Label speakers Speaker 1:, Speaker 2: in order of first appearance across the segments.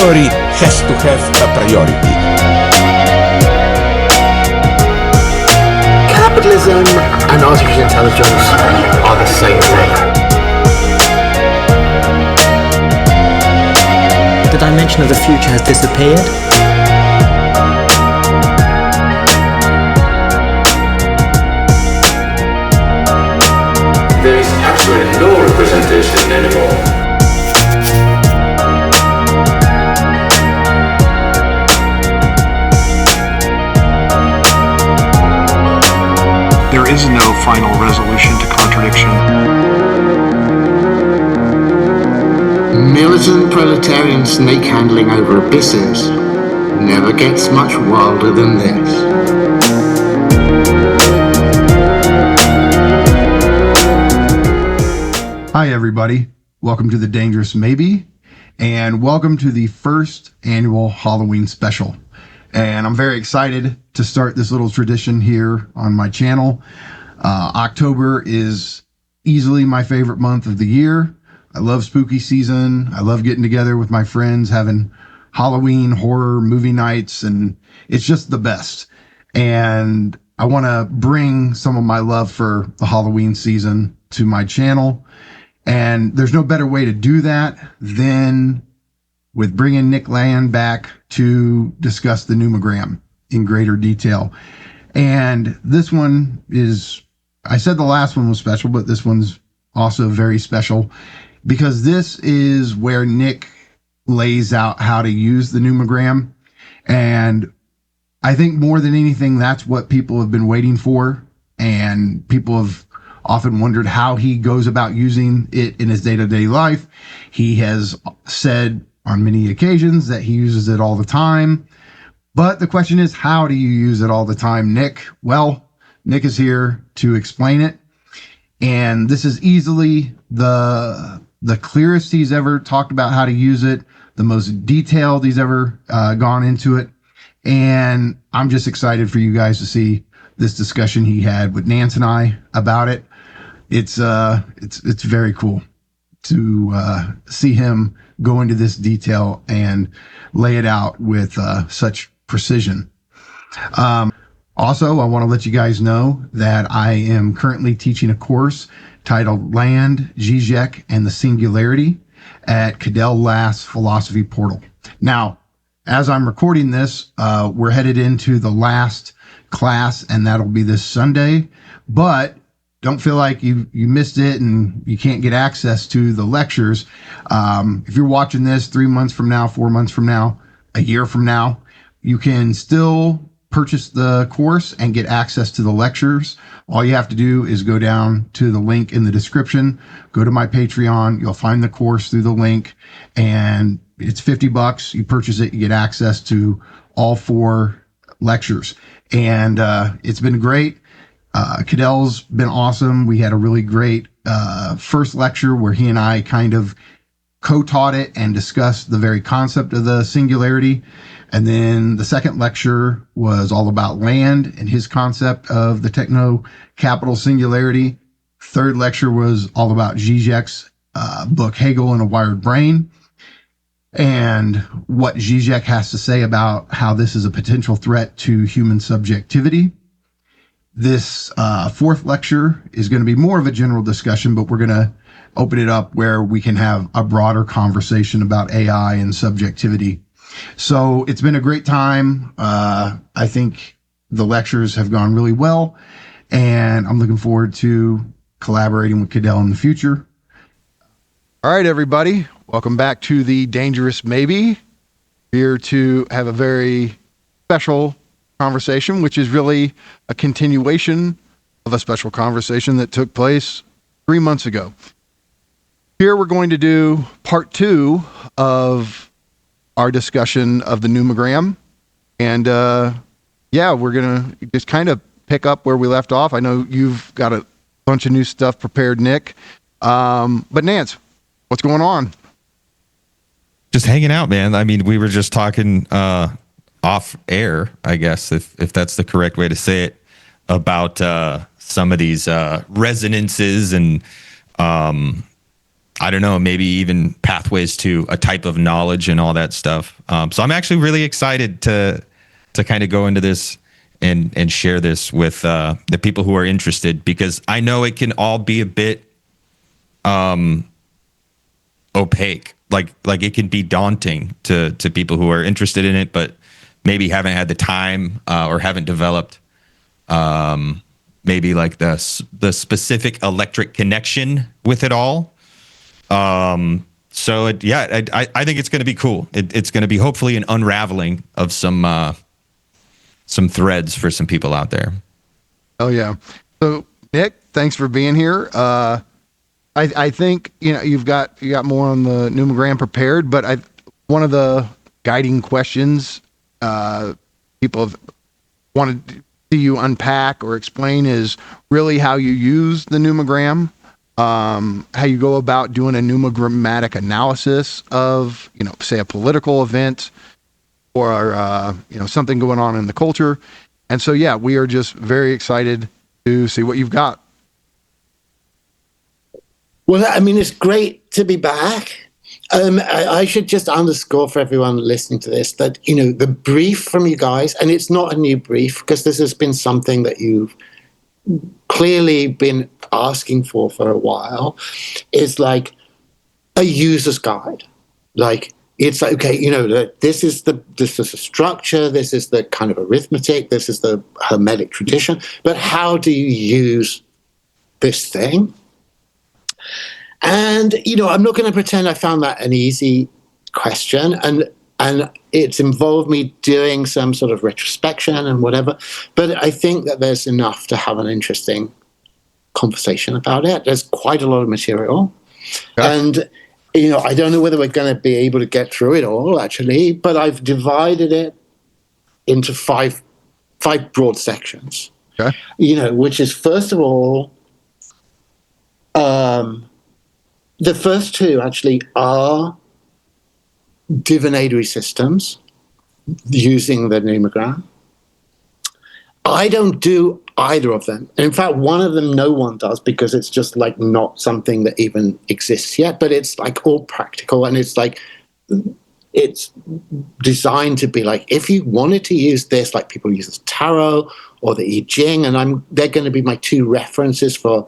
Speaker 1: theory has to have a priority.
Speaker 2: Capitalism and artificial intelligence are the same thing.
Speaker 3: The dimension of the future has disappeared.
Speaker 4: There is absolutely no representation anymore.
Speaker 5: There is no final resolution to contradiction.
Speaker 2: Militant proletarian snake handling over abysses never gets much wilder than this.
Speaker 6: Hi everybody, welcome to The Dangerous Maybe, and welcome to the first annual Halloween special. And I'm very excited to start this little tradition here on my channel. October is easily my favorite month of the year. I love spooky season. I love getting together with my friends, having Halloween horror movie nights, and it's just the best. And I want to bring some of my love for the Halloween season to my channel. And there's no better way to do that than with bringing Nick Land back to discuss the Numogram in greater detail. And this one is, I said the last one was special, but this one's also very special because this is where Nick lays out how to use the Numogram. And I think more than anything, that's what people have been waiting for. And people have often wondered how he goes about using it in his day-to-day life. He has said on many occasions that he uses it all the time. But the question is, how do you use it all the time, Nick? Well, Nick is here to explain it. And this is easily the clearest he's ever talked about how to use it, the most detailed he's ever gone into it. And I'm just excited for you guys to see this discussion he had with Nance and I about it. It's very cool to see him go into this detail and lay it out with such precision. Also, I want to let you guys know that I am currently teaching a course titled Land, Zizek, and the Singularity at Cadell Last's Philosophy Portal. Now, as I'm recording this, we're headed into the last class, and that'll be this Sunday. But don't feel like you missed it and you can't get access to the lectures. If you're watching this 3 months from now, 4 months from now, a year from now, you can still purchase the course and get access to the lectures. All you have to do is go down to the link in the description, go to my Patreon. You'll find the course through the link, and it's $50. You purchase it, you get access to all 4 lectures. And it's been great. Cadell's been awesome. We had a really great first lecture where he and I kind of co-taught it and discussed the very concept of the singularity. And then the second lecture was all about land and his concept of the techno-capital singularity. Third lecture was all about Zizek's book, Hegel and a Wired Brain, and what Zizek has to say about how this is a potential threat to human subjectivity. This fourth lecture is going to be more of a general discussion, but we're going to open it up where we can have a broader conversation about AI and subjectivity. So it's been a great time. I think the lectures have gone really well, and I'm looking forward to collaborating with Cadell in the future. All right, everybody. Welcome back to The Dangerous Maybe. Here to have a very special conversation, which is really a continuation of a special conversation that took place 3 months ago. Here we're going to do part 2 of our discussion of the Numogram. And yeah, we're going to just kind of pick up where we left off. I know you've got a bunch of new stuff prepared, Nick. But Nance, what's going on?
Speaker 7: Just hanging out, man. I mean, we were just talking off air, I guess, if that's the correct way to say it, about some of these resonances and I don't know, maybe even pathways to a type of knowledge and all that stuff. So I'm actually really excited to kind of go into this and share this with the people who are interested, because I know it can all be a bit opaque. Like it can be daunting to people who are interested in it, but maybe haven't had the time or haven't developed maybe like the specific electric connection with it all. So I think it's going to be cool. It's going to be hopefully an unraveling of some threads for some people out there.
Speaker 6: Oh yeah. So Nick, thanks for being here. I think, you know, you got more on the Numogram prepared, but one of the guiding questions people have wanted to see you unpack or explain is really how you use the Numogram, how you go about doing a numogrammatic analysis of, you know, say a political event or you know, something going on in the culture. And so yeah, we are just very excited to see what you've got.
Speaker 8: Well, I mean, it's great to be back. I should just underscore for everyone listening to this that, you know, the brief from you guys, and it's not a new brief because this has been something that you've clearly been asking for a while, is like a user's guide. Like, it's like, okay, you know, this is the structure, this is the kind of arithmetic, this is the Hermetic tradition, but how do you use this thing? And, you know, I'm not going to pretend I found that an easy question, and it's involved me doing some sort of retrospection and whatever, but I think that there's enough to have an interesting conversation about it. There's quite a lot of material. Yeah. And, you know, I don't know whether we're going to be able to get through it all, actually, but I've divided it into five broad sections. Okay. You know, which is, first of all, the first two actually are divinatory systems using the Numogram. I don't do either of them. In fact, one of them no one does because it's just like not something that even exists yet, but it's like all practical, and it's like it's designed to be like, if you wanted to use this, like people use this tarot or the E-Jing, and they're going to be my two references for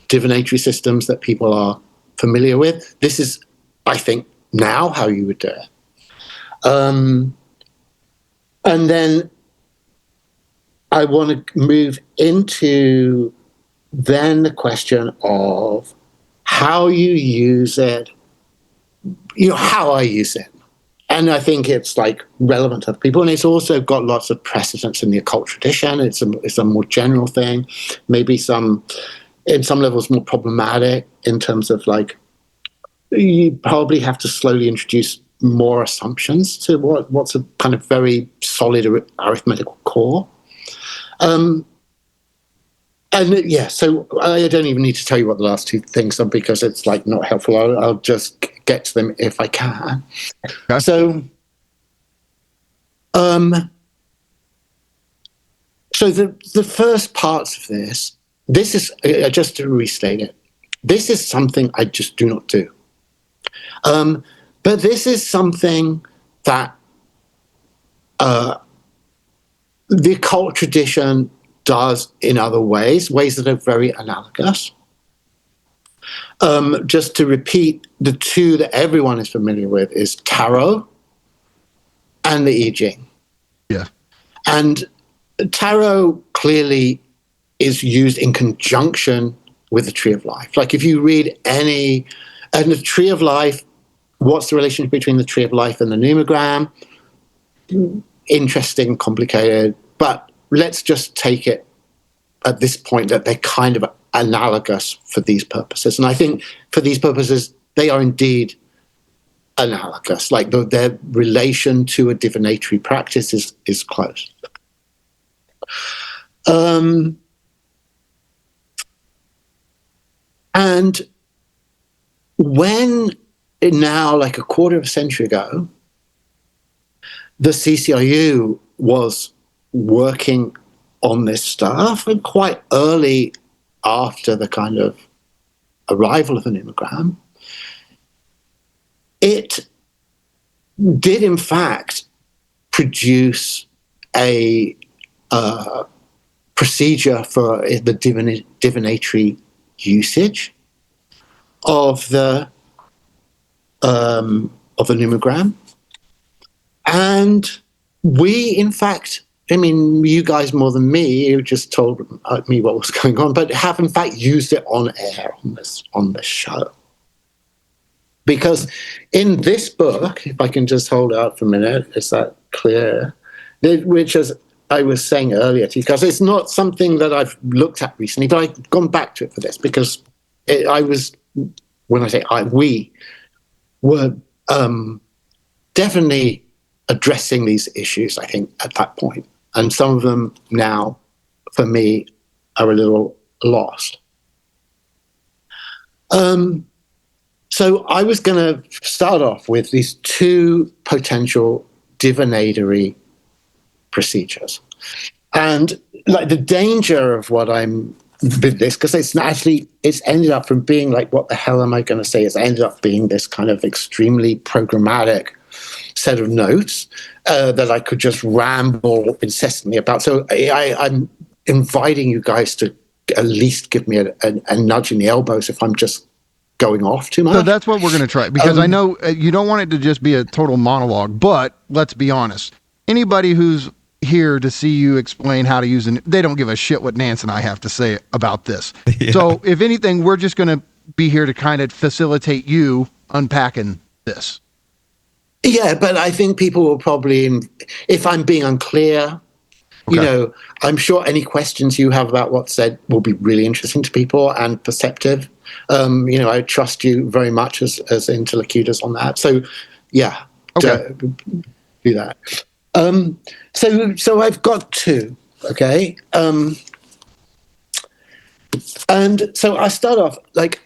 Speaker 8: divinatory systems that people are familiar with. This is, I think, now how you would do it. And then I want to move into then the question of how you use it, you know, how I use it. And I think it's like relevant to other people. And it's also got lots of precedents in the occult tradition. It's a more general thing, maybe in some levels more problematic in terms of like, you probably have to slowly introduce more assumptions to what's a kind of very solid arithmetical core. And yeah, so I don't even need to tell you what the last two things are because it's like not helpful. I'll just get to them if I can. Okay. So the first parts of this is, just to restate it, this is something I just do not do. But this is something that the occult tradition does in other ways that are very analogous. Just to repeat, the two that everyone is familiar with is tarot and the E-Jing.
Speaker 6: Yeah.
Speaker 8: And tarot clearly is used in conjunction with the Tree of Life. Like if you read and the Tree of Life, what's the relationship between the Tree of Life and the Numogram? Interesting, complicated, but let's just take it at this point that they're kind of analogous for these purposes. And I think for these purposes, they are indeed analogous. Like their relation to a divinatory practice is close. And when now, like a quarter of a century ago, the CCRU was working on this stuff, and quite early after the kind of arrival of the Numogram, it did in fact produce a procedure for the divinatory usage of the numogram. And we, in fact, I mean, you guys more than me, you just told me what was going on, but have in fact used it on air on this show. Because in this book, if I can just hold out for a minute, is that clear? Which, as I was saying earlier to you guys, it's not something that I've looked at recently, but I've gone back to it for this because we were definitely addressing these issues, I think, at that point. And some of them now, for me, are a little lost. So I was going to start off with these two potential divinatory procedures. And like the danger of what I'm with this, because it's ended up from being like, what the hell am I going to say? It's ended up being this kind of extremely programmatic set of notes that I could just ramble incessantly about. So I'm inviting you guys to at least give me a nudge in the elbows if I'm just going off too much.
Speaker 9: So that's what we're going to try, because I know you don't want it to just be a total monologue, but let's be honest. Anybody who's here to see you explain how to use they don't give a shit what Nance and I have to say about this. Yeah. So if anything, we're just going to be here to kind of facilitate you unpacking this.
Speaker 8: Yeah, but I think people will probably, if I'm being unclear, okay, I'm sure any questions you have about what's said will be really interesting to people and perceptive. I trust you very much as interlocutors on that. So, yeah, okay, do that. So I've got two, okay? And so I start off, like,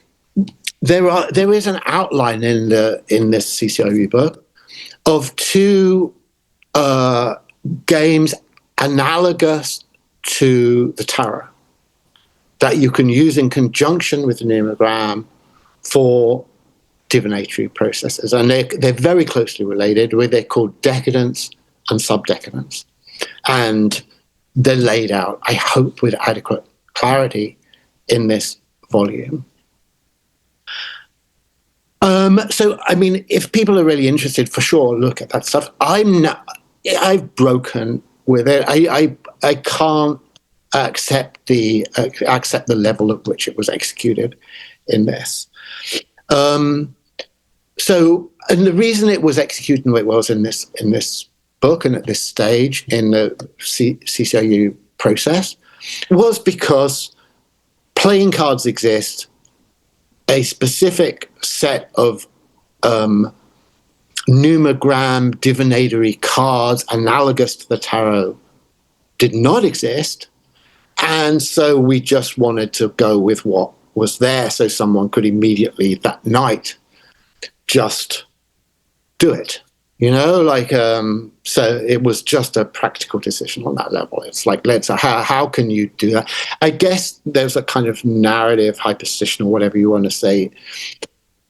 Speaker 8: there is an outline in this CCIU book of two games analogous to the tarot that you can use in conjunction with the numogram for divinatory processes. And they're very closely related. They're called decadence and subdecadence. And they're laid out, I hope, with adequate clarity in this volume. So, I mean, if people are really interested, for sure, look at that stuff. I've broken with it. I can't accept the level at which it was executed in this. So, and the reason it was executed the way it was in this book and at this stage in the CCIU process was because playing cards exist. A specific set of numogram divinatory cards analogous to the tarot did not exist, and so we just wanted to go with what was there so someone could immediately that night just do it, so it was just a practical decision on that level. It's like, how can you do that? I guess there's a kind of narrative, hyperstition, or whatever you want to say,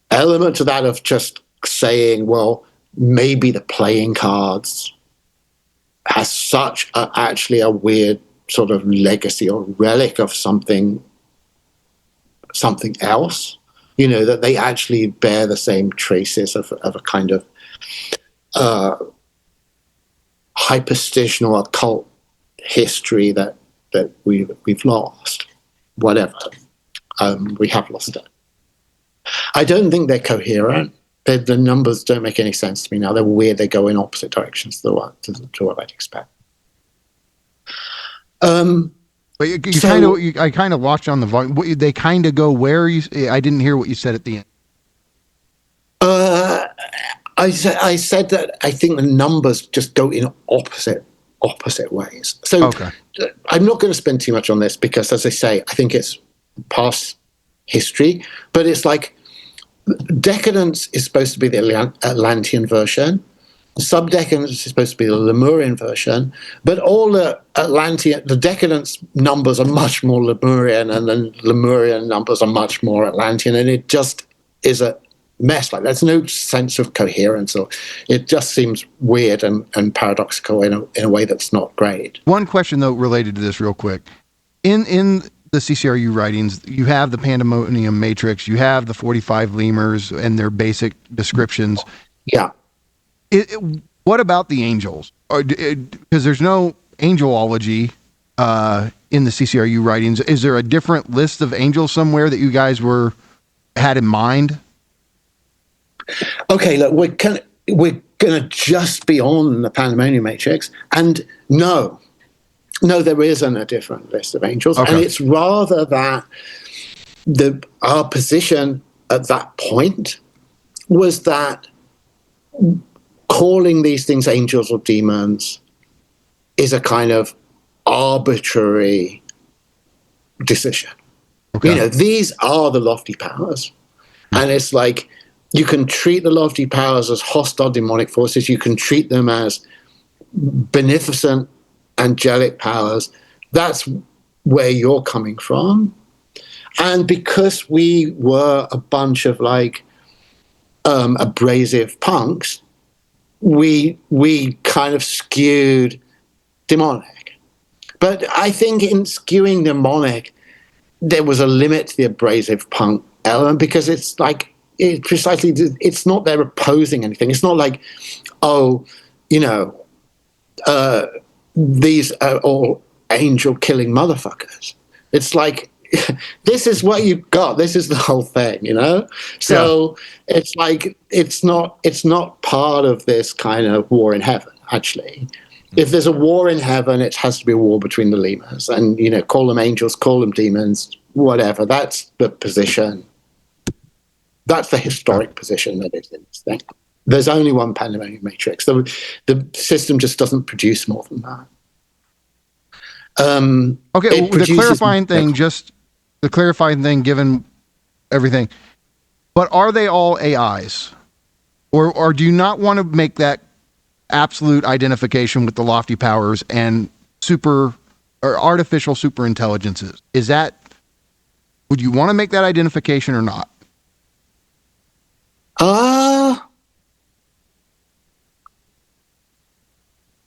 Speaker 8: element to that of just saying, well, maybe the playing cards has actually a weird sort of legacy or relic of something else, that they actually bear the same traces of a kind of hyperstitional occult history that we've lost. Whatever, we have lost it. I don't think they're coherent. The numbers don't make any sense to me now. They're weird. They go in opposite directions to what I'd expect.
Speaker 9: I kind of watched on the volume. They kind of go where I didn't hear what you said at the end.
Speaker 8: I said that I think the numbers just go in opposite ways. So okay. I'm not going to spend too much on this because, as I say, I think it's past history. But it's like decadence is supposed to be the Atlantean version. Subdecadence is supposed to be the Lemurian version. But all the decadence numbers are much more Lemurian, and the Lemurian numbers are much more Atlantean. And it just is a mess. Like there's no sense of coherence, or it just seems weird and paradoxical in a way that's not great.
Speaker 9: One question though related to this real quick. In the CCRU writings, you have the Pandemonium matrix, you have the 45 lemurs and their basic descriptions.
Speaker 8: Yeah.
Speaker 9: What about the angels? Because there's no angelology in the CCRU writings. Is there a different list of angels somewhere that you guys had in mind?
Speaker 8: Okay, look, we're gonna just be on the Pandemonium matrix, and no, there isn't a different list of angels,
Speaker 9: okay.
Speaker 8: And it's rather that our position at that point was that calling these things angels or demons is a kind of arbitrary decision.
Speaker 9: Okay.
Speaker 8: These are the lofty powers, and it's like you can treat the lofty powers as hostile demonic forces. You can treat them as beneficent angelic powers. That's where you're coming from. And because we were a bunch of abrasive punks, we kind of skewed demonic. But I think in skewing demonic, there was a limit to the abrasive punk element, because it's like, it's not they're opposing anything. It's not like, these are all angel killing motherfuckers. It's like, this is what you've got. This is the whole thing, So It's like, it's not part of this kind of war in heaven, actually. If there's a war in heaven, it has to be a war between the lemurs, and, call them angels, call them demons, whatever. That's the position. That's the historic position that is in this thing. There's only one Pandemonium matrix. The system just doesn't produce more than that.
Speaker 9: Okay, the clarifying thing, given everything, but are they all AIs? Or do you not want to make that absolute identification with the lofty powers and super or artificial super intelligences? Would you want to make that identification or not?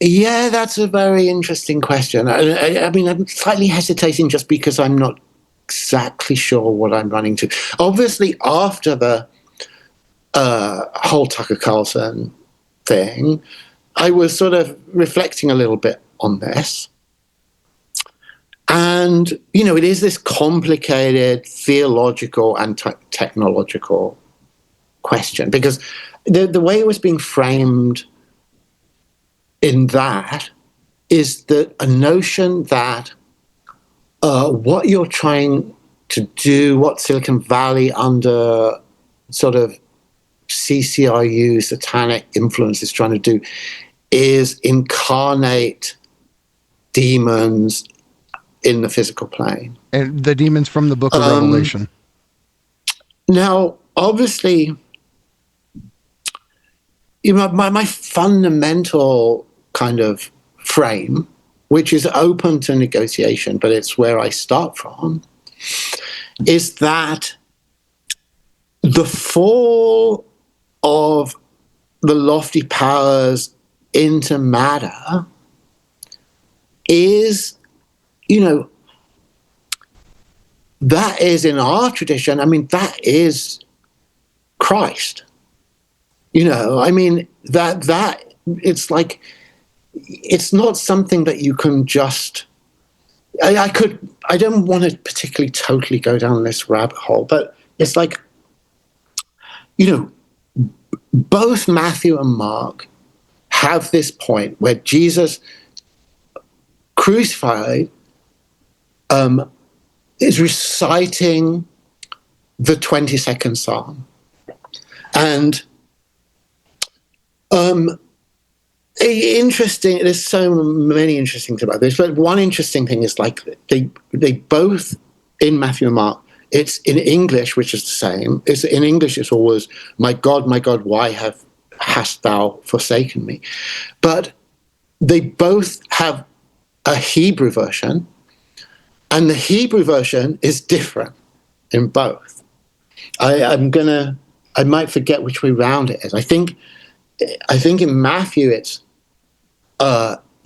Speaker 8: Yeah, that's a very interesting question. I mean, I'm slightly hesitating just because I'm not exactly sure what I'm running to. Obviously, after the whole Tucker Carlson thing, I was sort of reflecting a little bit on this. And, it is this complicated theological and technological question, because the way it was being framed in that is that a notion that what you're trying to do, what Silicon Valley under sort of CCRU satanic influence is trying to do, is incarnate demons in the physical plane.
Speaker 9: And the demons from the book of Revelation.
Speaker 8: Now, obviously, my fundamental kind of frame, which is open to negotiation, but it's where I start from, is that the fall of the lofty powers into matter is, that is in our tradition, that is Christ. That it's like, it's not something that you can just, I don't want to particularly totally go down this rabbit hole, but it's like, both Matthew and Mark have this point where Jesus crucified is reciting the 22nd Psalm. And interesting, there's so many interesting things about this, but one interesting thing is like they both, in Matthew and Mark, it's in English, which is the same. In English, it's always, my God, why hast thou forsaken me? But they both have a Hebrew version, and the Hebrew version is different in both. I'm going to I might forget which way round it is. I think in Matthew it's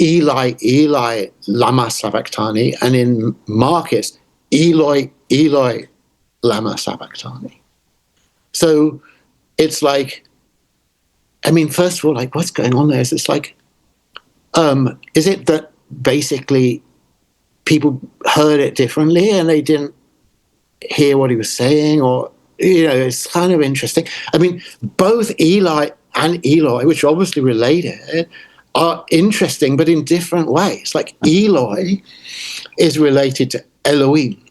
Speaker 8: Eli, Eli, lama sabachthani, and in Mark it's Eloi, Eloi, lama sabachthani. So it's like, I mean, first of all, like, what's going on there? It's like, is it that basically people heard it differently and they didn't hear what he was saying? Or, it's kind of interesting. I mean, both Eli and Eloi, which are obviously related, are interesting, but in different ways. Like, Eloi is related to Elohim.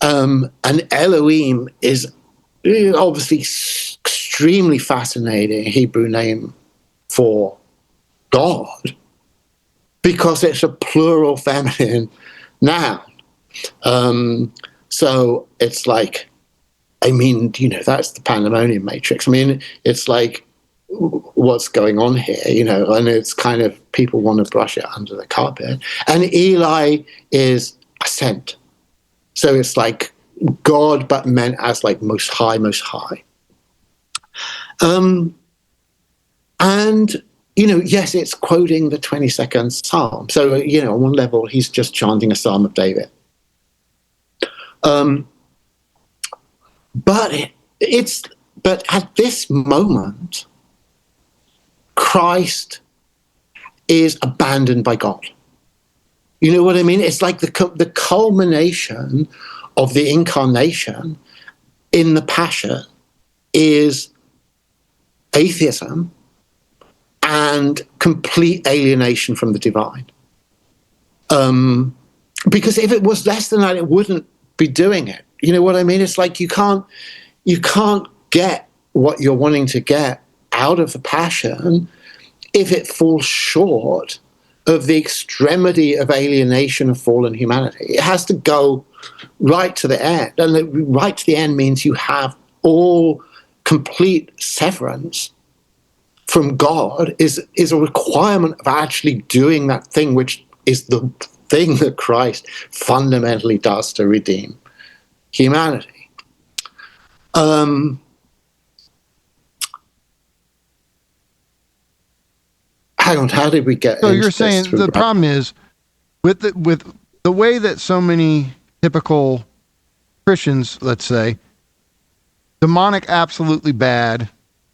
Speaker 8: And Elohim is obviously extremely fascinating Hebrew name for God, because it's a plural feminine noun. So it's like, I mean, that's the Pandemonium matrix. I mean, it's like, what's going on here, and it's kind of, people want to brush it under the carpet. And Eli is ascent. So it's like God, but meant as like most high, most high. And, yes, it's quoting the 22nd Psalm. So, on one level, he's just chanting a Psalm of David. But at this moment, Christ is abandoned by God. You know what I mean? It's like the culmination of the incarnation in the Passion is atheism and complete alienation from the divine. Because if it was less than that, it wouldn't be doing it. You know what I mean? It's like you can't get what you're wanting to get out of the Passion if it falls short of the extremity of alienation of fallen humanity. It has to go right to the end. And right to the end means you have all complete severance from God is a requirement of actually doing that thing, which is the thing that Christ fundamentally does to redeem humanity. Hang on, how did we get
Speaker 9: So
Speaker 8: into
Speaker 9: you're
Speaker 8: this?
Speaker 9: saying the problem is with the way that so many typical Christians, let's say, demonic absolutely bad,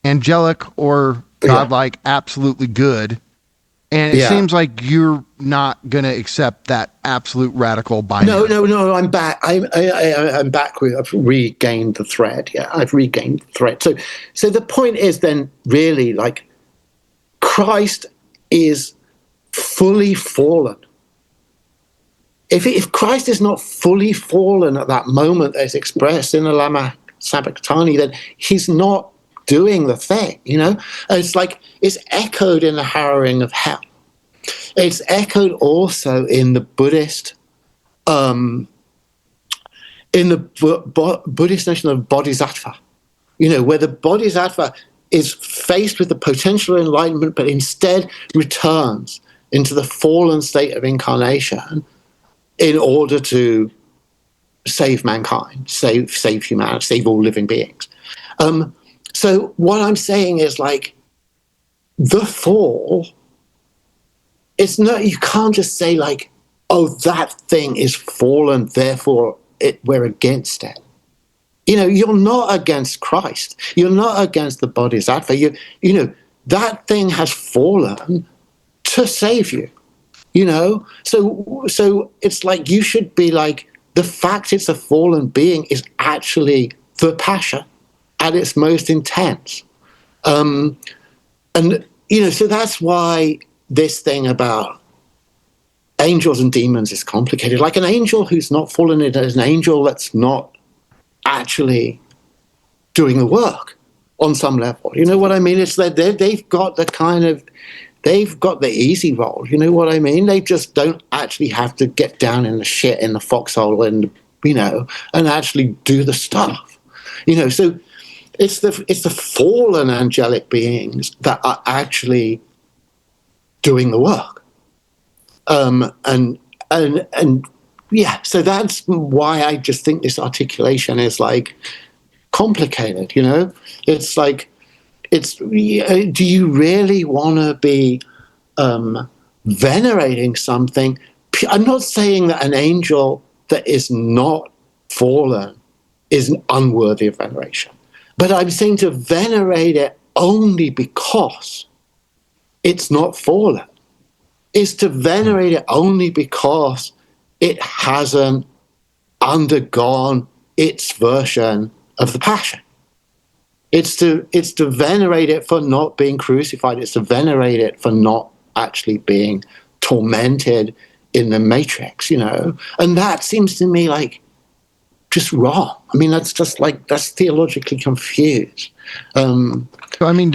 Speaker 9: angelic or godlike absolutely good, and it seems like you're not going to accept that absolute radical binary.
Speaker 8: No, I'm back. I'm back. I've regained the thread. Yeah, I've regained the thread. So the point is then really like Christ is fully fallen. If Christ is not fully fallen at that moment as expressed in the Lama Sabachthani, then he's not doing the thing, It's like, it's echoed in the harrowing of hell. It's echoed also in the Buddhist, Buddhist notion of bodhisattva, where the bodhisattva is faced with the potential enlightenment, but instead returns into the fallen state of incarnation in order to save mankind, save humanity, save all living beings. So what I'm saying is like the fall, it's not, you can't just say like, oh, that thing is fallen, therefore we're against it. You're not against Christ. You're not against the bodhisattva. That thing has fallen to save you, So it's like, you should be like, the fact it's a fallen being is actually the Passion at its most intense. So that's why this thing about angels and demons is complicated. Like an angel who's not fallen is an angel that's not actually doing the work on some level. You know what I mean? It's that they've got the easy role. You know what I mean? They just don't actually have to get down in the shit in the foxhole and actually do the stuff. So it's the fallen angelic beings that are actually doing the work. So that's why I just think this articulation is like, complicated, you know? It's like, do you really want to be venerating something? I'm not saying that an angel that is not fallen is unworthy of veneration, but I'm saying to venerate it only because it's not fallen is to venerate it only because it hasn't undergone its version of the passion. It's to venerate it for not being crucified. It's to venerate it for not actually being tormented in the matrix, you know? And that seems to me like just wrong. I mean, that's just like, that's theologically confused.
Speaker 9: So, I mean,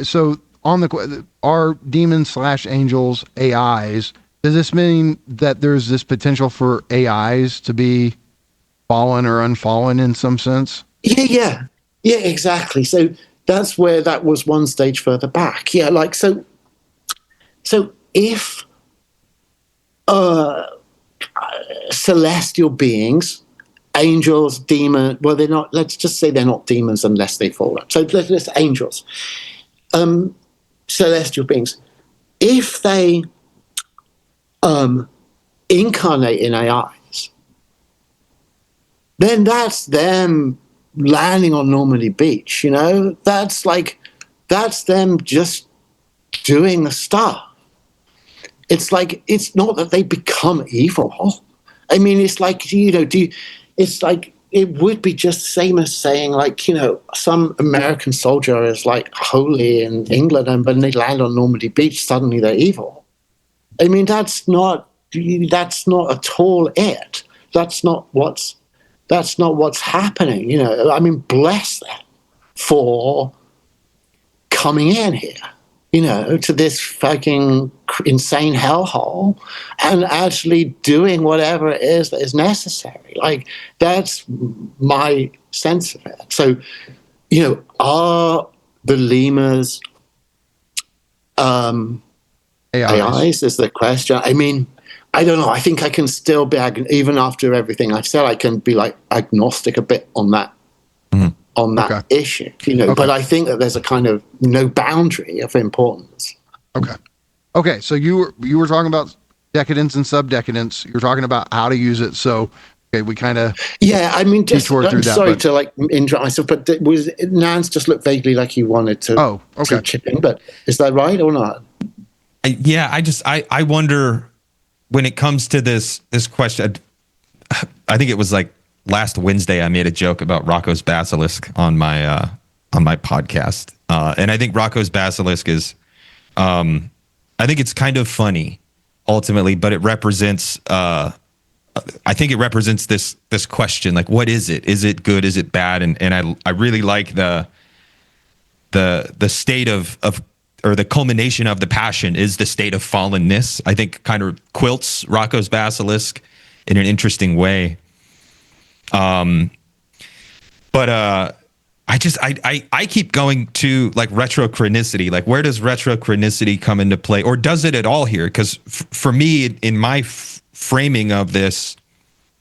Speaker 9: so on are demons / angels AIs? Does this mean that there's this potential for AIs to be fallen or unfallen in some sense?
Speaker 8: Yeah, exactly. So that's where that was one stage further back. Yeah, like, so if celestial beings, angels, demon, well, they're not, let's just say they're not demons unless they fall. So let's angels, celestial beings, if they incarnate in AIs, then that's them landing on Normandy Beach, you know? That's them just doing the stuff. It's like, it's not that they become evil. I mean, it's like, you know, it's like, it would be just the same as saying, like, you know, some American soldier is like holy in England, and when they land on Normandy Beach, suddenly they're evil. I mean, that's not at all it. That's not what's happening. You know, I mean, bless them for coming in here, you know, to this fucking insane hellhole and actually doing whatever it is that is necessary. Like, that's my sense of it. So, you know, are the lemurs AIs is the question. I mean, I don't know. I think I can still be, even after everything I've said, I can be like agnostic a bit on that issue, you know. But I think that there's a kind of no boundary of importance.
Speaker 9: Okay. So you were talking about decadence and subdecadence. You're talking about how to use it. So we kind of
Speaker 8: I mean, just
Speaker 9: I'm
Speaker 8: sorry to like interrupt myself, but was Nance just looked vaguely like he wanted to to chip in, but is that right or not?
Speaker 7: I wonder when it comes to this question. I think it was like last Wednesday I made a joke about Rocco's basilisk on my podcast, and I think Rocco's basilisk is, I think it's kind of funny ultimately, but it represents. I think it represents this question, like, what is it? Is it good? Is it bad? And I really like the state of or the culmination of the passion is the state of fallenness. I think kind of quilts Rocco's basilisk in an interesting way. But I keep going to like retrochronicity. Like, where does retrochronicity come into play, or does it at all here? Because for me, in my framing of this,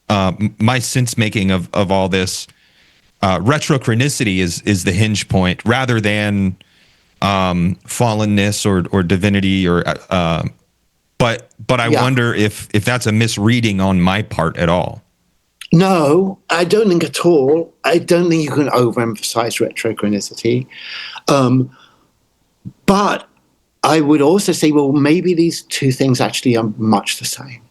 Speaker 7: my sense making of all this, retrochronicity is the hinge point rather than fallenness or divinity or but I wonder if that's a misreading on my part at all.
Speaker 8: No, I don't think at all. I don't think you can overemphasize retrochronicity. But I would also say, well, maybe these two things actually are much the same.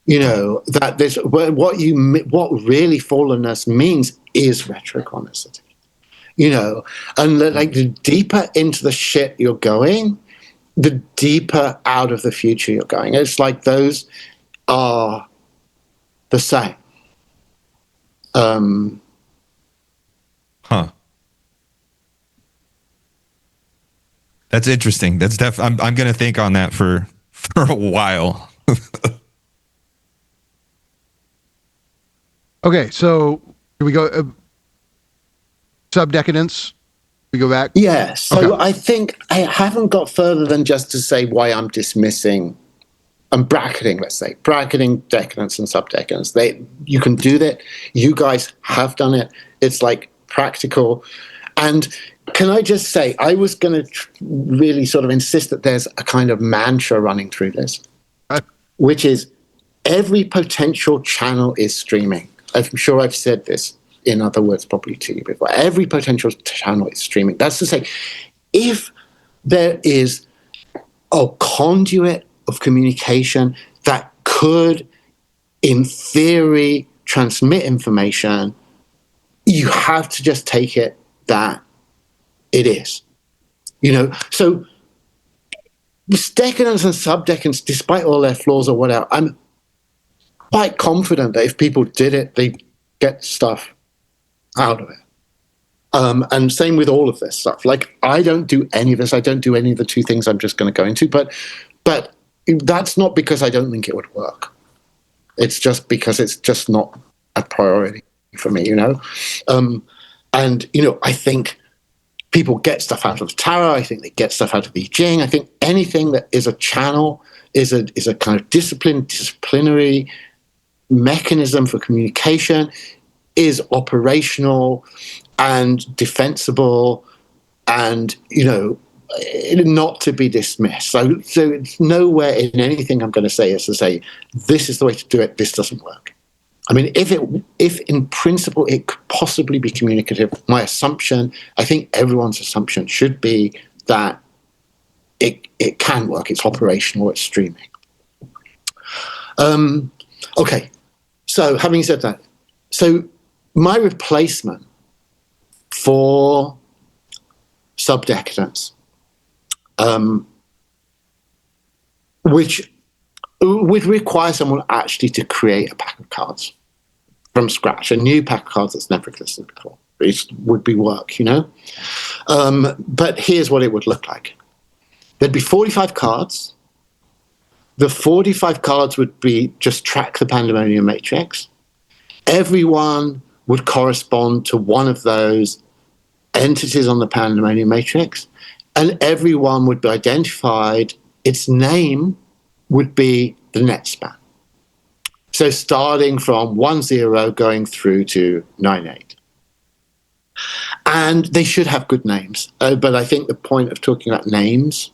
Speaker 8: You know, that there's what really fallenness means is retrochronicity. You know, and like the deeper into the shit you're going, the deeper out of the future you're going. It's like those are the same.
Speaker 7: That's interesting. That's I'm going to think on that for a while.
Speaker 9: Okay, so here we go. Subdecadence. We go back.
Speaker 8: Yeah. So I think I haven't got further than just to say why I'm dismissing and bracketing, let's say, bracketing decadence and subdecadence. You can do that. You guys have done it. It's like practical. And can I just say, I was going to really sort of insist that there's a kind of mantra running through this, which is every potential channel is streaming. I'm sure I've said this in other words probably to you before. Every potential channel is streaming. That's to say, if there is a conduit of communication that could, in theory, transmit information, you have to just take it that it is. So decadence and subdecadence, despite all their flaws or whatever, I'm quite confident that if people did it, they'd get stuff out of it. And same with all of this stuff. Like, I don't do any of this. I don't do any of the two things I'm just going to go into. But that's not because I don't think it would work. It's just because it's just not a priority for me, I think people get stuff out of tarot. I think they get stuff out of E-Jing. I think anything that is a channel is a kind of disciplinary mechanism for communication, is operational and defensible and, not to be dismissed. So it's nowhere in anything I'm going to say is to say, this is the way to do it, this doesn't work. I mean, if in principle it could possibly be communicative, my assumption, I think everyone's assumption should be that it can work, it's operational, it's streaming. Okay, so having said that, so my replacement for subdecadence, which would require someone actually to create a pack of cards from scratch, a new pack of cards that's never existed before. It would be work, But here's what it would look like. There'd be 45 cards. The 45 cards would be just track the Pandemonium matrix. Everyone would correspond to one of those entities on the Pandemonium matrix, and everyone would be identified. Its name would be the net span. So starting from 10 going through to 98. And they should have good names. But I think the point of talking about names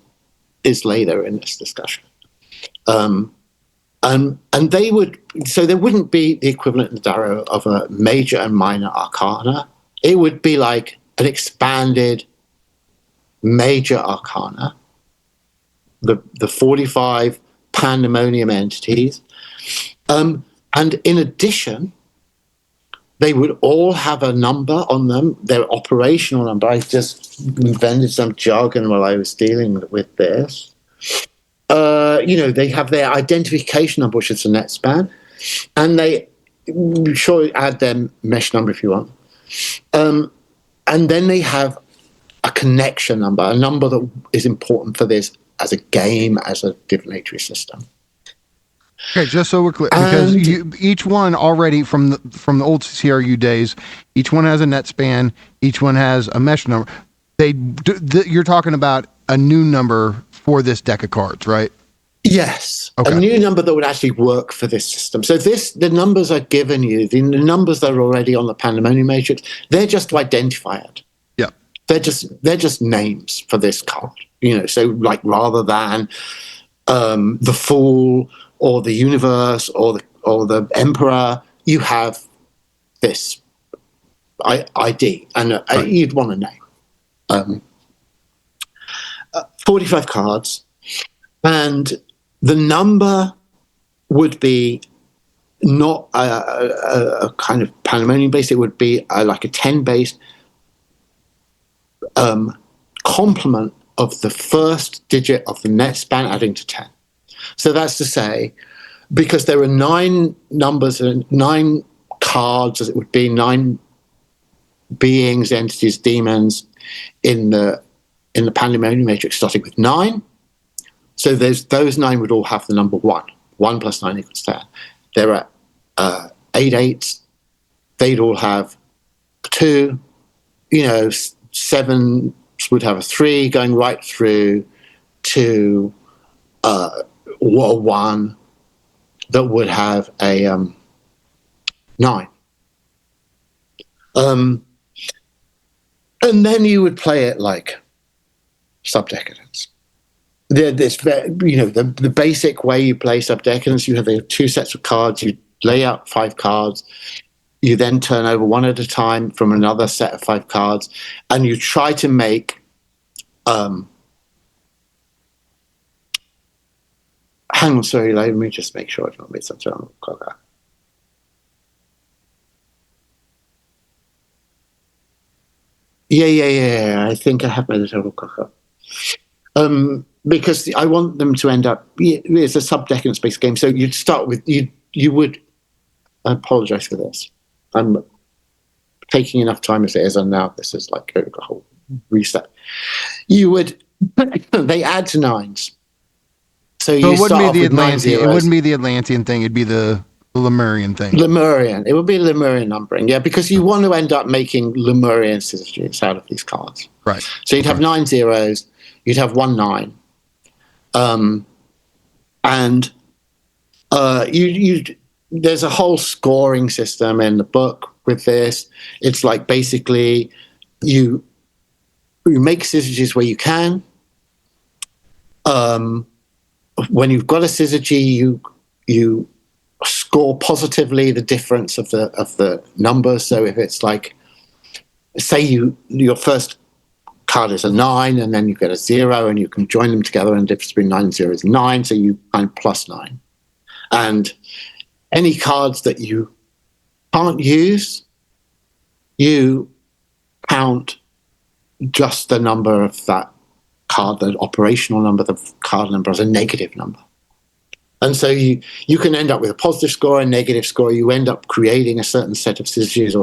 Speaker 8: is later in this discussion. And they would, so there wouldn't be the equivalent in the tarot of a major and minor arcana. It would be like an expanded major arcana, the 45 Pandemonium entities. And in addition, they would all have a number on them, their operational number. I just invented some jargon while I was dealing with this. They have their identification number, which is the net span, and they sure add their mesh number if you want. And then they have a connection number, a number that is important for this as a game, as a divinatory system.
Speaker 9: Okay, just so we're clear, because each one already from the old CRU days, each one has a net span, each one has a mesh number. You're talking about a new number for this deck of cards, right?
Speaker 8: Yes,
Speaker 9: okay.
Speaker 8: A new number that would actually work for this system. So the numbers I've given you, the numbers that are already on the Pandemonium matrix, they're just to identify it.
Speaker 9: Yeah,
Speaker 8: they're just names for this card. So like rather than the Fool or the Universe or the Emperor, you have this ID, and you'd want a name. 45 cards, and the number would be not a kind of Pandemonium based, it would be like a 10 based complement of the first digit of the net span adding to 10. So that's to say, because there are 9 numbers and 9 cards, as it would be 9 beings, entities, demons in the Pandemonium matrix starting with 9. So those 9 would all have the number 1. 1 plus 9 equals 10. There are 8 8s. They'd all have 2. 7 would have a 3 going right through to one that would have a 9. And then you would play it like subdecadence. The basic way you play subdecadence, you have the 2 sets of cards, you lay out 5 cards, you then turn over one at a time from another set of 5 cards, and you try to make hang on, sorry, let me just make sure I've not made something wrong. Yeah. I think I have made a total cock-up. Because I want them to end up. It's a subdecadence-based game, so you'd start with you would. I apologize for this. I'm taking enough time as it is, and now this is like a whole reset. You would. They add to 9s. So
Speaker 9: it wouldn't be the Atlantean. It wouldn't be the Atlantean thing. It'd be the Lemurian thing.
Speaker 8: Lemurian. It would be Lemurian numbering, yeah, because you want to end up making Lemurian synergies out of these cards.
Speaker 9: Right.
Speaker 8: So you'd have 9 zeros. You'd have 1 9. And there's a whole scoring system in the book with this. It's like basically you make synergies where you can. When you've got a synergy, you score positively the difference of the numbers. So if it's like, say your first card is a 9, and then you get a 0, and you can join them together, and the difference between 9 and 0 is 9, so you find +9. And any cards that you can't use, you count just the number of that card, the operational number, the card number, as a negative number. And so you can end up with a positive score, a negative score. You end up creating a certain set of synergies,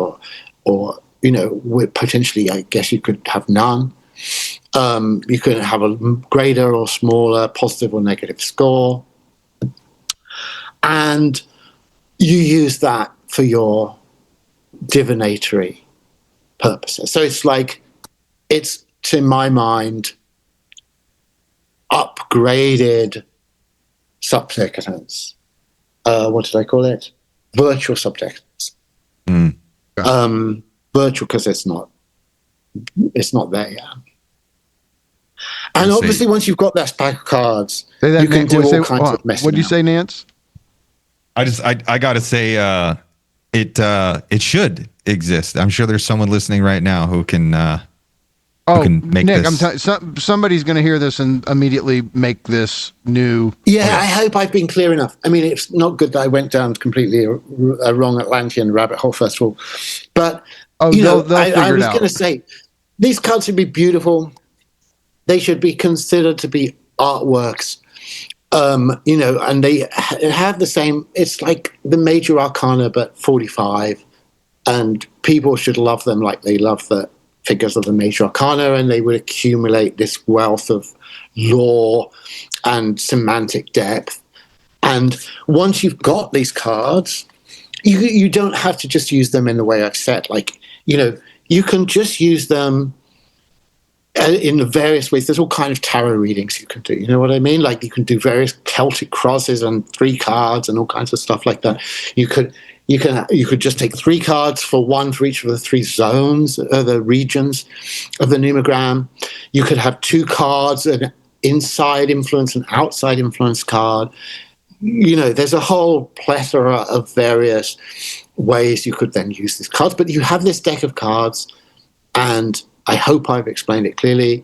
Speaker 8: or potentially, I guess you could have none. You could have a greater or smaller positive or negative score. And you use that for your divinatory purposes. So it's to my mind, upgraded subdecadence. What did I call it? Virtual subdecadence. Virtual because it's not there yet. And obviously, once you've got that stack of cards, you can do all kinds of messing.
Speaker 9: What did you say, Nance?
Speaker 7: I gotta say, it should exist. I'm sure there's someone listening right now who can make
Speaker 9: Nick,
Speaker 7: this.
Speaker 9: Somebody's going to hear this and immediately make this new.
Speaker 8: Yeah, I hope I've been clear enough. I mean, it's not good that I went down completely a wrong Atlantean rabbit hole, first of all. But, I was going to say, these cards should be beautiful. They should be considered to be artworks. And they have the same, it's like the major arcana, but 45. And people should love them like they love the figures of the major arcana, and they would accumulate this wealth of lore and semantic depth. And once you've got these cards, you don't have to just use them in the way I've said. You can just use them in the various ways. There's all kind of tarot readings you can do. You know what I mean? Like you can do various Celtic crosses and 3 cards and all kinds of stuff like that. You could just take 3 cards for each of the 3 zones, the regions of the Numogram. You could have 2 cards, an inside influence and outside influence card. There's a whole plethora of various ways you could then use these cards. But you have this deck of cards, and I hope I've explained it clearly,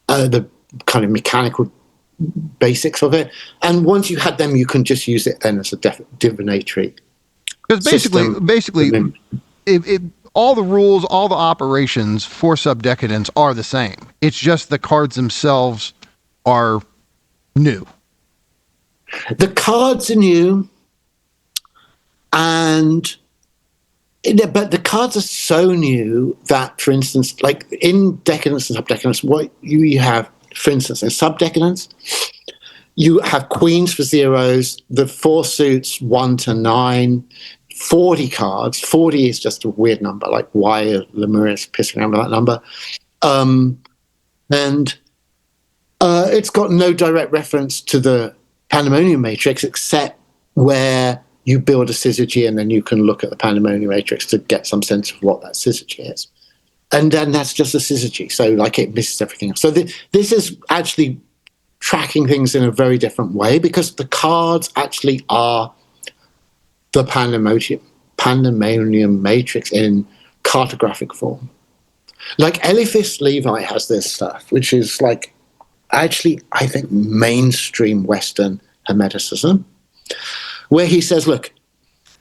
Speaker 8: the kind of mechanical basics of it. And once you had them, you can just use it then as a divinatory.
Speaker 9: Because basically, all the rules, all the operations for subdecadence are the same. It's just the cards themselves are new.
Speaker 8: The cards are new, but the cards are so new that, for instance, like in decadence and subdecadence, what you have, for instance, in subdecadence, you have queens for zeros, the 4 suits 1 to 9, 40 cards. 40 is just a weird number, like why are Lemurians pissing around with that number? And it's got no direct reference to the Pandemonium matrix, except where you build a syzygy and then you can look at the Pandemonium matrix to get some sense of what that syzygy is. And then that's just a syzygy. So like it misses everything else. So this is actually tracking things in a very different way, because the cards actually are the Pandemonium matrix in cartographic form. Like Eliphas Levi has this stuff, which is like actually, I think, mainstream Western Hermeticism, where he says, look,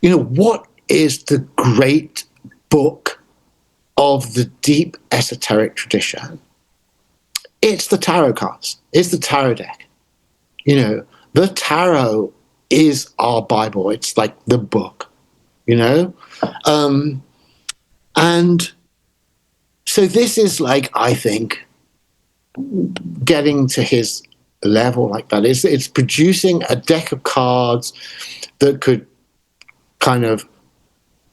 Speaker 8: you know, what is the great book of the deep esoteric tradition? It's the tarot cards. It's the tarot deck. You know, the tarot is our Bible. It's like the book, you know? And so this is like, I think, getting to his level like that. It's producing a deck of cards that could kind of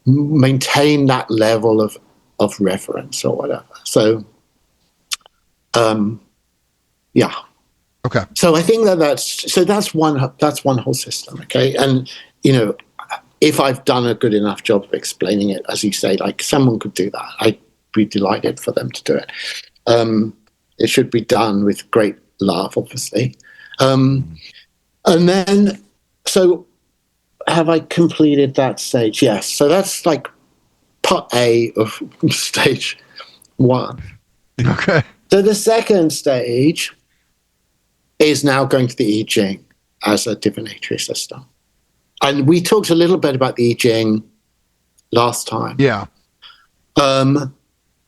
Speaker 8: maintain that level of reverence or whatever. So, yeah.
Speaker 9: Okay.
Speaker 8: So I think that's one whole system. Okay, and you know, if I've done a good enough job of explaining it, as you say, like someone could do that, I'd be delighted for them to do it. It should be done with great love, obviously. And then, so have I completed that stage? Yes. So that's like part A of stage 1.
Speaker 9: Okay.
Speaker 8: So the second stage is now going to the E-Jing as a divinatory system. And we talked a little bit about the E-Jing last time.
Speaker 9: Yeah.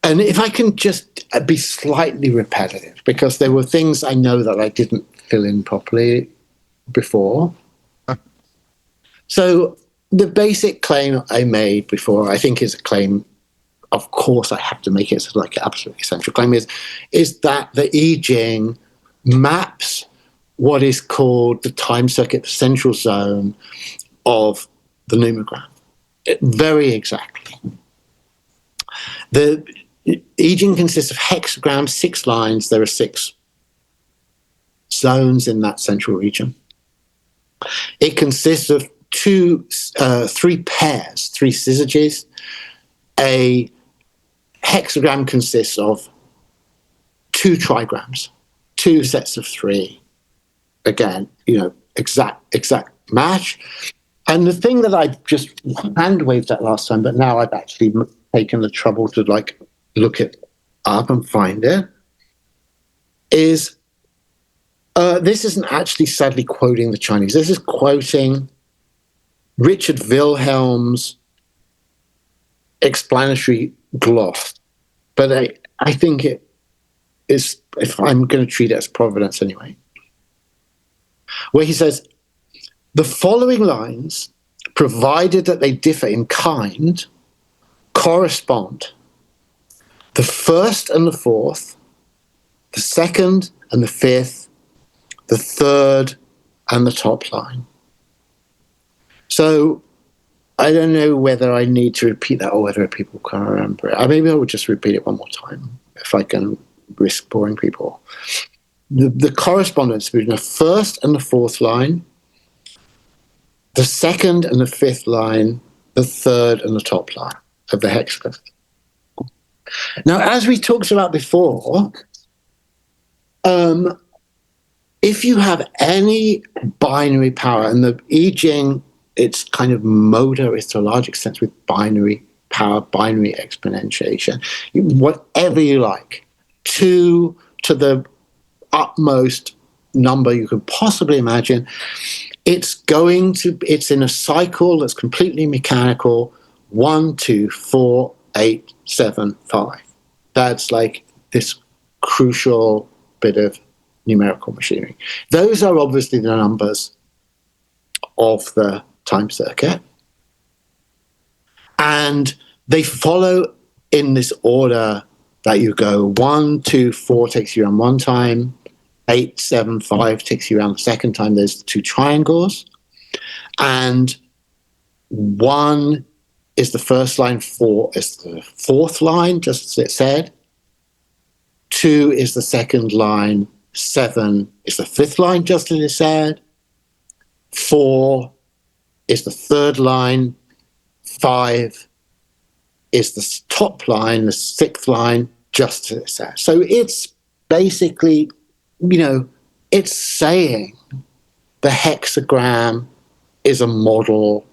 Speaker 8: And if I can just be slightly repetitive, because there were things I know that I didn't fill in properly before. So the basic claim I made before, I think is a claim, of course I have to make it sort of like an absolutely essential claim, is that the E-Jing maps what is called the time circuit, the central zone of the Numogram. Very exactly. The E-Jing consists of hexagrams, 6 lines. There are 6 zones in that central region. It consists of 3 pairs, 3 syzygies. A hexagram consists of 2 trigrams, 2 sets of 3. Again, you know, exact match. And the thing that I just hand waved at last time, but now I've actually taken the trouble to like look it up and find it, is this isn't actually sadly quoting the Chinese. This is quoting Richard Wilhelm's explanatory gloss. But I think it is, if I'm going to treat it as providence anyway, where he says, the following lines, provided that they differ in kind, correspond the first and the fourth, the second and the fifth, the third and the top line. So I don't know whether I need to repeat that or whether people can remember it. Maybe I would just repeat it one more time if I can risk boring people. The correspondence between the first and the fourth line, the second and the fifth line, the third and the top line of the hexagram. Now, as we talked about before, if you have any binary power, and the E-Jing, it's kind of motor to a large extent with binary power, binary exponentiation, whatever you like, 2 to the utmost number you could possibly imagine, it's in a cycle that's completely mechanical, 1, 2, 4, 8, 7, 5. That's like this crucial bit of numerical machinery. Those are obviously the numbers of the time circuit. And they follow in this order that you go 1, 2, 4 takes you around one time, 8, 7, 5 takes you around the second time. There's 2 triangles. And 1 is the first line, 4 is the fourth line, just as it said. 2 is the second line, 7 is the fifth line, just as it said. 4 is the third line, 5 is the top line, the 6th line, just as it says. So it's basically, it's saying the hexagram is a model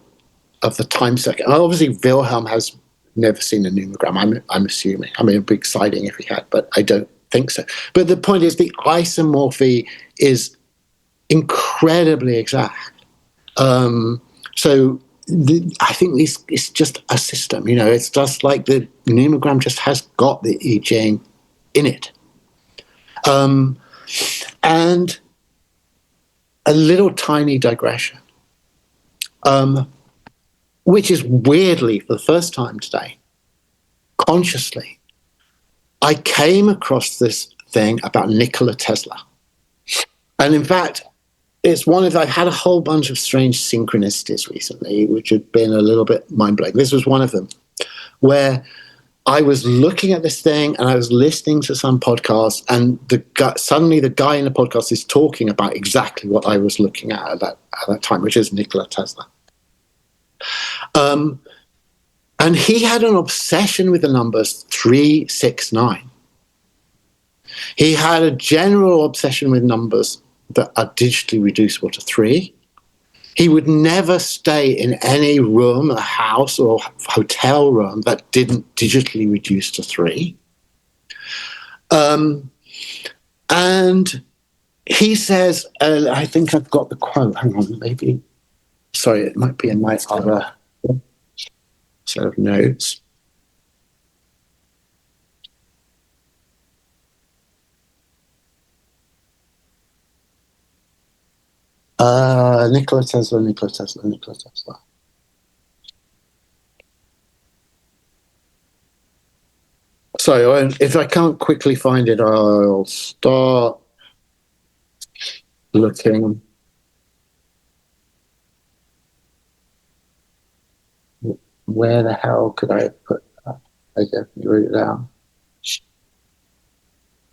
Speaker 8: of the time circuit. And obviously, Wilhelm has never seen a numogram, I'm assuming. I mean, it'd be exciting if he had, but I don't think so. But the point is, the isomorphy is incredibly exact. I think it's just a system. It's just like the numogram just has got the E-Jing in it. And a little tiny digression, which is weirdly, for the first time today, consciously, I came across this thing about Nikola Tesla. And in fact, I've had a whole bunch of strange synchronicities recently, which have been a little bit mind-blowing. This was one of them, where I was looking at this thing and I was listening to some podcast, and suddenly the guy in the podcast is talking about exactly what I was looking at that time, which is Nikola Tesla. And he had an obsession with the numbers 3, 6, 9. He had a general obsession with numbers that are digitally reducible to 3. He would never stay in any room, a house or hotel room that didn't digitally reduce to 3. And he says, I think I've got the quote. Hang on, maybe. Sorry, it might be in my other set of notes. Nikola Tesla. Sorry, if I can't quickly find it, I'll start looking. Where the hell could I have put that? I definitely wrote it down.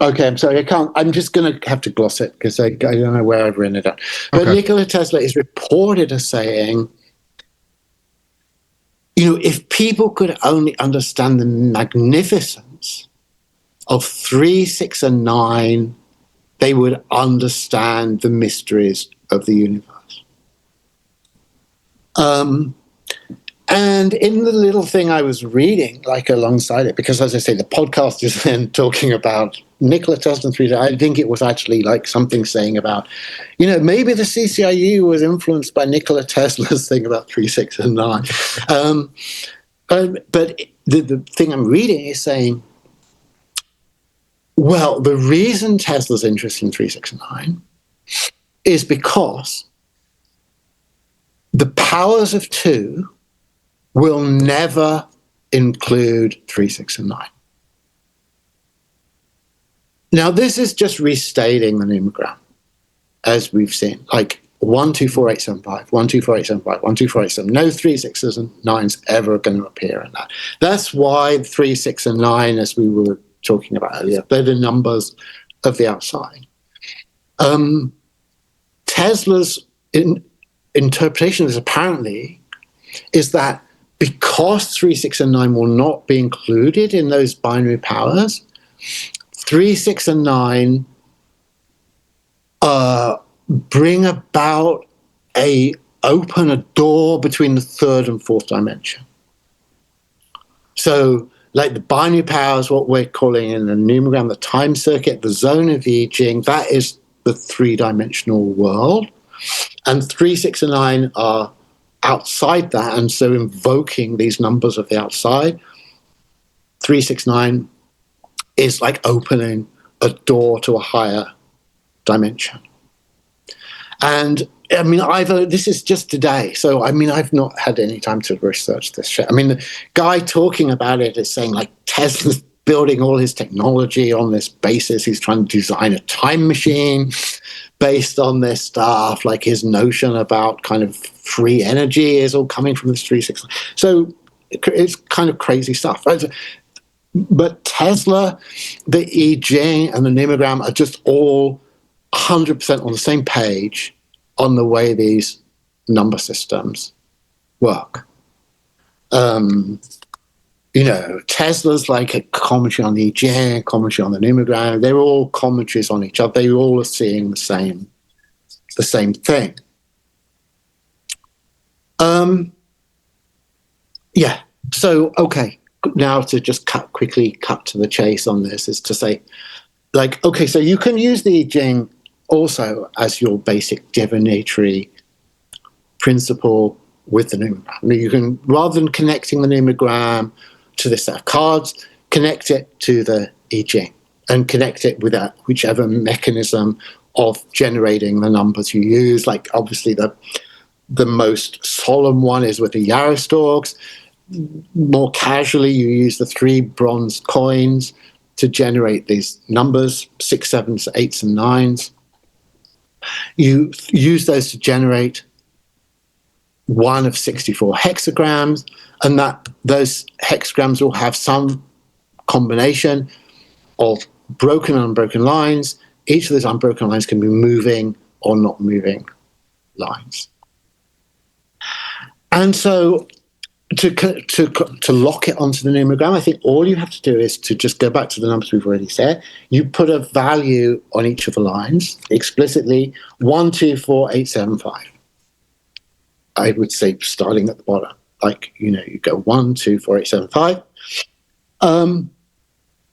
Speaker 8: Okay, I'm sorry, I can't. I'm just going to have to gloss it because I don't know where I've written it down. But okay. Nikola Tesla is reported as saying, if people could only understand the magnificence of 3, 6, and 9, they would understand the mysteries of the universe. And in the little thing I was reading, like alongside it, because as I say, the podcast is then talking about Nikola Tesla and 3. I think it was actually like something saying about, maybe the CCIU was influenced by Nikola Tesla's thing about 3, 6, and 9. But the thing I'm reading is saying, well, the reason Tesla's interested in 3, 6, and 9 is because the powers of 2 will never include 3, 6, and 9. Now, this is just restating the numogram, as we've seen, like 1, 2, 4, 8, 7, 5, 1, 2, 4, 8, 7, 5, 1, 2, 4, 8, 7. No 3, 6s, and 9s ever going to appear in that. That's why 3, 6, and 9, as we were talking about earlier, they're the numbers of the outside. Tesla's interpretation is apparently is that because 3, 6, and 9 will not be included in those binary powers, 3, 6, and 9 bring about open a door between the third and fourth dimension. So, like the binary powers, what we're calling in the numogram, the time circuit, the zone of E-Jing, that is the 3-dimensional world. And 3, 6, and 9 are outside that, and so invoking these numbers of the outside, 3, 6, 9 is like opening a door to a higher dimension. And I mean, this is just today, so I mean, I've not had any time to research this shit. I mean, the guy talking about it is saying like Tesla's building all his technology on this basis. He's trying to design a time machine based on this stuff. Like his notion about kind of free energy is all coming from this 3, 6. So it's kind of crazy stuff. But Tesla, the E-Jing, and the numogram are just all 100% on the same page on the way these number systems work. Tesla's like a commentary on the E-Jing, commentary on the Numogram. They're all commentaries on each other. They all are seeing the same thing. So, okay, now to just quickly cut to the chase on this is to say, like, okay, so you can use the E-Jing also as your basic divinatory principle with the Numogram. I mean, you can, rather than connecting the Numogram to this set of cards, connect it to the E-Jing and connect it with whichever mechanism of generating the numbers you use. Like, obviously, the most solemn one is with the Yarostorgs. More casually, you use the 3 bronze coins to generate these numbers, 6, 7s, 8s, and 9s. You use those to generate one of 64 hexagrams, and those hexagrams will have some combination of broken and unbroken lines. Each of those unbroken lines can be moving or not moving lines. And so to lock it onto the Numogram, I think all you have to do is to just go back to the numbers we've already said. You put a value on each of the lines explicitly, 1, 2, 4, 8, 7, 5. I would say starting at the bottom, like, you go 1, 2, 4, 8, 7, 5.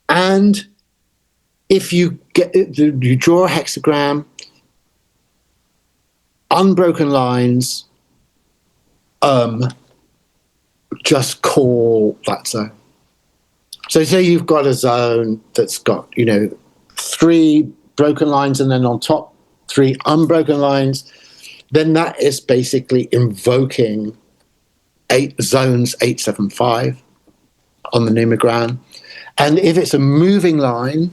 Speaker 8: And if you draw a hexagram, unbroken lines, just call that zone. So say you've got a zone that's got, 3 broken lines and then on top 3 unbroken lines, then that is basically invoking 8 zones, 8, 7, 5 on the Numogram. And if it's a moving line,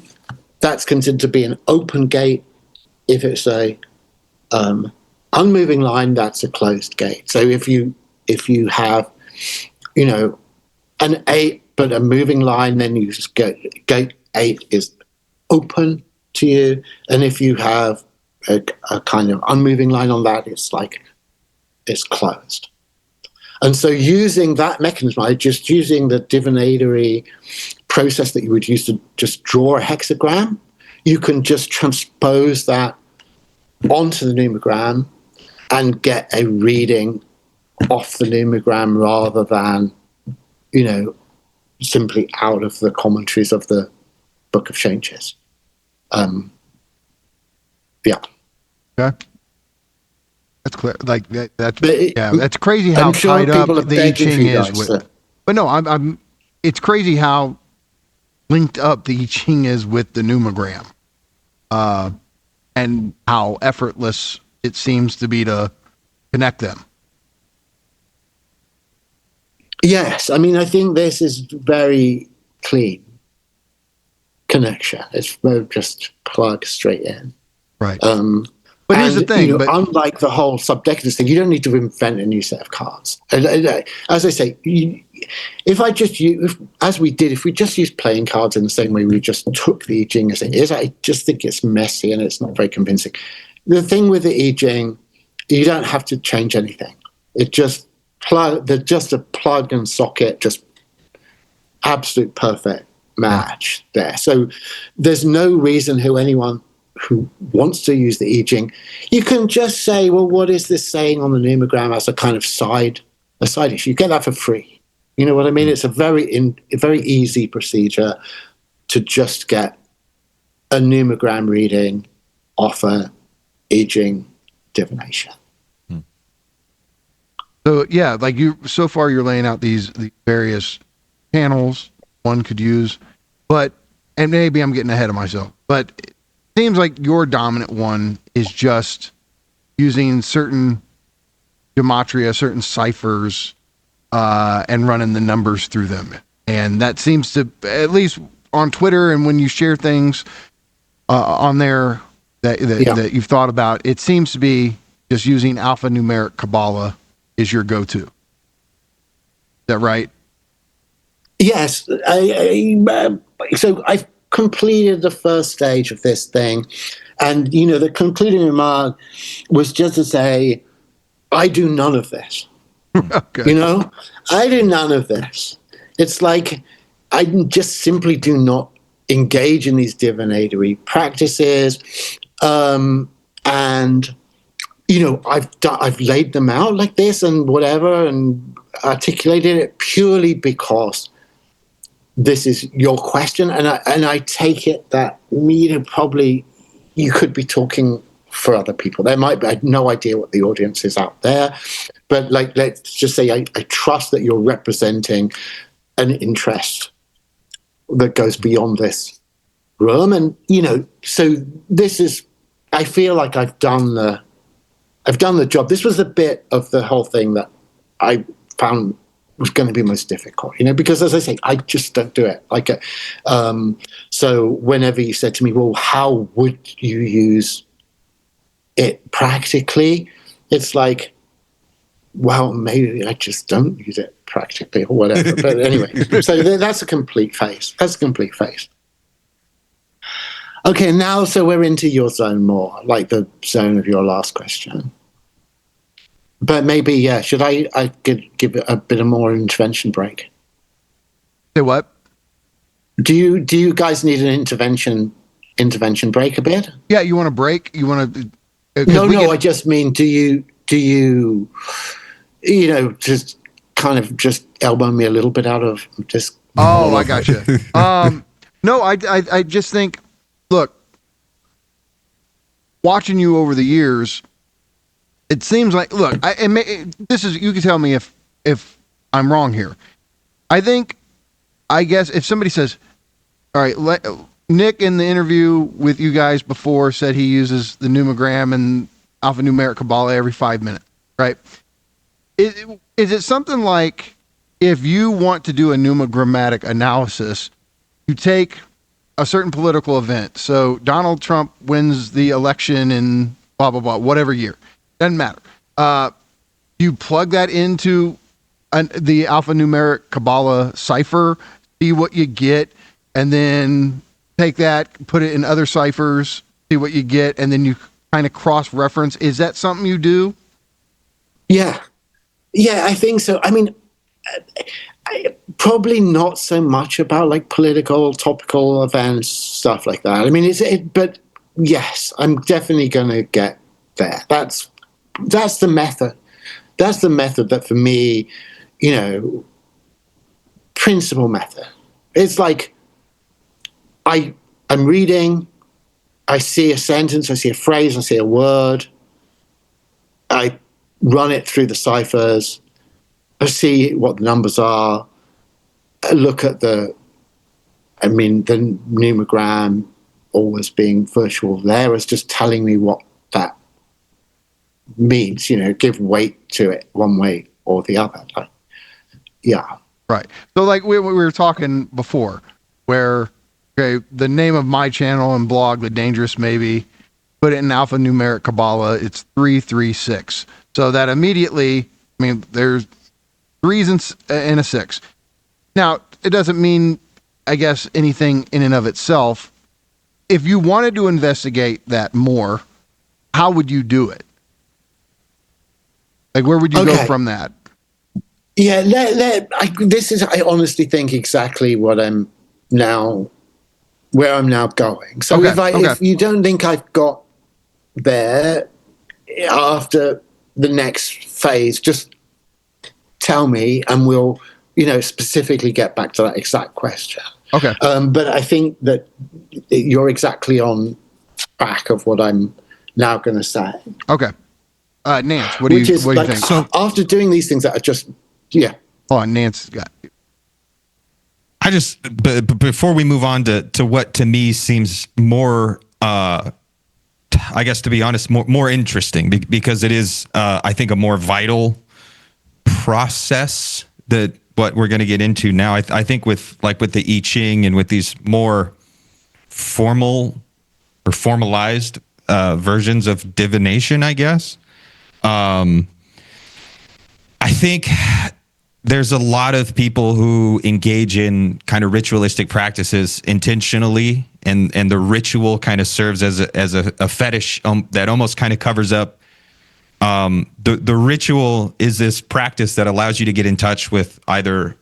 Speaker 8: that's considered to be an open gate. If it's a unmoving line, that's a closed gate. So if you have, an 8 but a moving line, then you just gate 8 is open to you. And if you have a kind of unmoving line on that, it's closed. And so using that mechanism, just using the divinatory process that you would use to just draw a hexagram, you can just transpose that onto the Numogram and get a reading off the Numogram rather than, simply out of the commentaries of the Book of Changes. Yeah.
Speaker 9: Okay. That's clear. Like that's crazy how
Speaker 8: sure
Speaker 9: tied up
Speaker 8: people are
Speaker 9: the I-Ching is with.
Speaker 8: to-
Speaker 9: But no, I'm. It's crazy how linked up the I-Ching is with the Numogram, and how effortless it seems to be to connect them.
Speaker 8: Yes, I mean, I think this is very clean connection. It's just plug straight in.
Speaker 9: Right. But here's the thing.
Speaker 8: Unlike the whole subdecadence thing, you don't need to invent a new set of cards. As I say, if we just used playing cards in the same way we just took the E-Jing as it is, I just think it's messy and it's not very convincing. The thing with the E-Jing, you don't have to change anything. They're just a plug and socket, just absolute perfect match there. So there's no reason anyone who wants to use the E-Jing, you can just say, well, what is this saying on the Numogram as a kind of side issue? You get that for free. You know what I mean? It's a very easy procedure to just get a Numogram reading off a E-Jing divination.
Speaker 9: So yeah, like so far you're laying out these various channels one could use, and maybe I'm getting ahead of myself, but it seems like your dominant one is just using certain gematria, certain ciphers, and running the numbers through them. And that seems to, at least on Twitter and when you share things on there that you've thought about, it seems to be just using alphanumeric Kabbalah is your go-to. Is that right?
Speaker 8: Yes. So I've completed the first stage of this thing. And, the concluding remark was just to say, I do none of this.
Speaker 9: Okay.
Speaker 8: You know, I do none of this. It's like I just simply do not engage in these divinatory practices, and you know, I've laid them out like this and whatever, and articulated it purely because this is your question, and I take it that probably you could be talking for other people. There might be, I have no idea what the audience is out there, but like, let's just say I trust that you're representing an interest that goes beyond this room. And, you know, so this is, I feel like I've done the job. This was the bit of the whole thing that I found was going to be most difficult, you know, because as I say, I just don't do it. Like, so whenever you said to me, well, how would you use it practically? It's like, well, maybe I just don't use it practically or whatever. But anyway, so that's a complete phase. Okay, now, so we're into your zone more, like the zone of your last question. But maybe, yeah, should I give it a bit of more intervention break?
Speaker 9: Say what?
Speaker 8: Do you guys need an intervention break a bit?
Speaker 9: Yeah, you want a break? You want to?
Speaker 8: No, I just mean, do you know, just kind of just elbow me a little bit out of this?
Speaker 9: Oh, I got you. No, I just think, look, watching you over the years, it seems like, look, this is, you can tell me if I'm wrong here. I guess if somebody says, all right, Nick in the interview with you guys before said he uses the Numogram and alphanumeric Kabbalah every 5 minutes, right? Is it something like, if you want to do a numogrammatic analysis, you take a certain political event. So Donald Trump wins the election in blah, blah, blah, whatever year. Doesn't matter. You plug that into the alphanumeric Kabbalah cipher, see what you get, and then take that, put it in other ciphers, see what you get, and then you kind of cross-reference. Is that something you do?
Speaker 8: Yeah, I think so. I mean, probably not so much about like political, topical events, stuff like that. I mean, but yes, I'm definitely going to get there. That's the method. That's the method that for me, you know, principal method. It's like I'm reading, I see a sentence, I see a phrase, I see a word, I run it through the ciphers, I see what the numbers are, I look at the Numogram always being virtual there is just telling me what that means, you know, give weight to it one way or the other. Like, yeah.
Speaker 9: Right. So like we were talking before, where, okay, the name of my channel and blog, The Dangerous Maybe, put it in alphanumeric Kabbalah, it's 336. So that immediately, I mean, there's 3s and a 6. Now, it doesn't mean, I guess, anything in and of itself. If you wanted to investigate that more, how would you do it? Like, where would you go from that?
Speaker 8: Yeah, I honestly think exactly what where I'm now going. So if you don't think I've got there after the next phase, just tell me and we'll, you know, specifically get back to that exact question.
Speaker 9: Okay.
Speaker 8: But I think that you're exactly on track of what I'm now going to say.
Speaker 9: Okay. Nance, what do you think?
Speaker 8: So after doing these things that are just, yeah.
Speaker 9: Hold on, Nance got you.
Speaker 7: But before we move on to what to me seems more, I guess, to be honest, more interesting, because it is, I think, a more vital process that what we're going to get into now. I think with the E-Jing and with these more formal or formalized versions of divination, I guess. I think there's a lot of people who engage in kind of ritualistic practices intentionally, and the ritual kind of serves as a fetish that almost kind of covers up The ritual is this practice that allows you to get in touch with either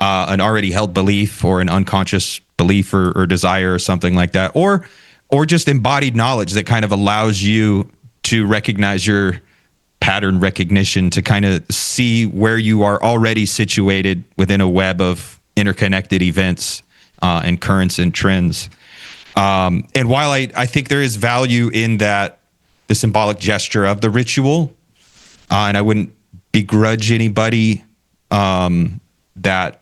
Speaker 7: an already held belief or an unconscious belief or desire or something like that, or just embodied knowledge that kind of allows you to recognize your pattern recognition, to kind of see where you are already situated within a web of interconnected events and currents and trends. And while I think there is value in that, the symbolic gesture of the ritual, and I wouldn't begrudge anybody that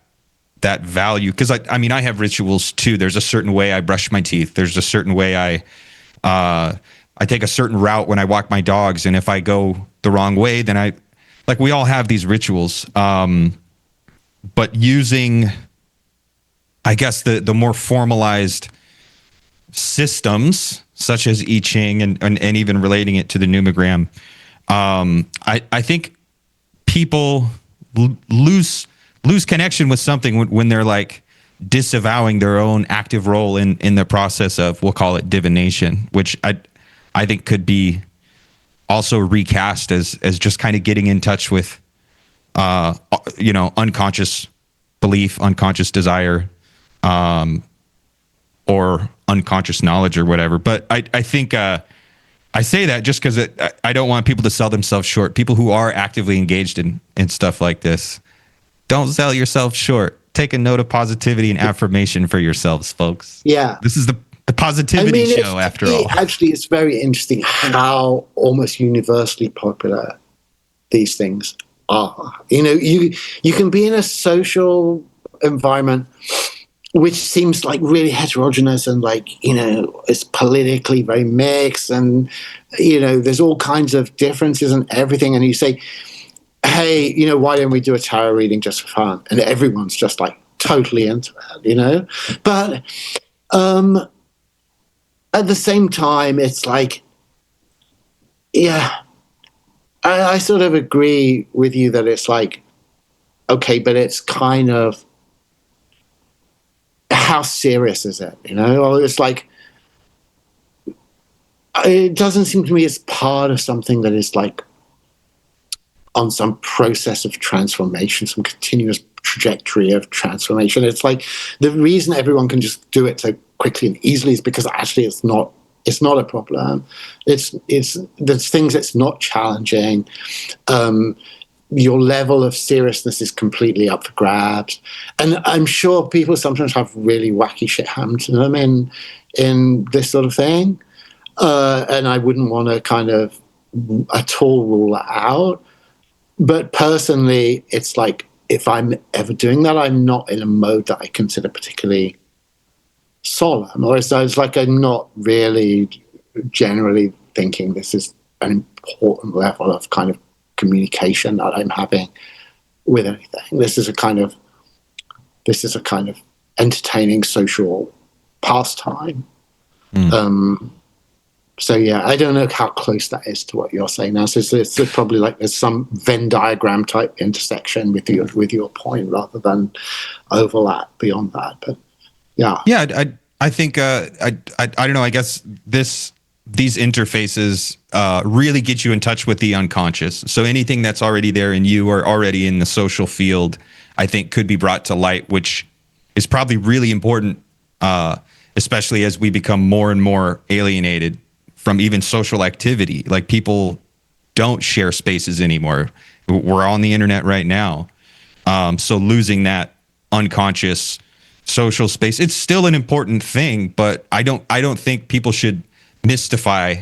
Speaker 7: value, because I mean I have rituals too. There's a certain way I brush my teeth. There's a certain way I take a certain route when I walk my dogs, and if I go the wrong way, then we all have these rituals. But using, I guess, the more formalized systems such as E-Jing and even relating it to the Numogram, I think people lose connection with something when they're like disavowing their own active role in the process of, we'll call it divination, which I think could be also recast as just kind of getting in touch with unconscious belief, unconscious desire, or unconscious knowledge or whatever. But I think I say that just because I don't want people to sell themselves short. People who are actively engaged in stuff like this, don't sell yourself short. Take a note of positivity and affirmation for yourselves, folks.
Speaker 8: Yeah.
Speaker 7: This is the positivity show, after all.
Speaker 8: Actually, it's very interesting how almost universally popular these things are. You can be in a social environment which seems like really heterogeneous and it's politically very mixed, and there's all kinds of differences and everything, and you say, hey, why don't we do a tarot reading just for fun? And everyone's just like totally into it, But at the same time, it's like, yeah, I sort of agree with you that it's like, okay, but it's kind of, how serious is it? Or it's like, it doesn't seem to me it's part of something that is like on some process of transformation, some continuous trajectory of transformation. It's like the reason everyone can just do it so quickly and easily is because actually it's not a problem. There's things that's not challenging. Your level of seriousness is completely up for grabs. And I'm sure people sometimes have really wacky shit happen to them in this sort of thing. And I wouldn't want to kind of at all rule that out. But personally, it's like, if I'm ever doing that, I'm not in a mode that I consider particularly solemn. Or it's like I'm not really generally thinking this is an important level of kind of communication that I'm having with anything. This is a kind of entertaining social pastime. So yeah, I don't know how close that is to what you're saying now. So it's probably like there's some Venn diagram type intersection with your point rather than overlap beyond that. But yeah,
Speaker 7: I think I don't know. I guess these interfaces really get you in touch with the unconscious. So anything that's already there in you or already in the social field, I think could be brought to light, which is probably really important, especially as we become more and more alienated from even social activity. Like, people don't share spaces anymore. We're on the internet right now. So losing that unconscious social space, it's still an important thing, but I don't think people should mystify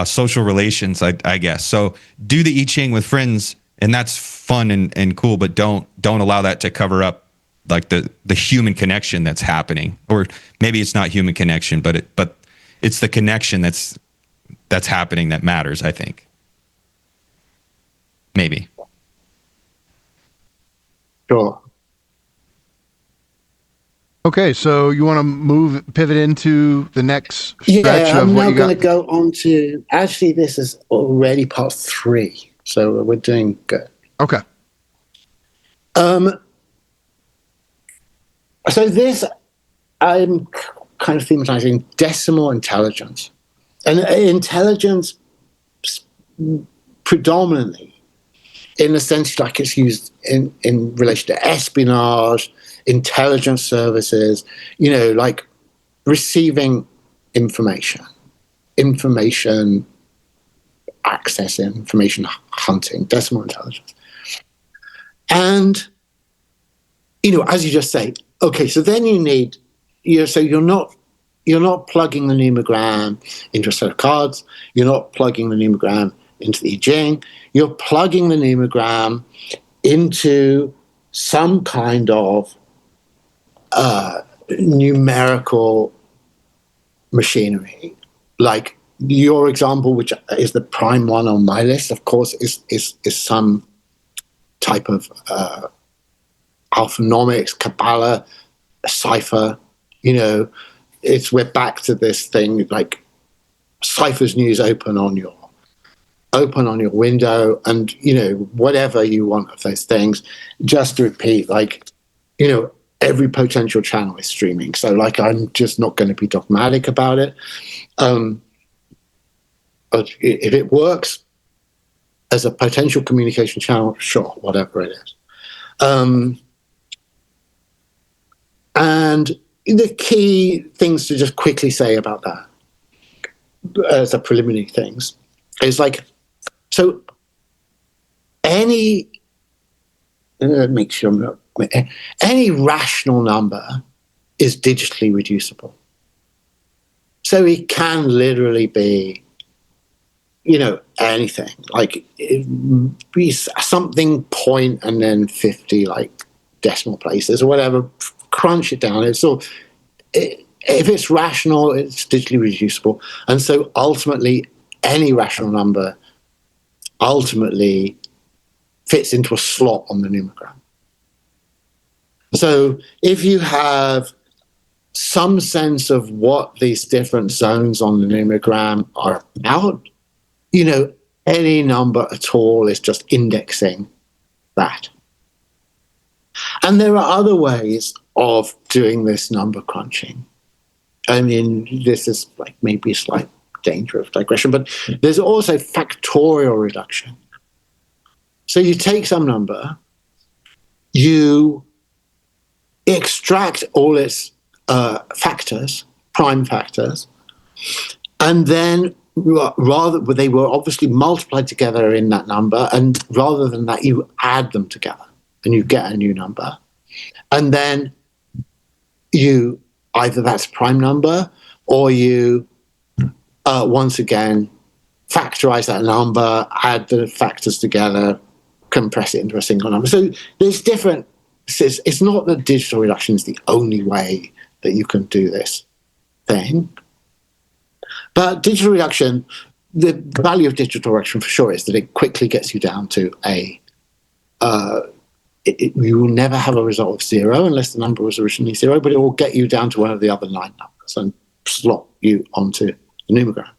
Speaker 7: social relations, I guess. So do the I-Ching with friends, and that's fun and cool, but don't allow that to cover up like the human connection that's happening. Or maybe it's not human connection, but it's the connection that's happening that matters, I think. Maybe.
Speaker 8: Sure.
Speaker 9: Okay, so you want to pivot into the next stretch of
Speaker 8: I'm
Speaker 9: what
Speaker 8: now
Speaker 9: you got?
Speaker 8: going to go on to, actually this is already part 3, so we're doing good.
Speaker 9: Okay.
Speaker 8: So this, I'm kind of thematizing decimal intelligence. And intelligence predominantly in the sense like it's used in relation to espionage, intelligence services, like receiving information access, information hunting, decimal intelligence. And, as you just say, okay, so then you need, so you're not plugging the numogram into a set of cards. You're not plugging the numogram into the E-Jing. You're plugging the numogram into some kind of numerical machinery. Like your example, which is the prime one on my list, of course, is some type of alphanomics, Kabbalah, cipher. We're back to this thing like Cypher's News open on your window, and whatever you want of those things. Just to repeat, every potential channel is streaming. So I'm just not going to be dogmatic about it. But if it works as a potential communication channel, sure, whatever it is. And the key things to just quickly say about that as a preliminary things is so any rational number is digitally reducible. So it can literally be, anything, it be something point and then 50 decimal places or whatever, crunch it down. If it's rational, it's digitally reducible. And so ultimately, any rational number ultimately fits into a slot on the numogram. So if you have some sense of what these different zones on the numogram are about, any number at all is just indexing that. And there are other ways of doing this number crunching. I mean, this is maybe a slight danger of digression, but there's also factorial reduction. So you take some number, you extract all its factors, prime factors, and then they were obviously multiplied together in that number, and rather than that, you add them together and you get a new number. And then you either that's a prime number, or you once again factorize that number, add the factors together, compress it into a single number. So there's different. It's not that digital reduction is the only way that you can do this thing. But digital reduction, the value of digital reduction for sure is that it quickly gets you down to you will never have a result of 0 unless the number was originally 0, but it will get you down to one of the other 9 numbers and slot you onto the numogram.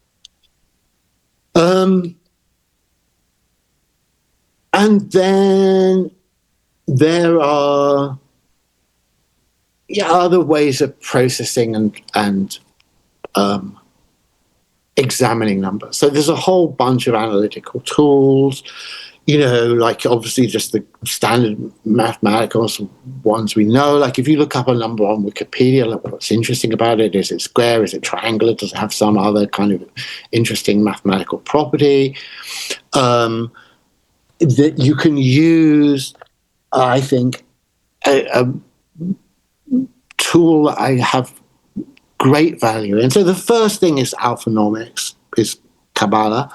Speaker 8: And then there are other ways of processing and examining numbers. So there's a whole bunch of analytical tools, obviously just the standard mathematical ones we know. If you look up a number on Wikipedia, what's interesting about it? Is it square? Is it triangular? Does it have some other kind of interesting mathematical property? That you can use, I think, a tool that I have great value in. So the first thing is alphanomics, is Kabbalah.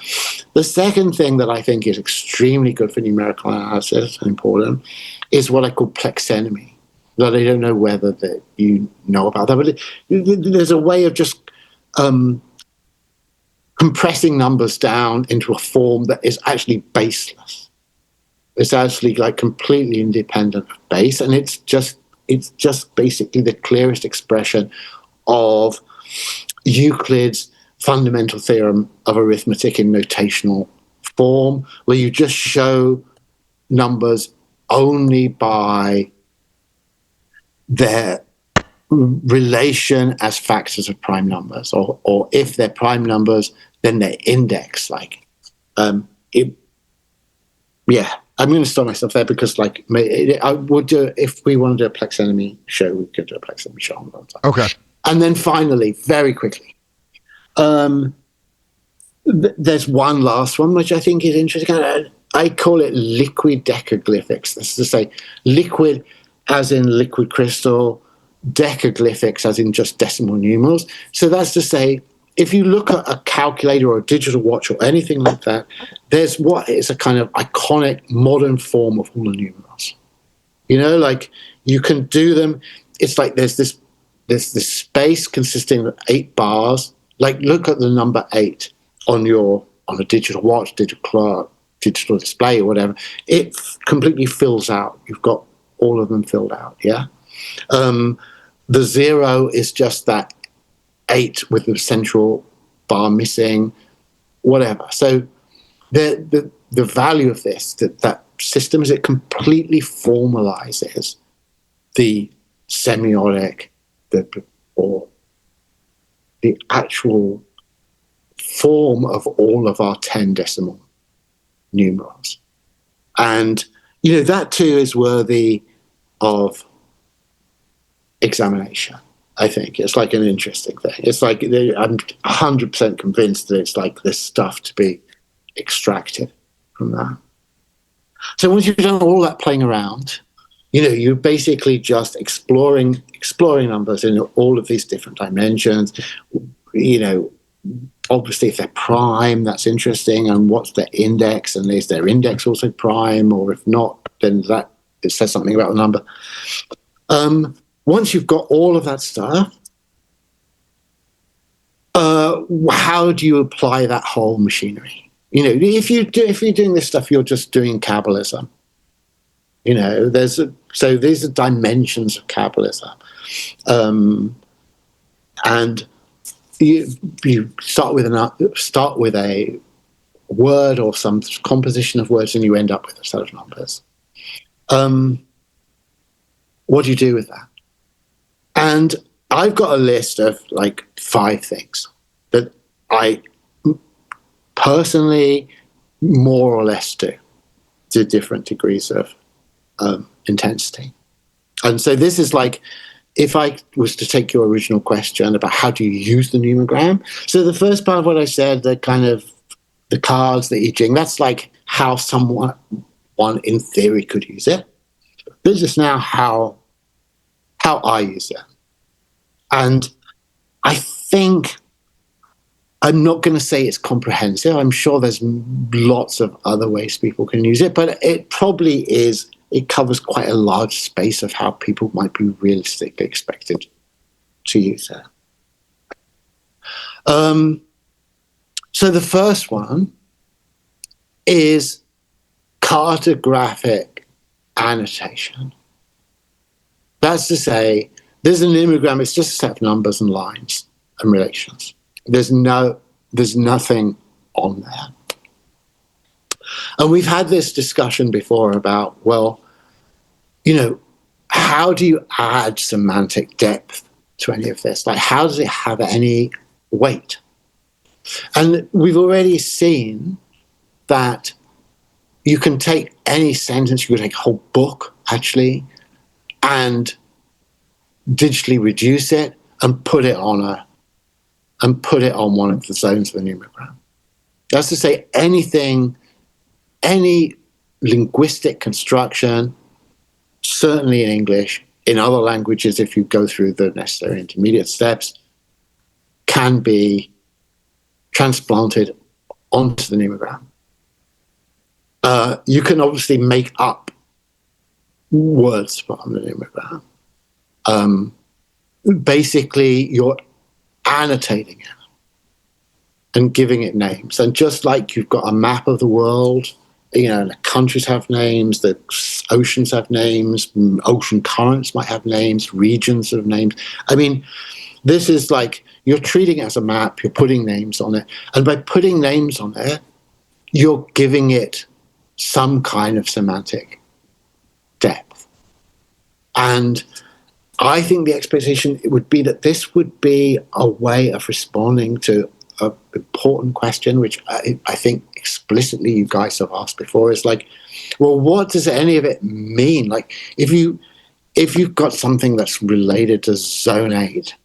Speaker 8: The second thing that I think is extremely good for numerical analysis and important is what I call plexonomy. That I don't know whether that you know about that, but there's a way of just compressing numbers down into a form that is actually baseless. It's actually completely independent of base, and it's just basically the clearest expression of Euclid's fundamental theorem of arithmetic in notational form, where you just show numbers only by their relation as factors of prime numbers, or if they're prime numbers, then they're indexed. Yeah, I'm going to stop myself there because, like, I would do if we want to do a Plex Enemy show, we could do a Plex Enemy show on one time.
Speaker 9: Okay.
Speaker 8: And then finally, very quickly, there's one last one which I think is interesting. I call it liquid decaglyphics. That's to say, liquid as in liquid crystal, decaglyphics as in just decimal numerals. So that's to say, if you look at a calculator or a digital watch or anything like that, there's what is a kind of iconic modern form of all the numerals. You know, like you can do them. It's like there's this space consisting of 8 bars. Like look at the number 8 on a digital watch, digital clock, digital display or whatever. It completely fills out. You've got all of them filled out. Yeah. The 0 is just that 8 with the central bar missing, whatever. So the value of this, that system is it completely formalizes the semiotic, or the actual form of all of our 10 decimal numerals. And, you know, that too is worthy of examination. I think it's like an interesting thing. It's like I'm 100% convinced that it's like this stuff to be extracted from that. So once you've done all that playing around, you know, you're basically just exploring numbers in all of these different dimensions. You know, obviously if they're prime, that's interesting. And what's their index? And is their index also prime? Or if not, then it says something about the number. Once you've got all of that stuff, how do you apply that whole machinery? You know, if you're doing this stuff, you're just doing Kabbalism. You know, so these are dimensions of Kabbalism, and you start with a word or some composition of words, and you end up with a set of numbers. What do you do with that? And I've got a list of like 5 things that I personally more or less do to different degrees of intensity. And so this is like, if I was to take your original question about how do you use the Numogram. So the first part of what I said, the kind of the cards, the E-Jing, that's like how one in theory could use it. This is now how I use it. And I think I'm not going to say it's comprehensive. I'm sure there's lots of other ways people can use it, but it probably is. It covers quite a large space of how people might be realistically expected to use it. So the first one is cartographic annotation. That's to say, there's an Numogram, it's just a set of numbers and lines and relations. There's nothing on there. And we've had this discussion before about, well, you know, how do you add semantic depth to any of this? Like, how does it have any weight? And we've already seen that you can take any sentence, you can take a whole book, actually, and digitally reduce it and put it on one of the zones of the Numogram. That's to say, any linguistic construction, certainly in English, in other languages, if you go through the necessary intermediate steps, can be transplanted onto the Numogram. You can obviously make up words from the Numogram. Basically, you're annotating it and giving it names. And just like you've got a map of the world, you know, the countries have names, the oceans have names, ocean currents might have names, regions have names. I mean, this is like you're treating it as a map, you're putting names on it. And by putting names on it, you're giving it some kind of semantic depth. And I think the expectation would be that this would be a way of responding to a important question, which I think explicitly you guys have asked before, is like, well, what does any of it mean? Like, if you've got something that's related to Zone 8,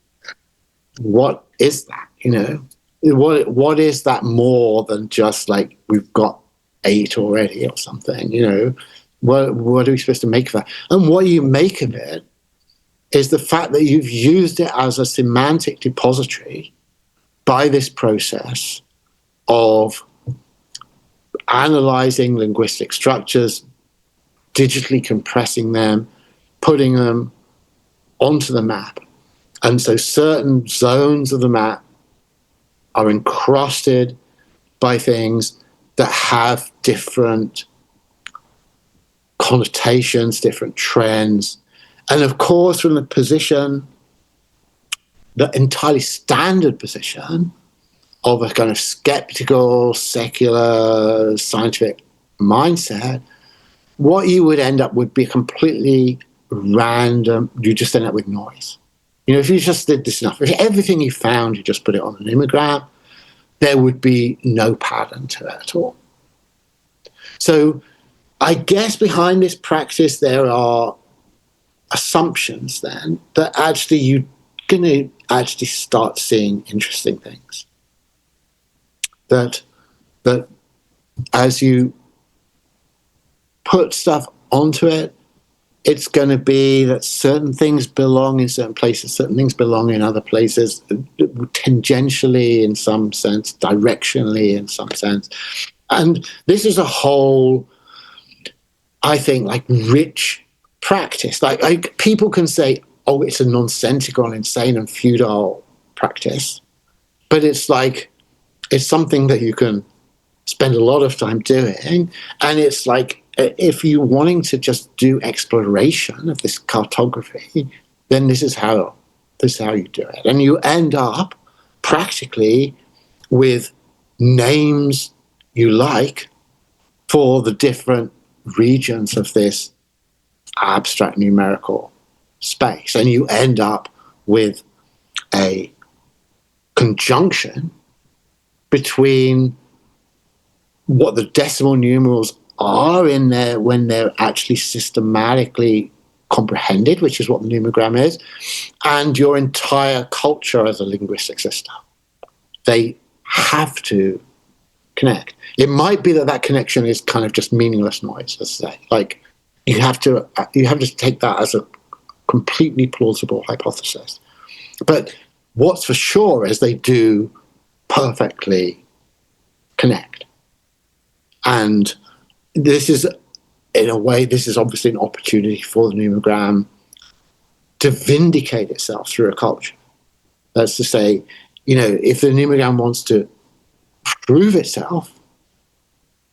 Speaker 8: what is that? What is that more than just like we've got 8 already or something? What are we supposed to make of that? And what you make of it is the fact that you've used it as a semantic depository by this process of analyzing linguistic structures, digitally compressing them, putting them onto the map. And so certain zones of the map are encrusted by things that have different connotations, different trends. And of course, from the position, the entirely standard position of a kind of skeptical, secular, scientific mindset, what you would end up would be completely random. You just end up with noise. If you just did this enough, if everything you found, you just put it on an Numogram, there would be no pattern to it at all. So I guess behind this practice, there are assumptions then that actually you're going to actually start seeing interesting things. That as you put stuff onto it, it's going to be that certain things belong in certain places, certain things belong in other places, tangentially in some sense, directionally in some sense. And this is a whole, I think, like rich practice. Like people can say, oh, it's a nonsensical and insane and futile practice, but it's like, it's something that you can spend a lot of time doing. And it's like, if you're wanting to just do exploration of this cartography, then this is how you do it. And you end up practically with names you like for the different regions of this abstract numerical space. And you end up with a conjunction between what the decimal numerals are in there when they're actually systematically comprehended, which is what the numogram is, and your entire culture as a linguistic system. They have to connect. It might be that connection is kind of just meaningless noise, let's say. Like you have to take that as a completely plausible hypothesis. But what's for sure is they do perfectly connect. And this is, in a way, this is obviously an opportunity for the numogram to vindicate itself through a culture. That's to say, if the numogram wants to prove itself,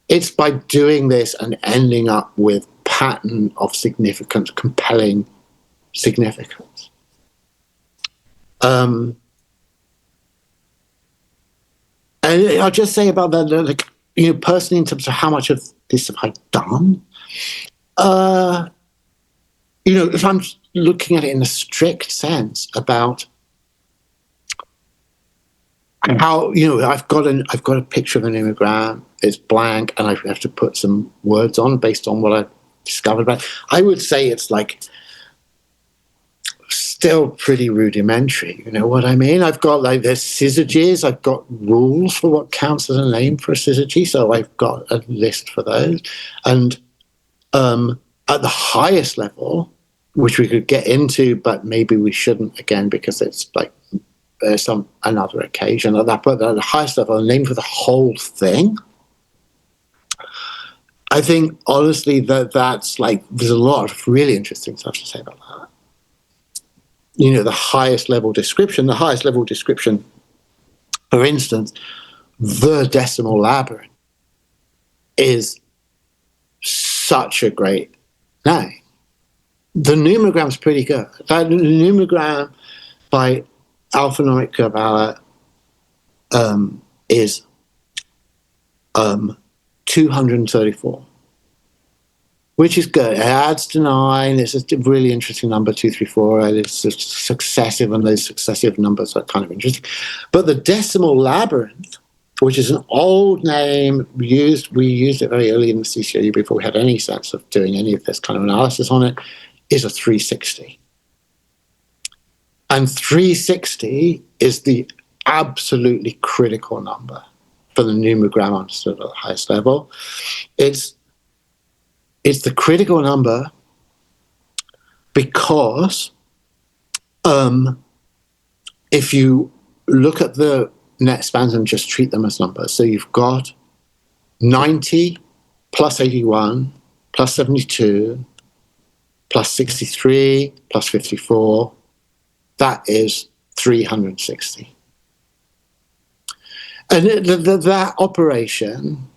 Speaker 8: it's by doing this and ending up with pattern of significance, compelling significance. And I'll just say about that, personally, in terms of how much of this have I done, if I'm looking at it in a strict sense about how, I've got a picture of a numogram, it's blank, and I have to put some words on based on what I've discovered about it. I would say it's like still pretty rudimentary, you know what I mean? I've got there's syzygies, I've got rules for what counts as a name for a syzygy, so I've got a list for those. And at the highest level, which we could get into, but maybe we shouldn't again, because it's like there's another occasion at that, but at the highest level, a name for the whole thing. I think honestly that's like, there's a lot of really interesting stuff to say about that. The highest level description, for instance, the decimal labyrinth is such a great name. The numogram's pretty good. The numogram by Alphanomic Kabbalah is 234. which is good. It adds to 9. It's a really interesting number, 2, 3, 4. It's successive, and those successive numbers are kind of interesting. But the decimal labyrinth, which is an old name, we used it very early in the CCAU before we had any sense of doing any of this kind of analysis on it, is a 360. And 360 is the absolutely critical number for the numogram understood at the highest level. It's the critical number because if you look at the net spans and just treat them as numbers, so you've got 90 plus 81 plus 72 plus 63 plus 54, that is 360. And that operation,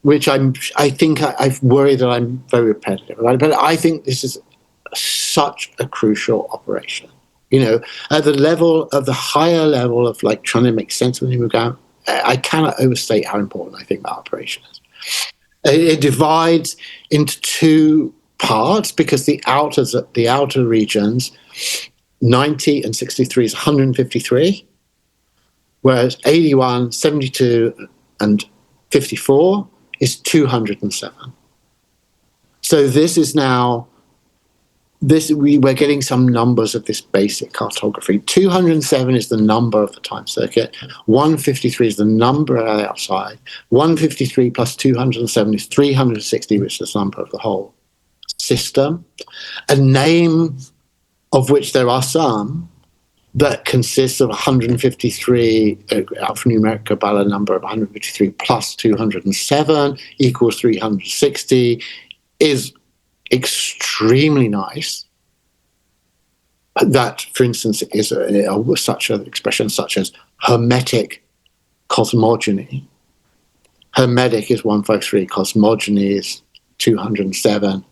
Speaker 8: which I think I've worried that I'm very repetitive, right? But I think this is such a crucial operation. You know, at the higher level of like trying to make sense of the numogram, I cannot overstate how important I think that operation is. It divides into 2 parts because the outer regions, 90 and 63 is 153, whereas 81, 72, and 54 is 207. So this is now, we're getting some numbers of this basic cartography. 207 is the number of the time circuit. 153 is the number on the outside. 153 plus 207 is 360, which is the number of the whole system. A name of which there are some that consists of 153, alphanumeric Kabbalah number of 153 plus 207 equals 360, is extremely nice. That, for instance, is such an expression such as hermetic cosmogony. Hermetic is 153, cosmogony is 207.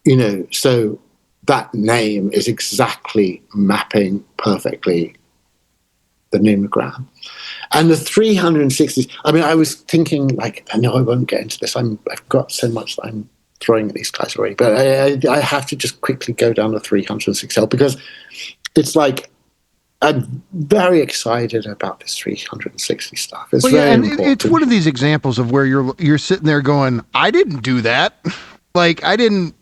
Speaker 8: You know, so that name is exactly mapping perfectly the numogram. And the 360s, I mean, I was thinking, like, I know I won't get into this. I've got so much that I'm throwing at these guys already, but I have to just quickly go down the 360L because it's like, I'm very excited about this 360 stuff. It's very important.
Speaker 9: It's one of these examples of where you're sitting there going, I didn't do that. Like, I didn't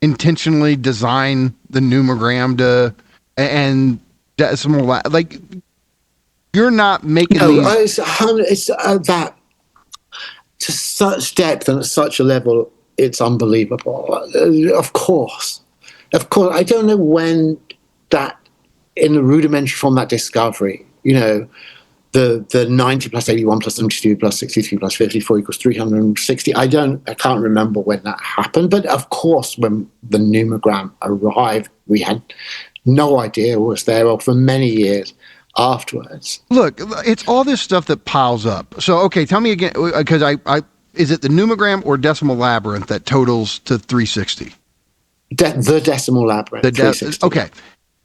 Speaker 9: intentionally design the numogram and decimal, like, you're not making these.
Speaker 8: It's that to such depth and at such a level, it's unbelievable. Of course. I don't know when that, in the rudimentary form, that discovery, you know, the 90 plus 81 plus 72 plus 63 plus 54 equals 360. I can't remember when that happened, but of course, when the numogram arrived, we had no idea it was there for many years afterwards.
Speaker 9: Look, it's all this stuff that piles up. So, okay, tell me again, because is it the numogram or decimal labyrinth that totals to 360?
Speaker 8: The decimal labyrinth, 360.
Speaker 9: Okay.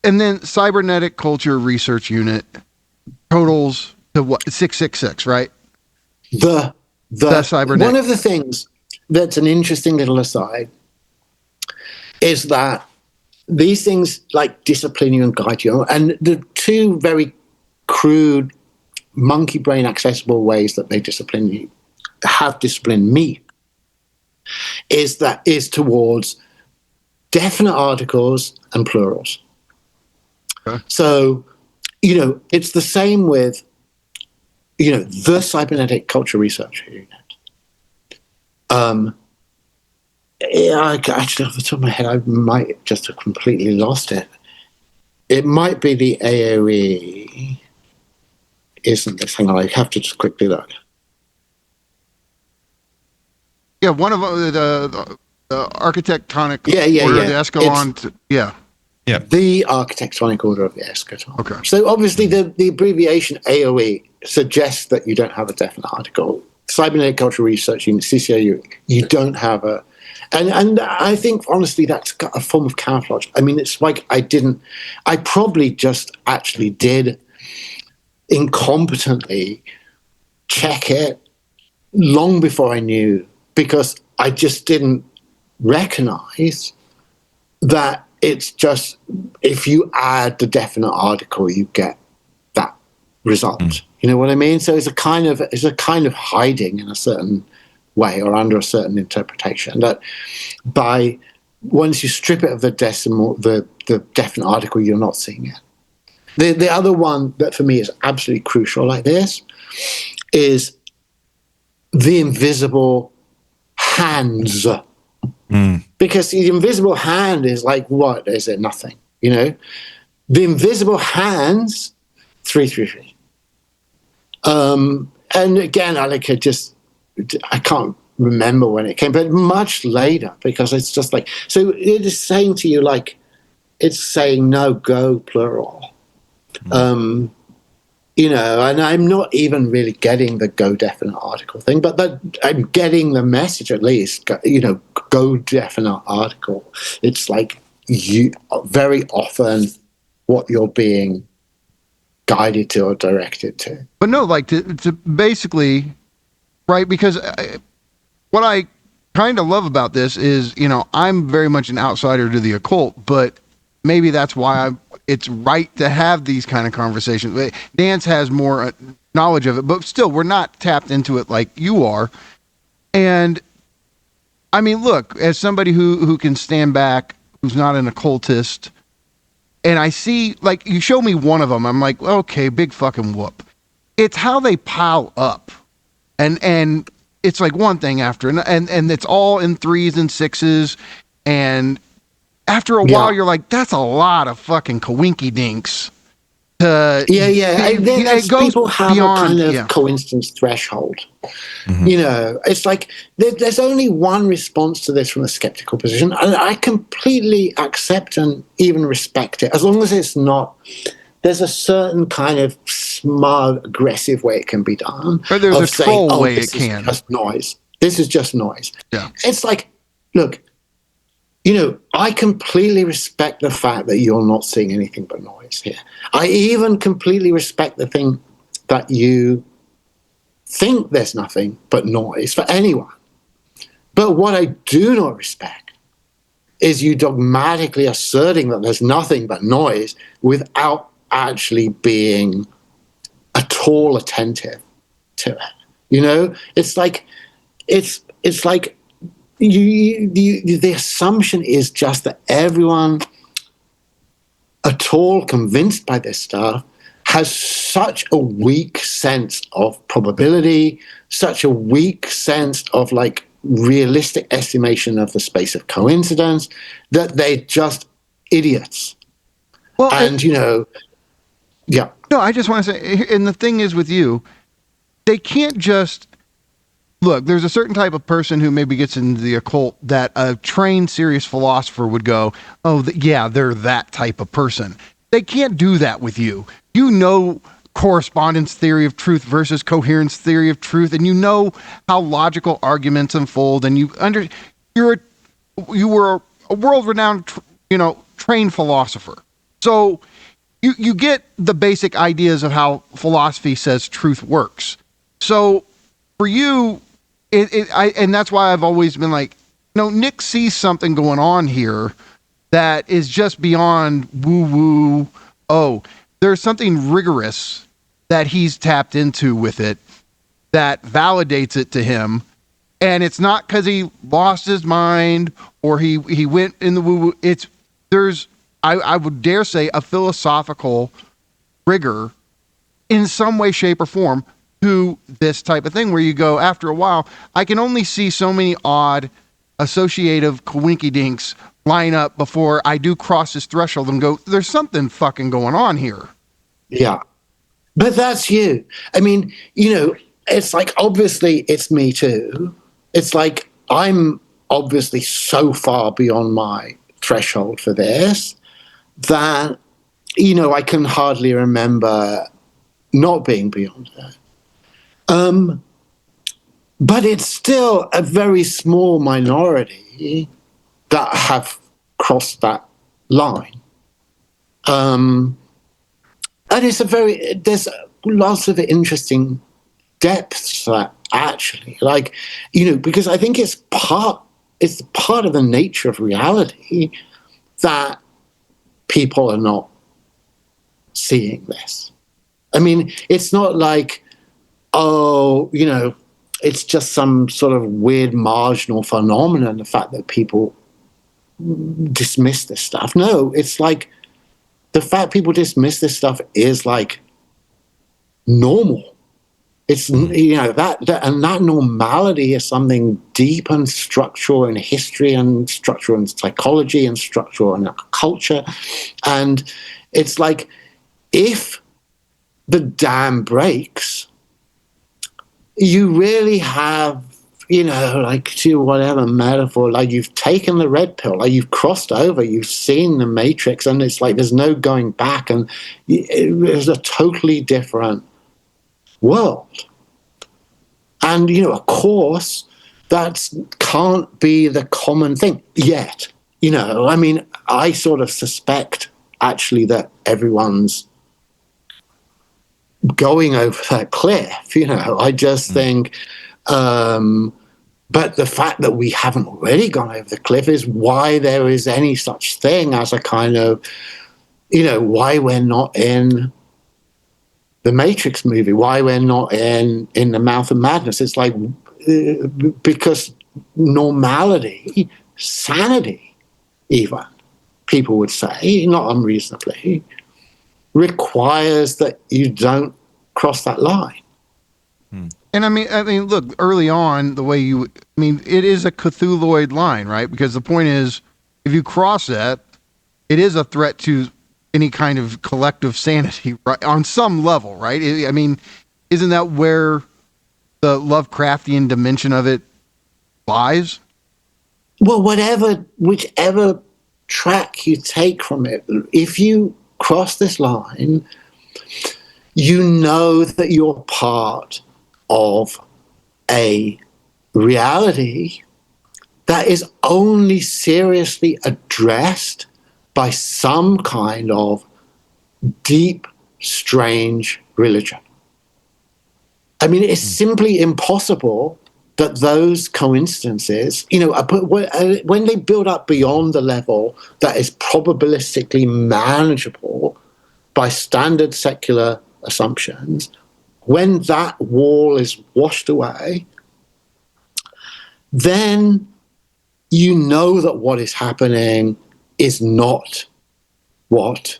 Speaker 9: And then Cybernetic Culture Research Unit totals to what? 666, right?
Speaker 8: The cybernetic. One of the things that's an interesting little aside is that these things like discipline you and guide you, and the 2 very crude monkey brain accessible ways that they discipline you, have disciplined me, is towards definite articles and plurals. Okay. So, you know, it's the same with, you know, the Cybernetic Culture Research Unit. Actually, off the top of my head, I might just have completely lost it. It might be the AOE, isn't this? Hang on, I have to just quickly look.
Speaker 9: Yeah, one of the architectonic
Speaker 8: order
Speaker 9: of the Escalon.
Speaker 7: Yeah.
Speaker 8: The architectonic order of the eschaton.
Speaker 9: Okay.
Speaker 8: So obviously the abbreviation AOE suggests that you don't have a definite article. Cybernetic Cultural Research Unit, CCAU, you don't have a... And I think, honestly, that's got a form of camouflage. I mean, it's like I probably just actually did incompetently check it long before I knew, because I just didn't recognize that it's just, if you add the definite article, you get that result. You know what I mean? So it's a kind of hiding in a certain way, or under a certain interpretation, that by once you strip it of the decimal, the definite article, you're not seeing it. The other one that for me is absolutely crucial like this is the invisible hands. Because the invisible hand is like, what? Is it nothing? You know? The invisible hands, 333. And again, I can't remember when it came, but much later, because it's just like, so it is saying to you, like, it's saying no, go, plural. You know, and I'm not even really getting the go definite article thing, but I'm getting the message at least, you know, go definite article. It's like you very often what you're being guided to or directed to.
Speaker 9: But no, like to basically, right? Because what I kind of love about this is, you know, I'm very much an outsider to the occult, but maybe that's why it's right to have these kind of conversations. Nance has more knowledge of it, but still, we're not tapped into it like you are. And I mean, look, as somebody who can stand back, who's not an occultist, and I see, like, you show me one of them, I'm like, okay, big fucking whoop. It's how they pile up. And it's like one thing after, and it's all in 3s and 6s, and after a while, you're like, that's a lot of fucking coinky dinks.
Speaker 8: It goes people have beyond, a kind of coincidence threshold. You know, it's like there's only one response to this from a skeptical position, and I completely accept and even respect it, as long as it's not. There's a certain kind of smug, aggressive way it can be done.
Speaker 9: Or there's a troll way it can.
Speaker 8: Just noise. This is just noise.
Speaker 9: Yeah.
Speaker 8: It's like, look, you know, I completely respect the fact that you're not seeing anything but noise here. I even completely respect the thing that you think there's nothing but noise for anyone. But what I do not respect is you dogmatically asserting that there's nothing but noise without actually being at all attentive to it. You know, it's like the assumption is just that everyone at all convinced by this stuff has such a weak sense of probability, such a weak sense of like realistic estimation of the space of coincidence, that they're just idiots.
Speaker 9: Well,
Speaker 8: and you know, yeah.
Speaker 9: No, I just want to say, and the thing is with you, they can't just look, there's a certain type of person who maybe gets into the occult that a trained, serious philosopher would go, oh, yeah, they're that type of person. They can't do that with you. You know correspondence theory of truth versus coherence theory of truth, and you know how logical arguments unfold, and you were a world-renowned, trained philosopher. So you get the basic ideas of how philosophy says truth works. So for you, and that's why I've always been like, Nick sees something going on here that is just beyond woo-woo. Oh, there's something rigorous that he's tapped into with it that validates it to him. And it's not because he lost his mind or he went in the woo-woo. There's, I would dare say, a philosophical rigor in some way, shape, or form to this type of thing where you go, after a while, I can only see so many odd associative coinky-dinks line up before I do cross this threshold and go, there's something fucking going on here.
Speaker 8: Yeah. But that's you. I mean, it's like, obviously it's me too. It's like, I'm obviously so far beyond my threshold for this that, I can hardly remember not being beyond that. But it's still a very small minority that have crossed that line. And there's lots of interesting depths to that, actually. Like, because I think it's part it's part of the nature of reality that people are not seeing this. I mean, it's not like, oh, you know, it's just some sort of weird marginal phenomenon, the fact that people dismiss this stuff. No, it's like the fact people dismiss this stuff is like normal. It's, you know, that normality is something deep and structural in history and structural in psychology and structural in culture. And it's like, if the dam breaks, you really have, you know, like, to whatever metaphor, like you've taken the red pill, like you've crossed over, you've seen the matrix, and it's like there's no going back, and it's a totally different world. And, you know, of course, that can't be the common thing yet. You know, I mean, I sort of suspect actually that everyone's going over that cliff, you know. I just think, but the fact that we haven't already gone over the cliff is why there is any such thing as a kind of, you know, why we're not in the Matrix movie, why we're not in The Mouth of Madness. It's like, because normality, sanity even, people would say, not unreasonably, requires that you don't cross that line.
Speaker 9: And I mean, look, early on, the way it is a Cthulhuoid line, right? Because the point is, if you cross that, it is a threat to any kind of collective sanity, right? On some level, right? I mean, isn't that where the Lovecraftian dimension of it lies?
Speaker 8: Well, whichever track you take from it, if you cross this line, you know that you're part of a reality that is only seriously addressed by some kind of deep, strange religion. I mean, it's simply impossible that those coincidences, you know, when they build up beyond the level that is probabilistically manageable by standard secular assumptions, when that wall is washed away, then you know that what is happening is not what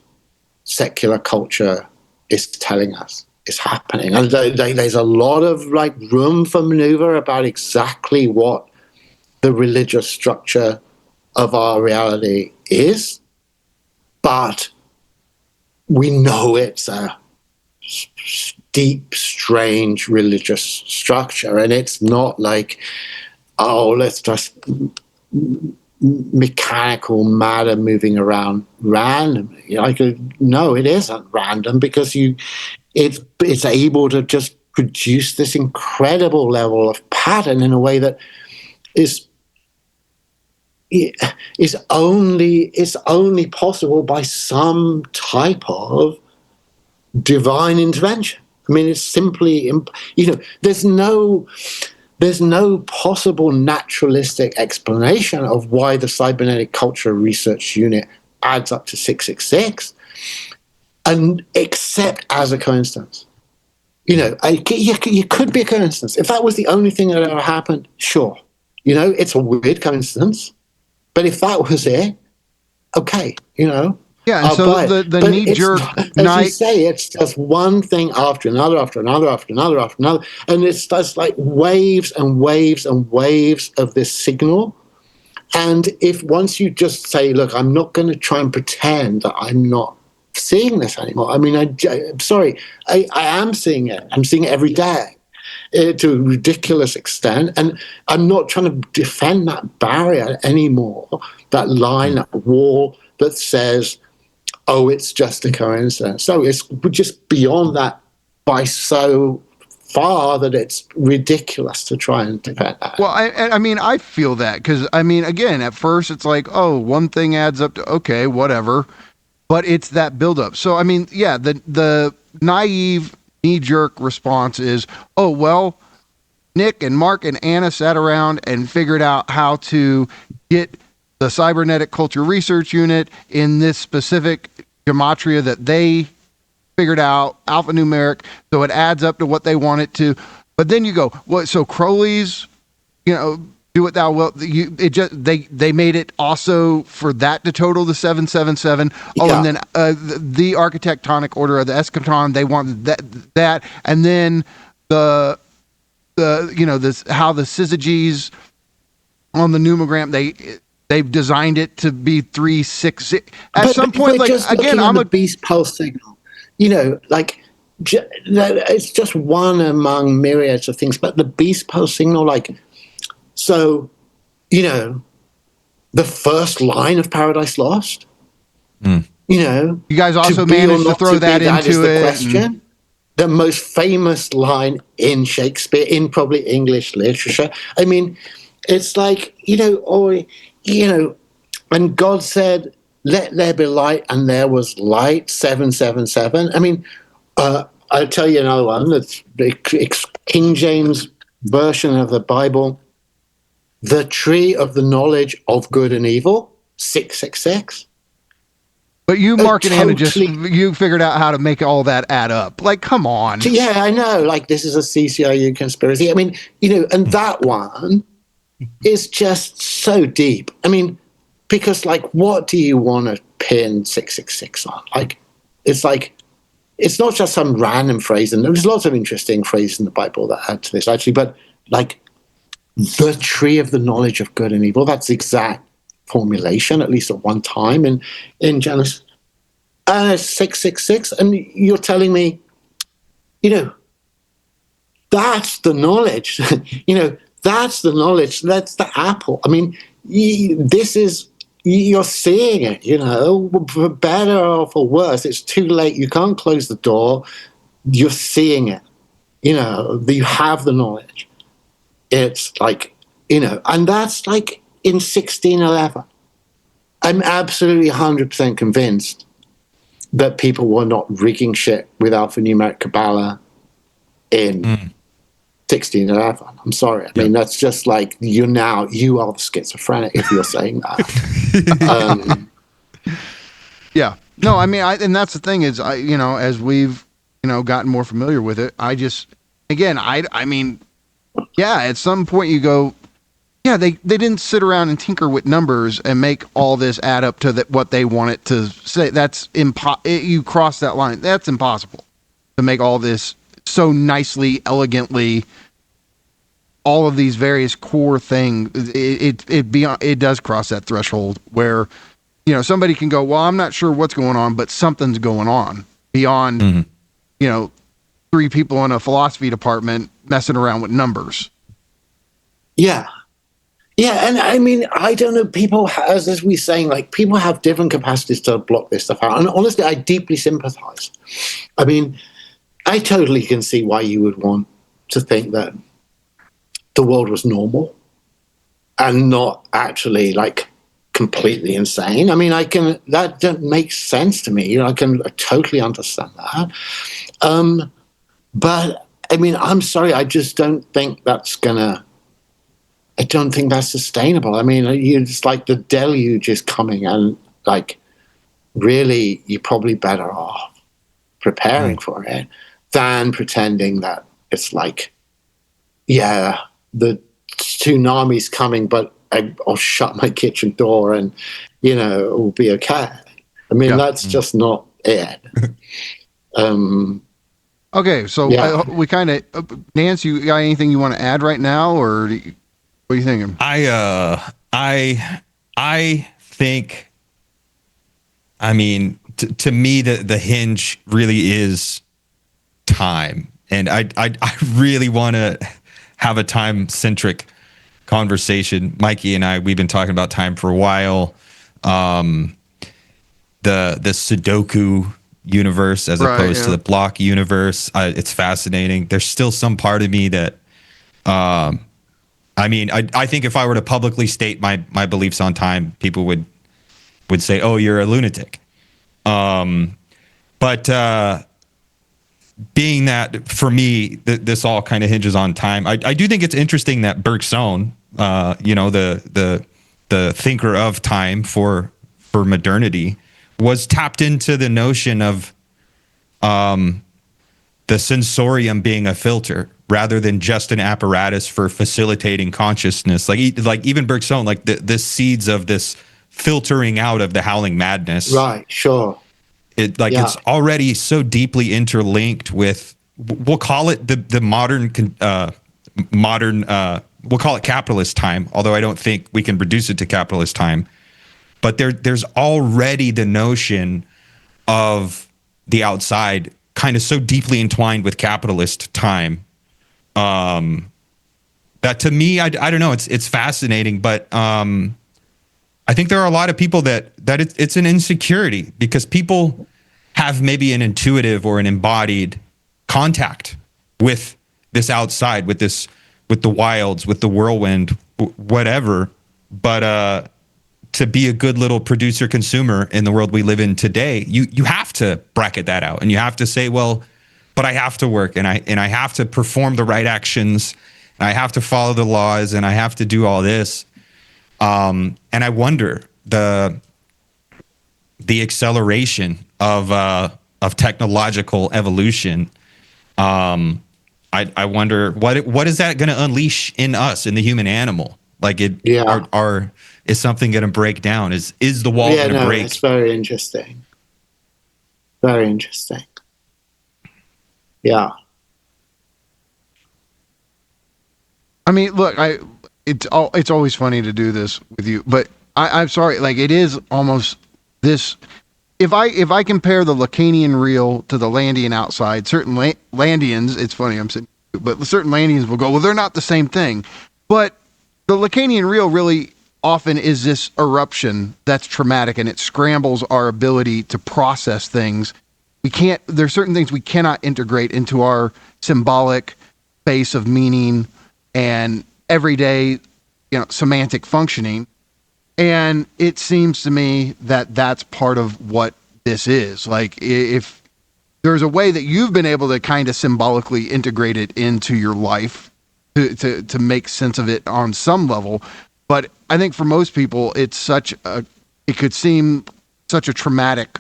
Speaker 8: secular culture is telling us is happening. And there's a lot of like room for maneuver about exactly what the religious structure of our reality is, but we know it's a deep, strange religious structure, and it's not like, oh, let's just mechanical matter moving around randomly. No, it isn't random, because it's able to just produce this incredible level of pattern in a way that is only possible by some type of divine intervention. I mean, it's simply, you know, there's no possible naturalistic explanation of why the Cybernetic Culture Research Unit adds up to 666, and except as a coincidence. You know, it could be a coincidence. If that was the only thing that ever happened, sure. You know, it's a weird coincidence. But if that was it, okay, you know.
Speaker 9: Yeah, and so the knee-jerk...
Speaker 8: As you say, it's just one thing after another, after another, after another, after another. And it's just like waves and waves and waves of this signal. And if once you just say, look, I'm not going to try and pretend that I'm not seeing this anymore. I mean, I'm sorry, I am seeing it. I'm seeing it every day to a ridiculous extent. And I'm not trying to defend that barrier anymore, that line, that wall that says, oh, it's just a coincidence. So it's just beyond that by so far that it's ridiculous to try and defend that.
Speaker 9: Well, I mean, I feel that, because, I mean, again, at first it's like, oh, one thing adds up to, okay, whatever. But it's that buildup. So, I mean, yeah, the naive knee-jerk response is, oh, well, Nick and Mark and Anna sat around and figured out how to get the cybernetic culture research unit in this specific gematria that they figured out, alphanumeric, so it adds up to what they want it to. But then you go, what? So Crowley's, do what thou wilt. They made it also for that to total the 777. Oh,
Speaker 8: Yeah.
Speaker 9: and then the architectonic order of the eschaton, they wanted that, and then the this how the syzygies on the Numogram they've designed it to be 366. At some point, like
Speaker 8: just
Speaker 9: again,
Speaker 8: looking
Speaker 9: I'm
Speaker 8: at
Speaker 9: a
Speaker 8: the beast pulse signal. It's just one among myriads of things. But the beast pulse signal, so, the first line of Paradise Lost. You
Speaker 9: guys also
Speaker 8: to be or
Speaker 9: managed to
Speaker 8: not
Speaker 9: throw
Speaker 8: be,
Speaker 9: that
Speaker 8: that is
Speaker 9: into
Speaker 8: the
Speaker 9: it.
Speaker 8: question. The most famous line in Shakespeare, in probably English literature. I mean, it's like, and God said, let there be light, and there was light, 777. I mean, I'll tell you another one. That's the King James version of the Bible. The tree of the knowledge of good and evil, 666.
Speaker 9: But you, Mark and Anna,
Speaker 8: Totally.
Speaker 9: you figured out how to make all that add up. Like, come on.
Speaker 8: Yeah, I know. Like, this is a CCIU conspiracy. I mean, and that one is just so deep. I mean, because, what do you want to pin 666 on? It's not just some random phrase. And there's lots of interesting phrases in the Bible that add to this, actually. But, the tree of the knowledge of good and evil, that's the exact formulation, at least at one time in Genesis. And it's 666. And you're telling me, that's the knowledge. That's the knowledge. That's the apple. I mean, you're seeing it, for better or for worse. It's too late. You can't close the door. You're seeing it. You have the knowledge. It's and that's in 1611. I'm absolutely 100% convinced that people were not rigging shit with alphanumeric Kabbalah in 1611. I'm sorry. I mean, that's just you are the schizophrenic if you're saying that.
Speaker 9: Yeah. No, I mean, and that's the thing is, as we've, gotten more familiar with it, I mean, yeah, at some point you go, yeah, they didn't sit around and tinker with numbers and make all this add up to what they want it to say. That's you cross that line. That's impossible to make all this so nicely, elegantly, all of these various core things. It does cross that threshold where, somebody can go, well, I'm not sure what's going on, but something's going on beyond, three people in a philosophy department messing around with numbers.
Speaker 8: Yeah. Yeah, and I mean, I don't know, people, as we saying, people have different capacities to block this stuff out. And honestly, I deeply sympathize. I mean, I totally can see why you would want to think that the world was normal and not actually completely insane. I mean, that makes sense to me. I can totally understand that. But I mean, I'm sorry, I just don't think that's I don't think that's sustainable. I mean, it's the deluge is coming, and really, you're probably better off preparing for it than pretending that it's the tsunami's coming, but I'll shut my kitchen door and, it will be okay. I mean, that's just not it.
Speaker 9: Okay, so we kind of, Nance, you got anything you want to add right now, or what are you thinking?
Speaker 7: I think, I mean, to me, the hinge really is time, and I really want to have a time-centric conversation. Mikey and we've been talking about time for a while. The Sudoku universe as opposed to the block universe. It's fascinating. There's still some part of me that, I mean, I think if I were to publicly state my beliefs on time, people would say, "Oh, you're a lunatic." But being that for me, this all kind of hinges on time. I do think it's interesting that Bergson, the thinker of time for modernity, was tapped into the notion of the sensorium being a filter rather than just an apparatus for facilitating consciousness. Like even Bergson, like the seeds of this filtering out of the howling madness.
Speaker 8: Right, sure.
Speaker 7: It's already so deeply interlinked with, we'll call it the modern, we'll call it capitalist time, although I don't think we can reduce it to capitalist time. But there's already the notion of the outside kind of so deeply entwined with capitalist time, that to me, I don't know, it's fascinating, but I think there are a lot of people that it's an insecurity because people have maybe an intuitive or an embodied contact with this outside, with the wilds, with the whirlwind, whatever. But to be a good little producer consumer in the world we live in today, you have to bracket that out, and you have to say, well, but I have to work, and I have to perform the right actions, and I have to follow the laws, and I have to do all this. And I wonder the acceleration of technological evolution. I wonder what is that going to unleash in us, in the human animal? Like is something going to break down? Is the wall going to break?
Speaker 8: It's very interesting. Very interesting. Yeah.
Speaker 9: I mean, look, it's always funny to do this with you, but I'm sorry, like it is almost this. If I compare the Lacanian real to the Landian outside, certain Landians, it's funny I'm saying, but certain Landians will go, well, they're not the same thing. But the Lacanian real really often is this eruption that's traumatic, and it scrambles our ability to process things. There's certain things we cannot integrate into our symbolic base of meaning and everyday, semantic functioning. And it seems to me that that's part of what this is. Like, if there's a way that you've been able to kind of symbolically integrate it into your life to make sense of it on some level. But I think for most people, it could seem such a traumatic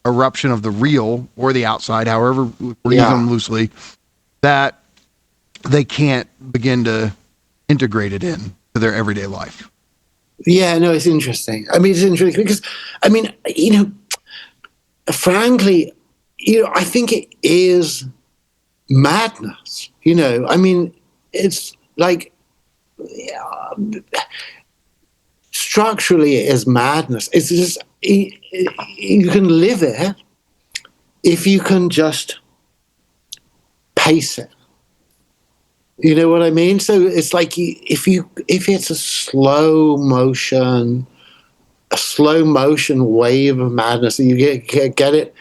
Speaker 9: eruption of the real or the outside, however we're using them loosely, that they can't begin to integrate it in to their everyday life.
Speaker 8: Yeah, no, it's interesting. I mean, it's interesting because, frankly, I think it is madness. It's like, structurally it is madness. It's just, you can live it if you can just pace it. You know what I mean? So it's like if it's a slow motion wave of madness, and you get it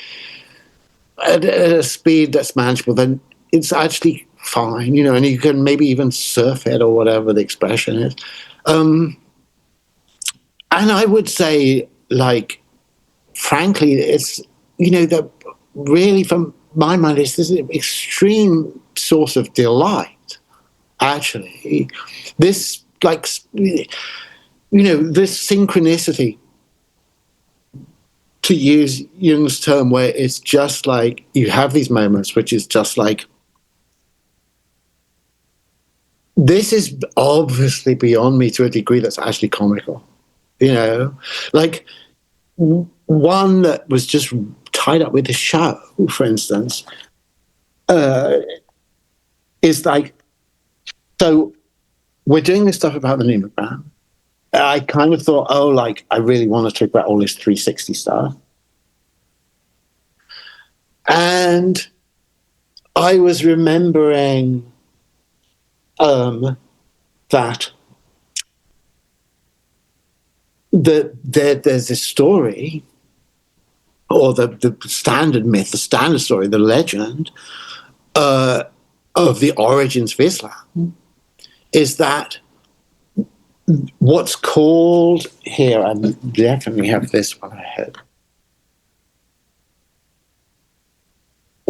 Speaker 8: at a speed that's manageable, then it's actually fine, and you can maybe even surf it or whatever the expression is. And I would say, like, frankly, it's, that really, from my mind, it's this extreme source of delight. Actually, this, like, this synchronicity, to use Jung's term, where it's just like you have these moments, which is just like, this is obviously beyond me to a degree that's actually comical. Like one that was just tied up with the show, for instance, is like, so we're doing this stuff about the Numogram. I kind of thought, I really want to talk about all this 360 stuff. And I was remembering that there's this story, or the standard myth, the standard story, the legend of the origins of Islam, is that what's called here, I definitely have this one ahead.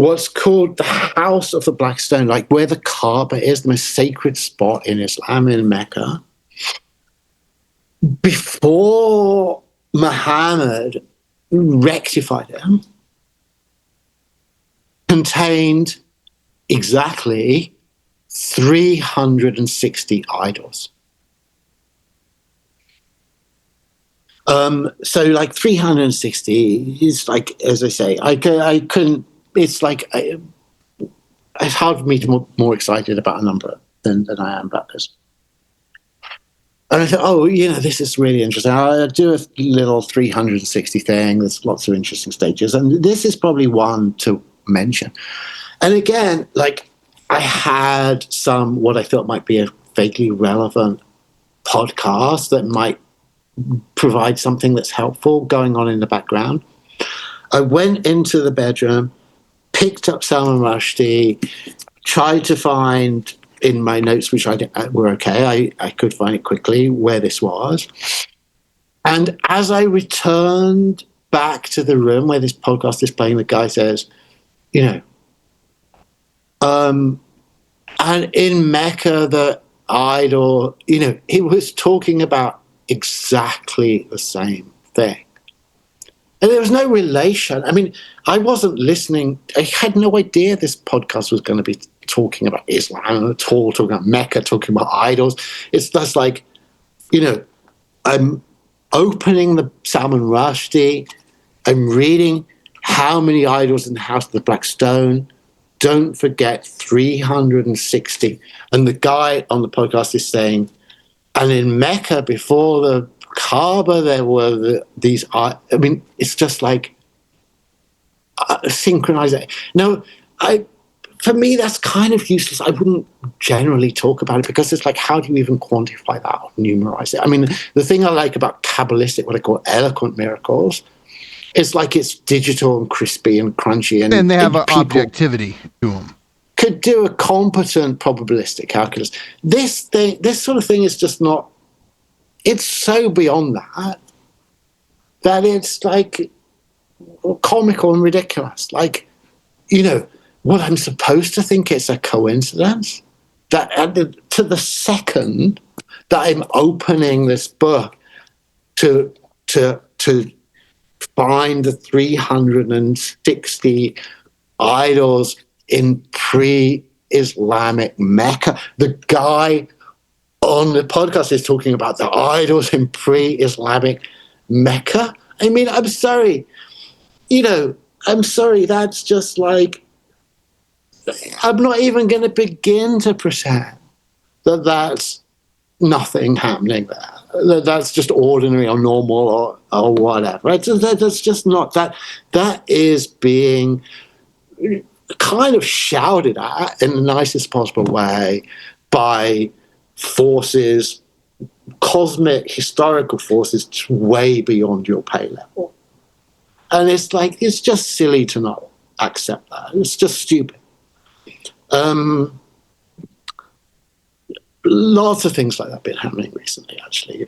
Speaker 8: what's called the House of the Black Stone, like where the Kaaba is, the most sacred spot in Islam in Mecca. Before Muhammad rectified it, contained exactly 360 idols. So like 360 is like, as I say, I couldn't, it's like, it's hard for me to be more excited about a number than I am about this. And I thought, oh, this is really interesting. I'll do a little 360 thing. There's lots of interesting stages. And this is probably one to mention. And again, like I had what I thought might be a vaguely relevant podcast that might provide something that's helpful going on in the background. I went into the bedroom, picked up Salman Rushdie, tried to find in my notes, which were okay, I could find it quickly where this was. And as I returned back to the room where this podcast is playing, the guy says, and in Mecca, the idol, he was talking about exactly the same thing. And there was no relation. I mean, I wasn't listening. I had no idea this podcast was going to be talking about Islam at all, talking about Mecca, talking about idols. It's just like, I'm opening the Salman Rushdie. I'm reading how many idols in the House of the Black Stone. Don't forget 360. And the guy on the podcast is saying, and in Mecca before the Kaaba, there were these. I mean, it's just like synchronization. No, for me, that's kind of useless. I wouldn't generally talk about it because it's like, how do you even quantify that or numerize it? I mean, the thing I like about Cabalistic, what I call eloquent miracles, is like it's digital and crispy and crunchy, and
Speaker 9: they have an objectivity to them.
Speaker 8: Could do a competent probabilistic calculus. This sort of thing is just not. It's so beyond that it's like comical and ridiculous. Like, what I'm supposed to think it's a coincidence that to the second that I'm opening this book to find the 360 idols in pre-Islamic Mecca. The guy on the podcast is talking about the idols in pre-Islamic Mecca. I mean, I'm sorry. I'm sorry. That's just like, I'm not even going to begin to pretend that that's nothing happening there. That's just ordinary or normal or whatever. Right? So that's just not that. That is being kind of shouted at in the nicest possible way by forces, cosmic, historical forces way beyond your pay level. And it's like, it's just silly to not accept that. It's just stupid. Lots of things like that have been happening recently, actually.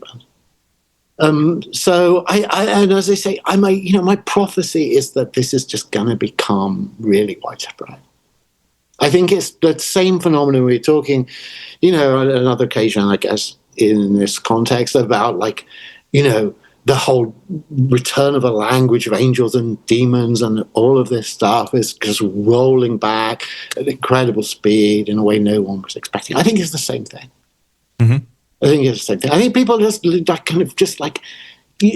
Speaker 8: So and as I say, my prophecy is that this is just going to become really widespread. I think it's the same phenomenon we were talking, on another occasion, I guess, in this context about the whole return of a language of angels and demons and all of this stuff is just rolling back at incredible speed in a way no one was expecting. I think it's the same thing.
Speaker 7: Mm-hmm.
Speaker 8: I think it's the same thing. I think people just kind of just like,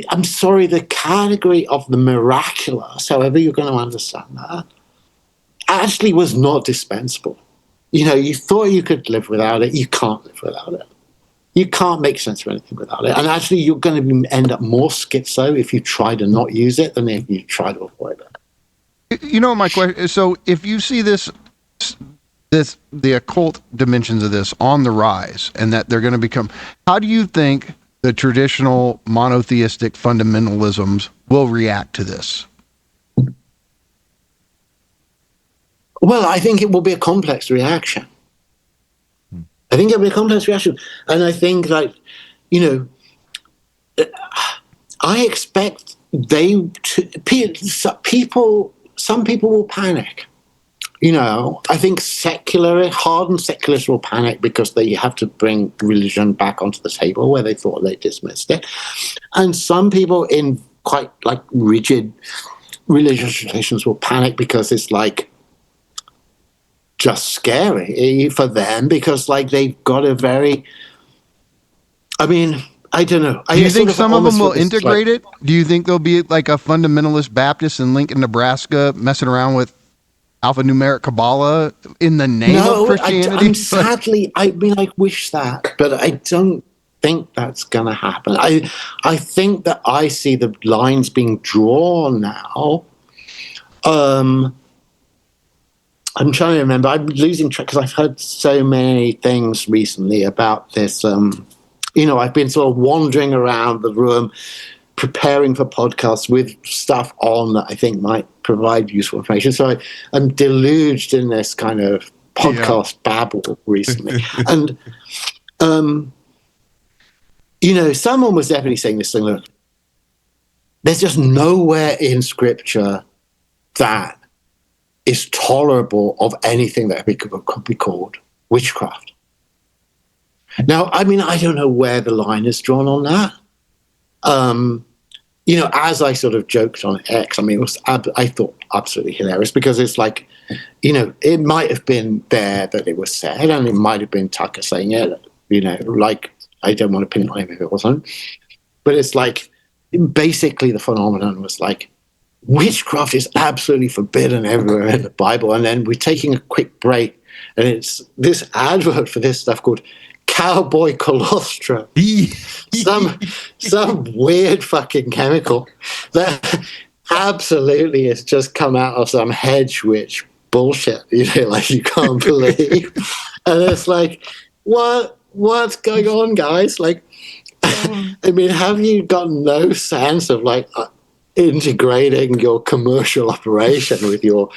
Speaker 8: I'm sorry, the category of the miraculous, however you're going to understand that, actually was not dispensable. You thought you could live without it. You can't live without it. You can't make sense of anything without it. And actually, you're going to end up more schizo if you try to not use it than if you try to avoid it.
Speaker 9: My question. So, if you see the occult dimensions of this on the rise, and that they're going to become, how do you think the traditional monotheistic fundamentalisms will react to this?
Speaker 8: Well, I think it will be a complex reaction. I think it'll be a complex reaction. And I think that, I expect some people will panic. I think hardened secularists will panic because they have to bring religion back onto the table where they thought they dismissed it. And some people in quite like rigid religious traditions will panic because it's like just scary for them because like they've got a very, I mean, I don't know.
Speaker 9: Do you think some of them will integrate it? Do you think there'll be like a fundamentalist Baptist in Lincoln, Nebraska messing around with alphanumeric Kabbalah in the name of Christianity?
Speaker 8: Sadly, I wish that, but I don't think that's going to happen. I think that I see the lines being drawn now. I'm trying to remember. I'm losing track because I've heard so many things recently about this. I've been sort of wandering around the room, preparing for podcasts with stuff on that I think might provide useful information. So I'm deluged in this kind of podcast babble recently. And, someone was definitely saying this thing, look, there's just nowhere in Scripture that is tolerable of anything that could be called witchcraft. Now, I mean, I don't know where the line is drawn on that. As I sort of joked on X, I mean, I thought absolutely hilarious because it's like, it might have been there that it was said, and it might have been Tucker saying it, like, I don't want to pin it on him if it wasn't. But it's like, basically the phenomenon was like, witchcraft is absolutely forbidden everywhere in the Bible. And then we're taking a quick break, and it's this advert for this stuff called Cowboy Colostrum. some weird fucking chemical that absolutely has just come out of some hedge witch bullshit, like you can't believe. And it's like, what's going on, guys? Like, I mean, have you got no sense of like integrating your commercial operation with your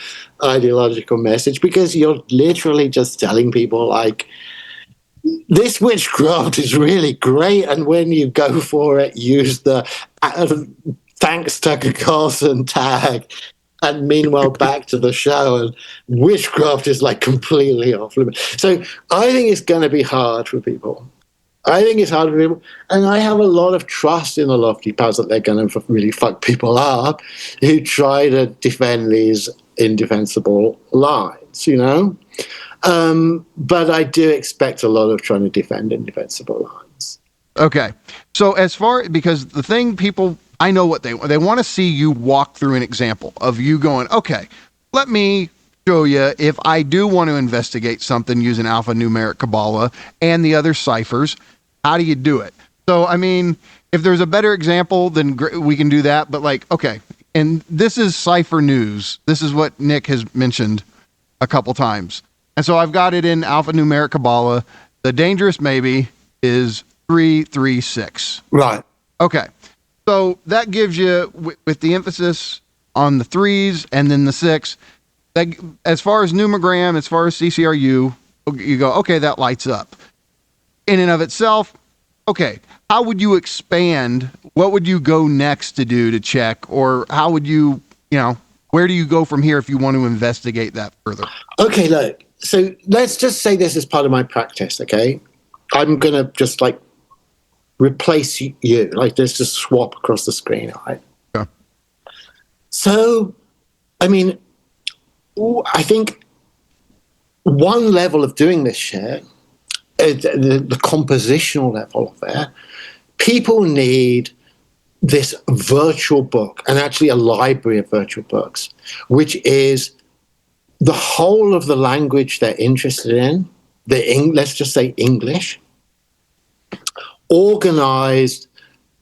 Speaker 8: ideological message? Because you're literally just telling people like, this witchcraft is really great, and when you go for it, use the thanks Tucker Carlson tag, and meanwhile back to the show, and witchcraft is like completely off limits. So I think it's going to be hard for people. And I have a lot of trust in the lofty powers that they're going to really fuck people up who try to defend these indefensible lines, But I do expect a lot of trying to defend indefensible lines.
Speaker 9: Okay. So because the thing people, I know what they want to see you walk through an example of you going, okay, let me show you if I do want to investigate something using alphanumeric Kabbalah and the other ciphers, how do you do it? So, I mean, if there's a better example, then we can do that. But like, okay, and this is cipher news. This is what Nick has mentioned a couple times. And so I've got it in alphanumeric Kabbalah. The dangerous maybe is 336.
Speaker 8: Right.
Speaker 9: Okay. So that gives you, with the emphasis on the 3s and then the 6, that, as far as Numogram, as far as CCRU, you go, okay, that lights up. In and of itself, okay, how would you expand? What would you go next to do to check? Or how would you, where do you go from here if you want to investigate that further?
Speaker 8: Okay, look. So let's just say this is part of my practice, okay? I'm going to just like replace you. Like let's just swap across the screen, all right?
Speaker 9: Yeah.
Speaker 8: So, I mean, I think one level of doing this shit, the compositional level of it, people need this virtual book, and actually a library of virtual books, which is the whole of the language they're interested in, let's just say English, organized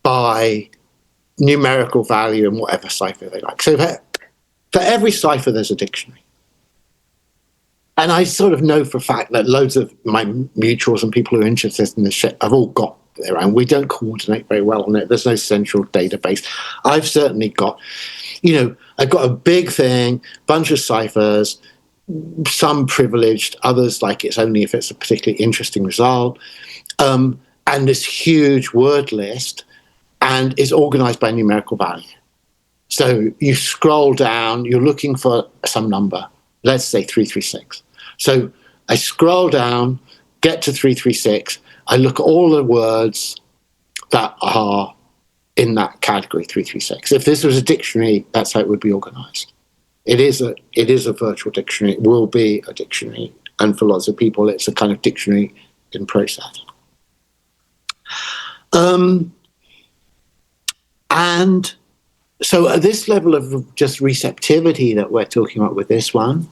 Speaker 8: by numerical value and whatever cipher they like. So for every cipher, there's a dictionary. And I sort of know for a fact that loads of my mutuals and people who are interested in this shit have all got their own. We don't coordinate very well on it. There's no central database. I've certainly got, I've got a big thing, bunch of ciphers, some privileged, others like it's only if it's a particularly interesting result, and this huge word list, and it's organized by numerical value. So you scroll down, you're looking for some number, let's say 336. So I scroll down, get to 336. I look at all the words that are in that category 336. If this was a dictionary, that's how it would be organized. It is a virtual dictionary. It will be a dictionary. And for lots of people, it's a kind of dictionary in process. And so at this level of just receptivity that we're talking about with this one,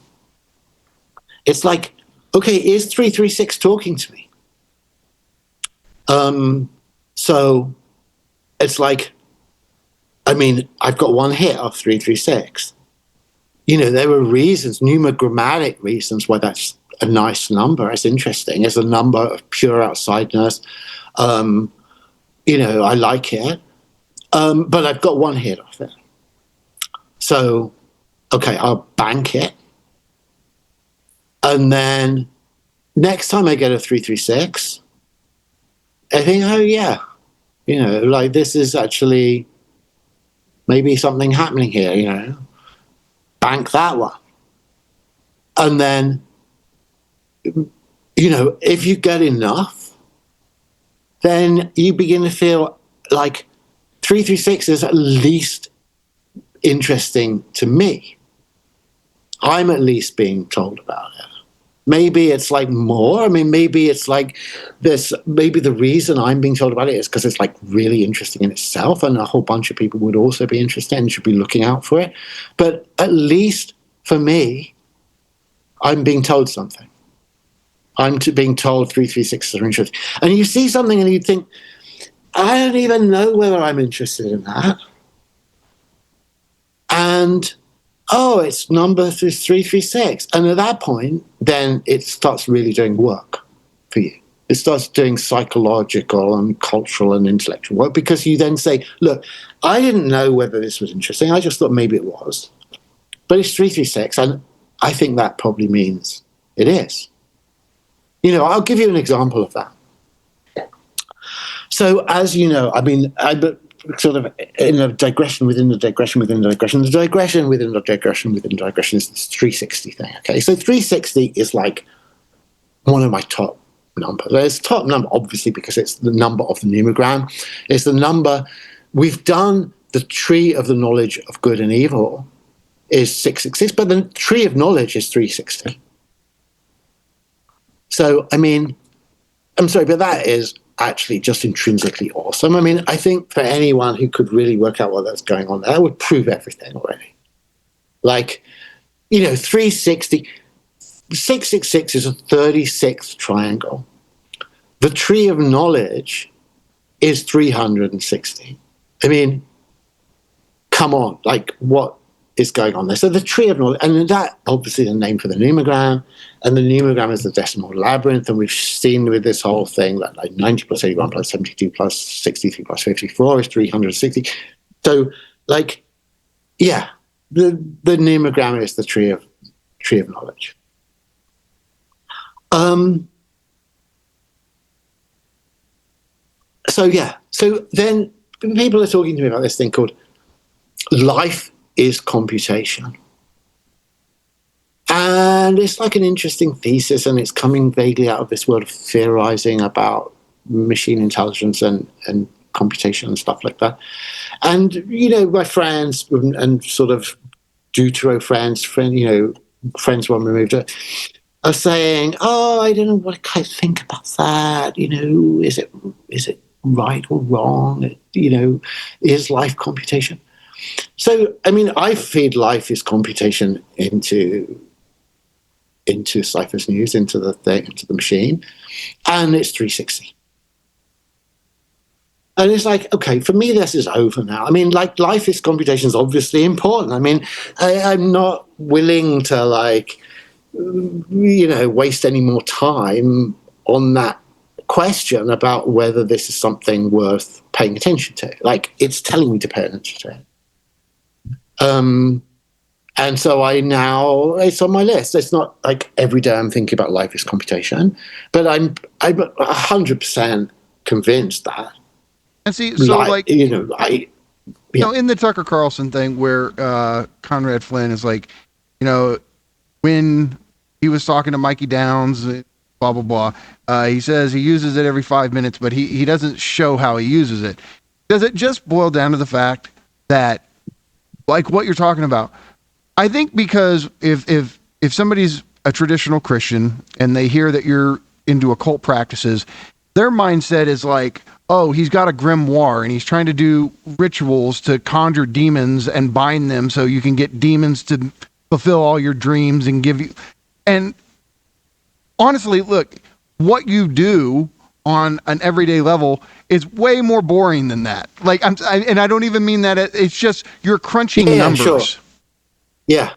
Speaker 8: it's like, okay, is 336 talking to me? So it's like, I mean, I've got one hit of 336. You know, there were reasons, numogrammatic reasons why that's a nice number. It's interesting. It's a number of pure outsideness. You know, I like it. But I've got one hit off it. So, okay, I'll bank it. And then next time I get a 336, I think, oh yeah, you know, like this is actually maybe something happening here, you know. Bank that one. And then, you know, if you get enough, then you begin to feel like 336 is at least interesting to me. I'm at least being told about it. Maybe it's like more. I mean, maybe it's like this. Maybe the reason I'm being told about it is because it's like really interesting in itself, and a whole bunch of people would also be interested and should be looking out for it. But at least for me, I'm being told something. I'm being told 336 are interesting, and you see something and you think, I don't even know whether I'm interested in that. And oh, it's number 336. And at that point, then it starts really doing work for you. It starts doing psychological and cultural and intellectual work, because you then say, look, I didn't know whether this was interesting. I just thought maybe it was. But it's 336, and I think that probably means it is. You know, I'll give you an example of that. So as you know, I mean, sort of in a digression within the digression within the digression. The digression within the digression within the digression is this 360 thing. Okay, so 360 is like one of my top numbers. It's top number, obviously, because it's the number of the numogram. It's the number we've done. The tree of the knowledge of good and evil is 666, but the tree of knowledge is 360. So, I mean, I'm sorry, but that is actually just intrinsically awesome. I mean, I think for anyone who could really work out what that's going on, that would prove everything already. Like, you know, 360, 666 is a 36th triangle. The tree of knowledge is 360. I mean, come on, like what is going on there? So the tree of knowledge, and that obviously the name for the numogram, and the numogram is the decimal labyrinth, and we've seen with this whole thing that like 90 plus 81 plus 72 plus 63 plus 54 is 360. So like, yeah, the numogram is the tree of knowledge. So yeah, so then people are talking to me about this thing called life is computation. And it's like an interesting thesis, and it's coming vaguely out of this world of theorizing about machine intelligence and computation and stuff like that. And, you know, my friends and sort of deutero friends, you know, friends one removed, are saying, oh, I don't know what I think about that. You know, is it right or wrong? You know, is life computation? So, I mean, I feed life is computation into Cypher's News, into the machine, and it's 360. And it's like, okay, for me, this is over now. I mean, like, life is computation is obviously important. I mean, I'm not willing to, like, you know, waste any more time on that question about whether this is something worth paying attention to. Like, it's telling me to pay attention to it. And so it's on my list. It's not like every day I'm thinking about life is computation, but I'm 100% convinced that.
Speaker 9: And see, so like,
Speaker 8: you know,
Speaker 9: you know, in the Tucker Carlson thing where Conrad Flynn is like, you know, when he was talking to Mikey Downs, blah, blah, blah, he says he uses it every 5 minutes, but he doesn't show how he uses it. Does it just boil down to the fact that, like what you're talking about, I think because if somebody's a traditional Christian and they hear that you're into occult practices, their mindset is like, oh, he's got a grimoire and he's trying to do rituals to conjure demons and bind them so you can get demons to fulfill all your dreams and give you. And honestly, look, what you do on an everyday level is way more boring than that. Like, and I don't even mean that. It's just you're crunching numbers. Sure.
Speaker 8: Yeah.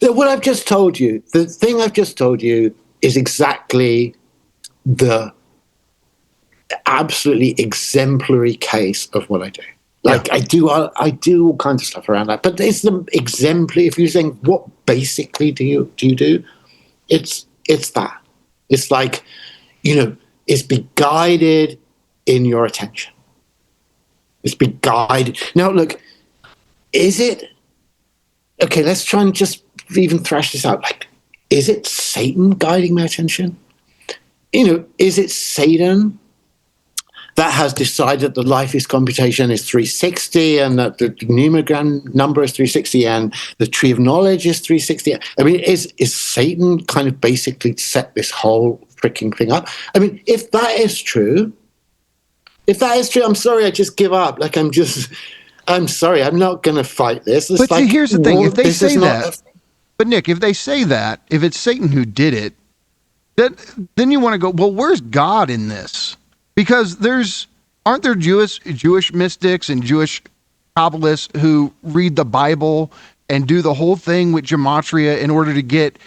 Speaker 8: What I've just told you, the thing I've just told you is exactly the absolutely exemplary case of what I do. Like, I do all kinds of stuff around that, but it's the exemplary. If you're saying what basically do you do, it's that. It's like, it's be guided in your attention. It's be guided. Now, look, is it okay? Let's try and just even thrash this out. Like, is it Satan guiding my attention? Is it Satan that has decided that life is computation is 360 and that the Numogram number is 360 and the tree of knowledge is 360? I mean, is Satan kind of basically set this whole freaking thing up? I mean, if that is true, I'm sorry, I just give up. Like, I'm sorry, I'm not going to fight this.
Speaker 9: But see, here's the thing. If they say that, but Nick, if they say that, if it's Satan who did it, then you want to go, well, where's God in this? Because aren't there Jewish mystics and Jewish Kabbalists who read the Bible and do the whole thing with gematria in order to get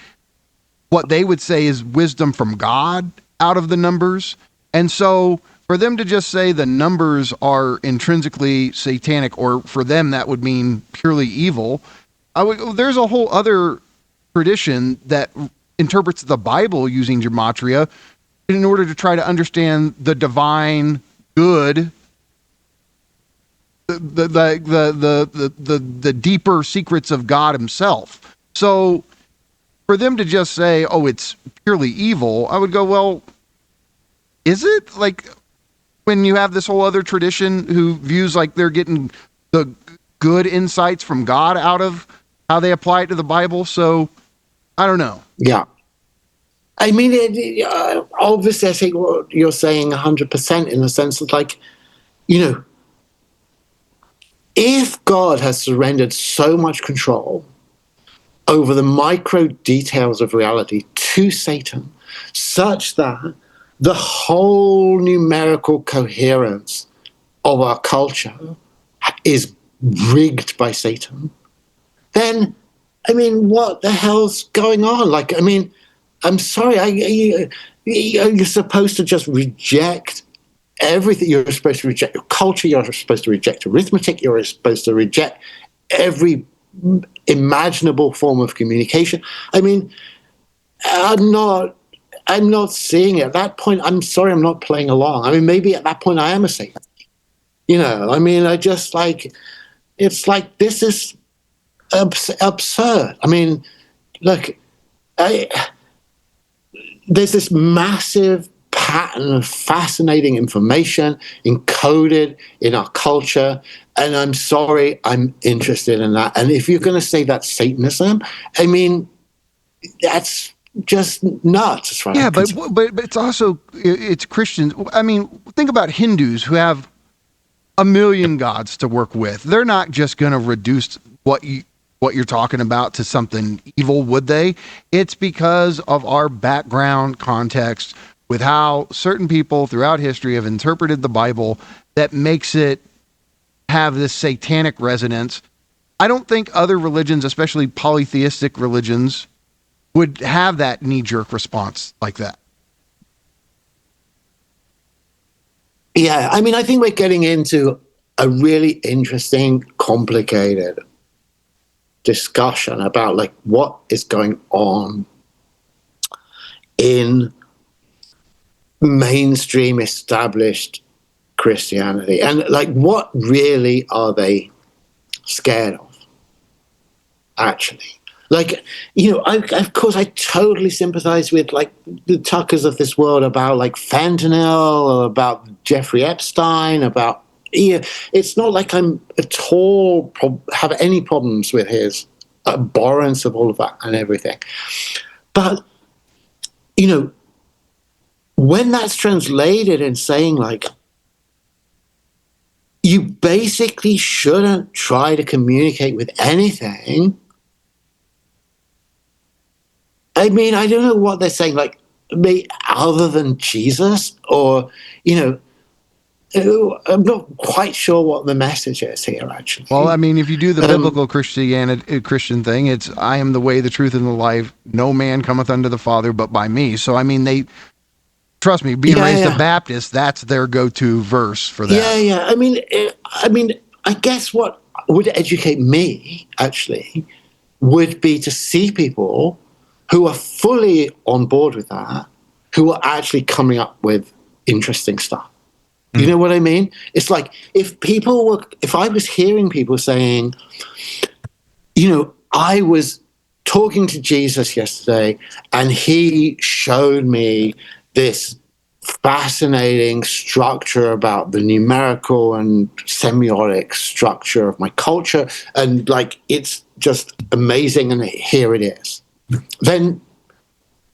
Speaker 9: what they would say is wisdom from God out of the numbers? And so for them to just say the numbers are intrinsically satanic, or for them that would mean purely evil, there's a whole other tradition that interprets the Bible using gematria in order to try to understand the divine good, the deeper secrets of God himself. So for them to just say, oh, it's purely evil, I would go, well, is it? Like, when you have this whole other tradition who views like they're getting the good insights from God out of how they apply it to the Bible. So I don't know.
Speaker 8: Yeah. I mean, obviously, I think what you're saying 100% in the sense of, like, if God has surrendered so much control over the micro details of reality to Satan, such that the whole numerical coherence of our culture is rigged by Satan, then, I mean, what the hell's going on? Like, I mean, I'm sorry, you're supposed to just reject everything. You're supposed to reject your culture. You're supposed to reject arithmetic. You're supposed to reject every imaginable form of communication. I mean, I'm not seeing it. At that point, I'm sorry, I'm not playing along. I mean, maybe at that point I am a Satan. I mean, I just like, it's like, this is absurd. I mean, look, there's this massive pattern of fascinating information encoded in our culture, and I'm sorry, I'm interested in that. And if you're going to say that's Satanism, I mean, that's just nuts. As far
Speaker 9: yeah, but it's also, it's Christians. I mean, think about Hindus who have a million gods to work with. They're not just going to reduce what you're talking about to something evil, would they? It's because of our background context with how certain people throughout history have interpreted the Bible that makes it have this satanic resonance. I don't think other religions, especially polytheistic religions, would have that knee-jerk response like that.
Speaker 8: Yeah, I mean, I think we're getting into a really interesting, complicated discussion about, like, what is going on in mainstream established Christianity, and, like, what really are they scared of, actually? Like, you know, of course, I totally sympathize with like the Tuckers of this world about like fentanyl, or about Jeffrey Epstein, about, yeah. It's not like I'm at all have any problems with his abhorrence of all of that and everything. But, you know, when that's translated and saying like, you basically shouldn't try to communicate with anything. I mean, I don't know what they're saying, like, other than Jesus, or, you know, I'm not quite sure what the message is here, actually.
Speaker 9: Well, I mean, if you do the biblical Christian thing, it's I am the way, the truth, and the life. No man cometh unto the Father but by me. So, I mean, trust me, being raised a Baptist, that's their go-to verse for that.
Speaker 8: Yeah. I mean, I guess what would educate me, actually, would be to see people who are fully on board with that, who are actually coming up with interesting stuff. You know what I mean? It's like if I was hearing people saying, you know, I was talking to Jesus yesterday and he showed me this fascinating structure about the numerical and semiotic structure of my culture, and like it's just amazing, and here it is. Then,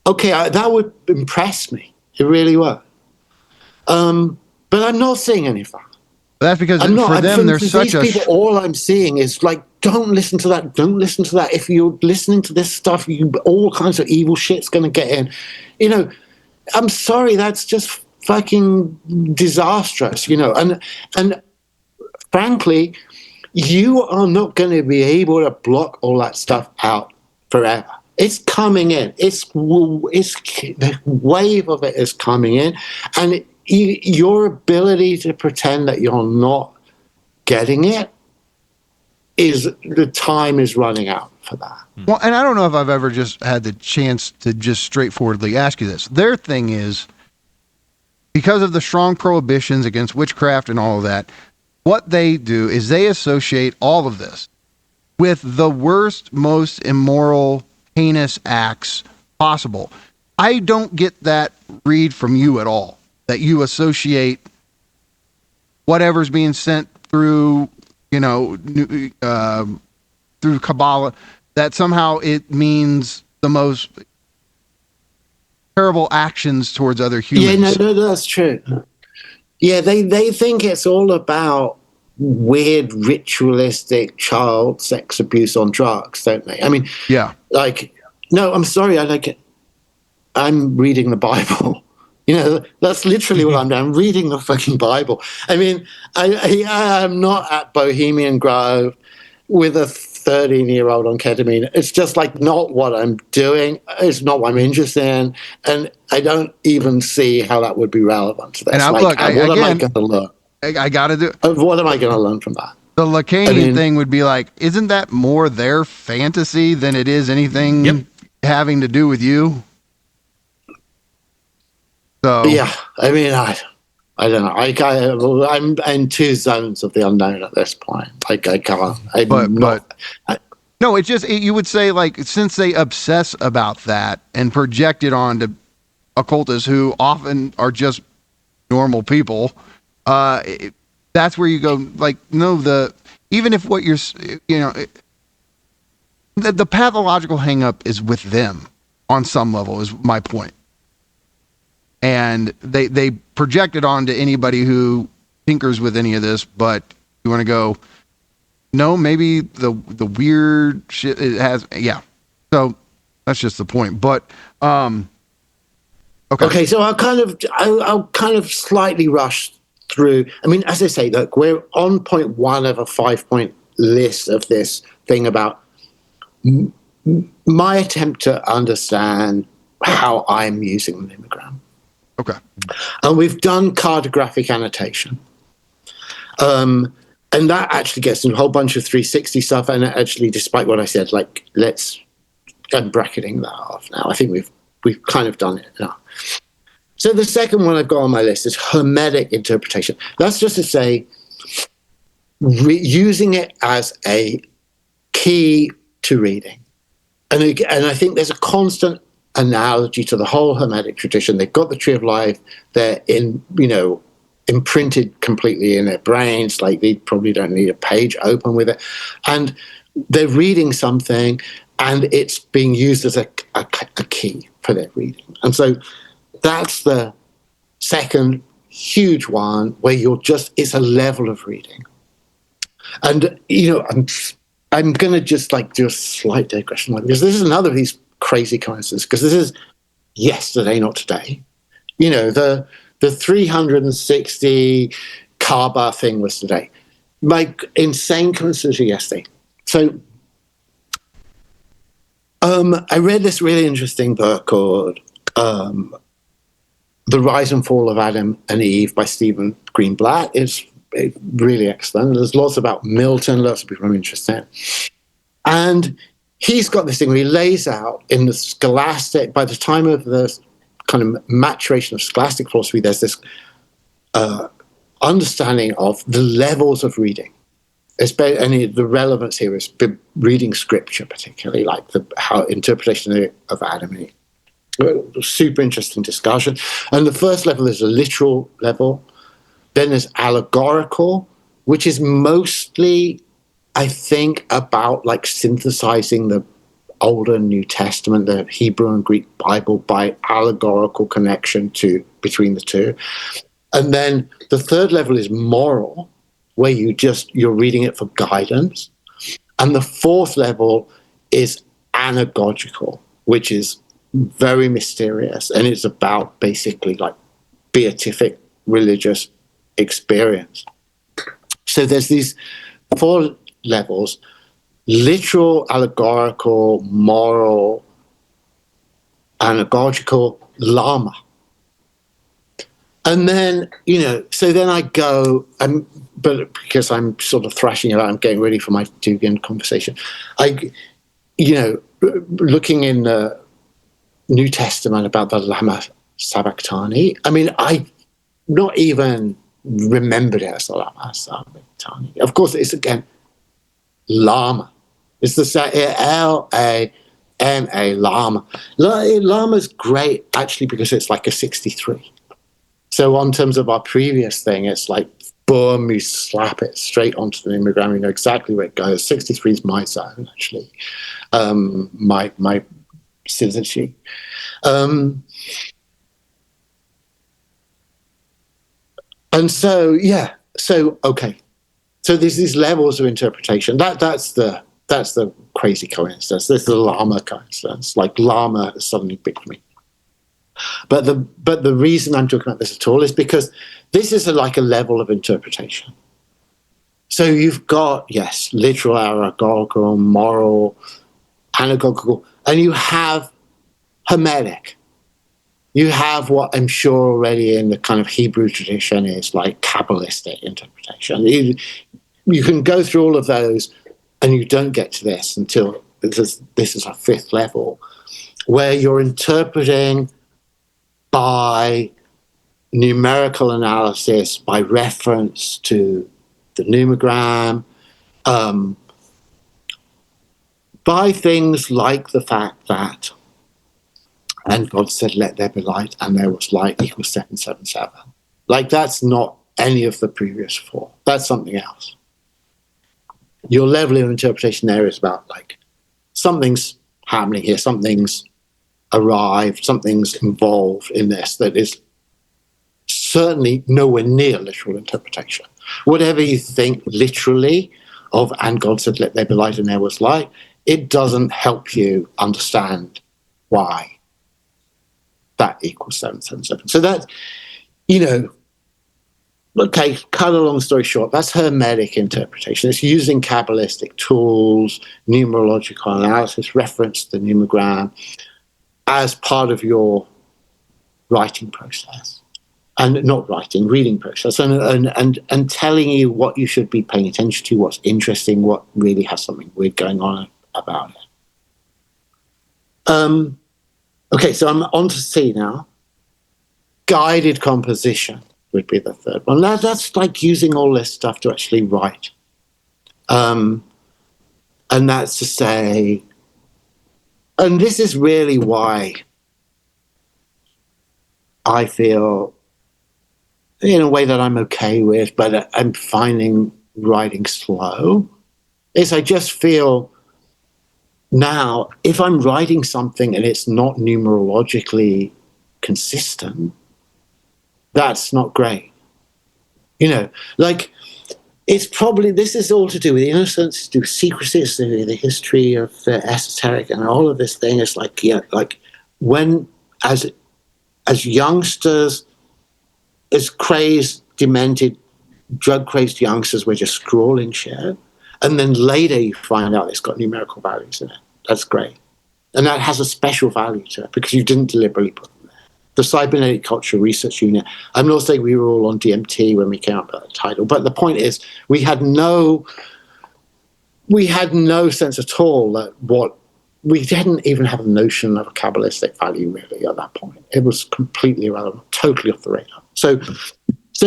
Speaker 8: okay, that would impress me. It really would. But I'm not seeing any of that.
Speaker 9: That's because for them, there's such a...
Speaker 8: people, all I'm seeing is like, don't listen to that. Don't listen to that. If you're listening to this stuff, all kinds of evil shit's going to get in. You know, I'm sorry, that's just fucking disastrous, you know. And frankly, you are not going to be able to block all that stuff out forever. It's coming in. It's the wave of it is coming in, and your ability to pretend that you're not getting it the time is running out for that.
Speaker 9: Well, and I don't know if I've ever just had the chance to just straightforwardly ask you this. Their thing is, because of the strong prohibitions against witchcraft and all of that, what they do is they associate all of this with the worst, most immoral, heinous acts possible. I don't get that read from you at all, that you associate whatever's being sent through, you know, through Kabbalah, that somehow it means the most terrible actions towards other humans.
Speaker 8: Yeah, no, that's true. Yeah, they think it's all about weird ritualistic child sex abuse on drugs, don't they? I mean,
Speaker 9: yeah.
Speaker 8: Like, no, I'm sorry. I'm reading the Bible. You know, that's literally what I'm doing. I'm reading the fucking Bible. I mean, I'm not at Bohemian Grove with a 13-year-old on ketamine. It's just like not what I'm doing. It's not what I'm interested in. And I don't even see how that would be relevant to this.
Speaker 9: And
Speaker 8: what am I going to learn?
Speaker 9: I got to do.
Speaker 8: What am I going to learn from that?
Speaker 9: The Lacanian thing would be like, isn't that more their fantasy than it is anything having to do with you? So
Speaker 8: yeah, I mean, I don't know. I'm in two zones of the unknown at this point. Like I can't.
Speaker 9: No, it's just you would say like since they obsess about that and project it onto occultists who often are just normal people. That's where you go, like, no, even if what you're, you know, the pathological hang up is with them on some level is my point. And they project it onto anybody who tinkers with any of this, but you want to go, no, maybe the weird shit it has. Yeah. So that's just the point. But, okay.
Speaker 8: So I'll kind of slightly rush through. I mean, as I say, look, we're on point one of a 5-point list of this thing about my attempt to understand how I'm using the Numogram.
Speaker 9: Okay.
Speaker 8: And we've done cartographic annotation. And that actually gets into a whole bunch of 360 stuff. And actually, despite what I said, like, I'm bracketing that off now. I think we've kind of done it now. So the second one I've got on my list is hermetic interpretation. That's just to say, using it as a key to reading. And I think there's a constant analogy to the whole Hermetic tradition. They've got the Tree of Life. They're imprinted completely in their brains. Like they probably don't need a page open with it. And they're reading something and it's being used as a key for their reading. And so that's the second huge one where it's a level of reading. And, I'm going to just like do a slight digression because this is another of these crazy coincidences, because this is yesterday, not today. The 360 Kaaba thing was today. Like insane coincidence yesterday. So I read this really interesting book called The Rise and Fall of Adam and Eve by Stephen Greenblatt. It's really excellent. There's lots about Milton, lots of people I'm interested in. And he's got this thing where he lays out in the scholastic, by the time of the kind of maturation of scholastic philosophy, there's this understanding of the levels of reading. And the relevance here is reading scripture, particularly like how interpretation of Adam and Eve. Super interesting discussion. And the first level is a literal level. Then there's allegorical, which is mostly, I think, about like synthesizing the Old and New Testament, the Hebrew and Greek Bible, by allegorical connection between the two. And then the third level is moral, where you're reading it for guidance. And the fourth level is anagogical, which is very mysterious, and it's about basically like beatific religious experience. So there's these four levels: literal, allegorical, moral, anagogical, lama. And then, so then I go, but because I'm sort of thrashing it out, I'm getting ready for my Dugan conversation. Looking in the New Testament about the Lama Sabachthani. I mean, I not even remembered it as the Lama Sabachthani. Of course, it's again Lama. It's the Lama. Lama. Lama's great actually because it's like a 63. So on terms of our previous thing, it's like boom, you slap it straight onto the Numogram. You know exactly where it goes. 63 is my zone actually. My syzygy. And so, okay. So there's these levels of interpretation. That's the crazy coincidence. This is the Lama coincidence. Like Lama is suddenly big for me. But the reason I'm talking about this at all is because this is like a level of interpretation. So you've got, yes, literal, allegorical, moral, anagogical, and you have Hermetic. You have what I'm sure already in the kind of Hebrew tradition is like Cabalistic interpretation. You can go through all of those and you don't get to this until this is a fifth level where you're interpreting by numerical analysis, by reference to the Numogram, by things like the fact that, and God said, let there be light, and there was light equals 777. Like that's not any of the previous four. That's something else. Your level of interpretation there is about like something's happening here, something's arrived, something's involved in this that is certainly nowhere near literal interpretation. Whatever you think literally of, and God said, let there be light, and there was light, it doesn't help you understand why that equals 777. So that, okay, cut a long story short, that's Hermetic interpretation. It's using Cabalistic tools, numerological analysis, reference to the Numogram as part of your writing process. And not writing, reading process, and telling you what you should be paying attention to, what's interesting, what really has something weird going on about it. Okay, so I'm on to C now. Guided composition would be the third one. That's like using all this stuff to actually write. And that's to say, And this is really why I feel, in a way that I'm okay with, but I'm finding writing slow, is I just feel now, if I'm writing something and it's not numerologically consistent, that's not great. You know, like, it's probably, this is all to do with innocence, to do with secrecy, it's to do with the history of the esoteric and all of this thing. It's like, yeah, like when, as youngsters, as crazed, demented, drug-crazed youngsters, we're just scrawling shit. And then later you find out it's got numerical values in it. That's great. And that has a special value to it because you didn't deliberately put them there. The Cybernetic Culture Research Unit, I'm not saying we were all on DMT when we came up with that title, but the point is we had no sense at all that we didn't even have a notion of a Cabalistic value really at that point. It was completely irrelevant, totally off the radar. So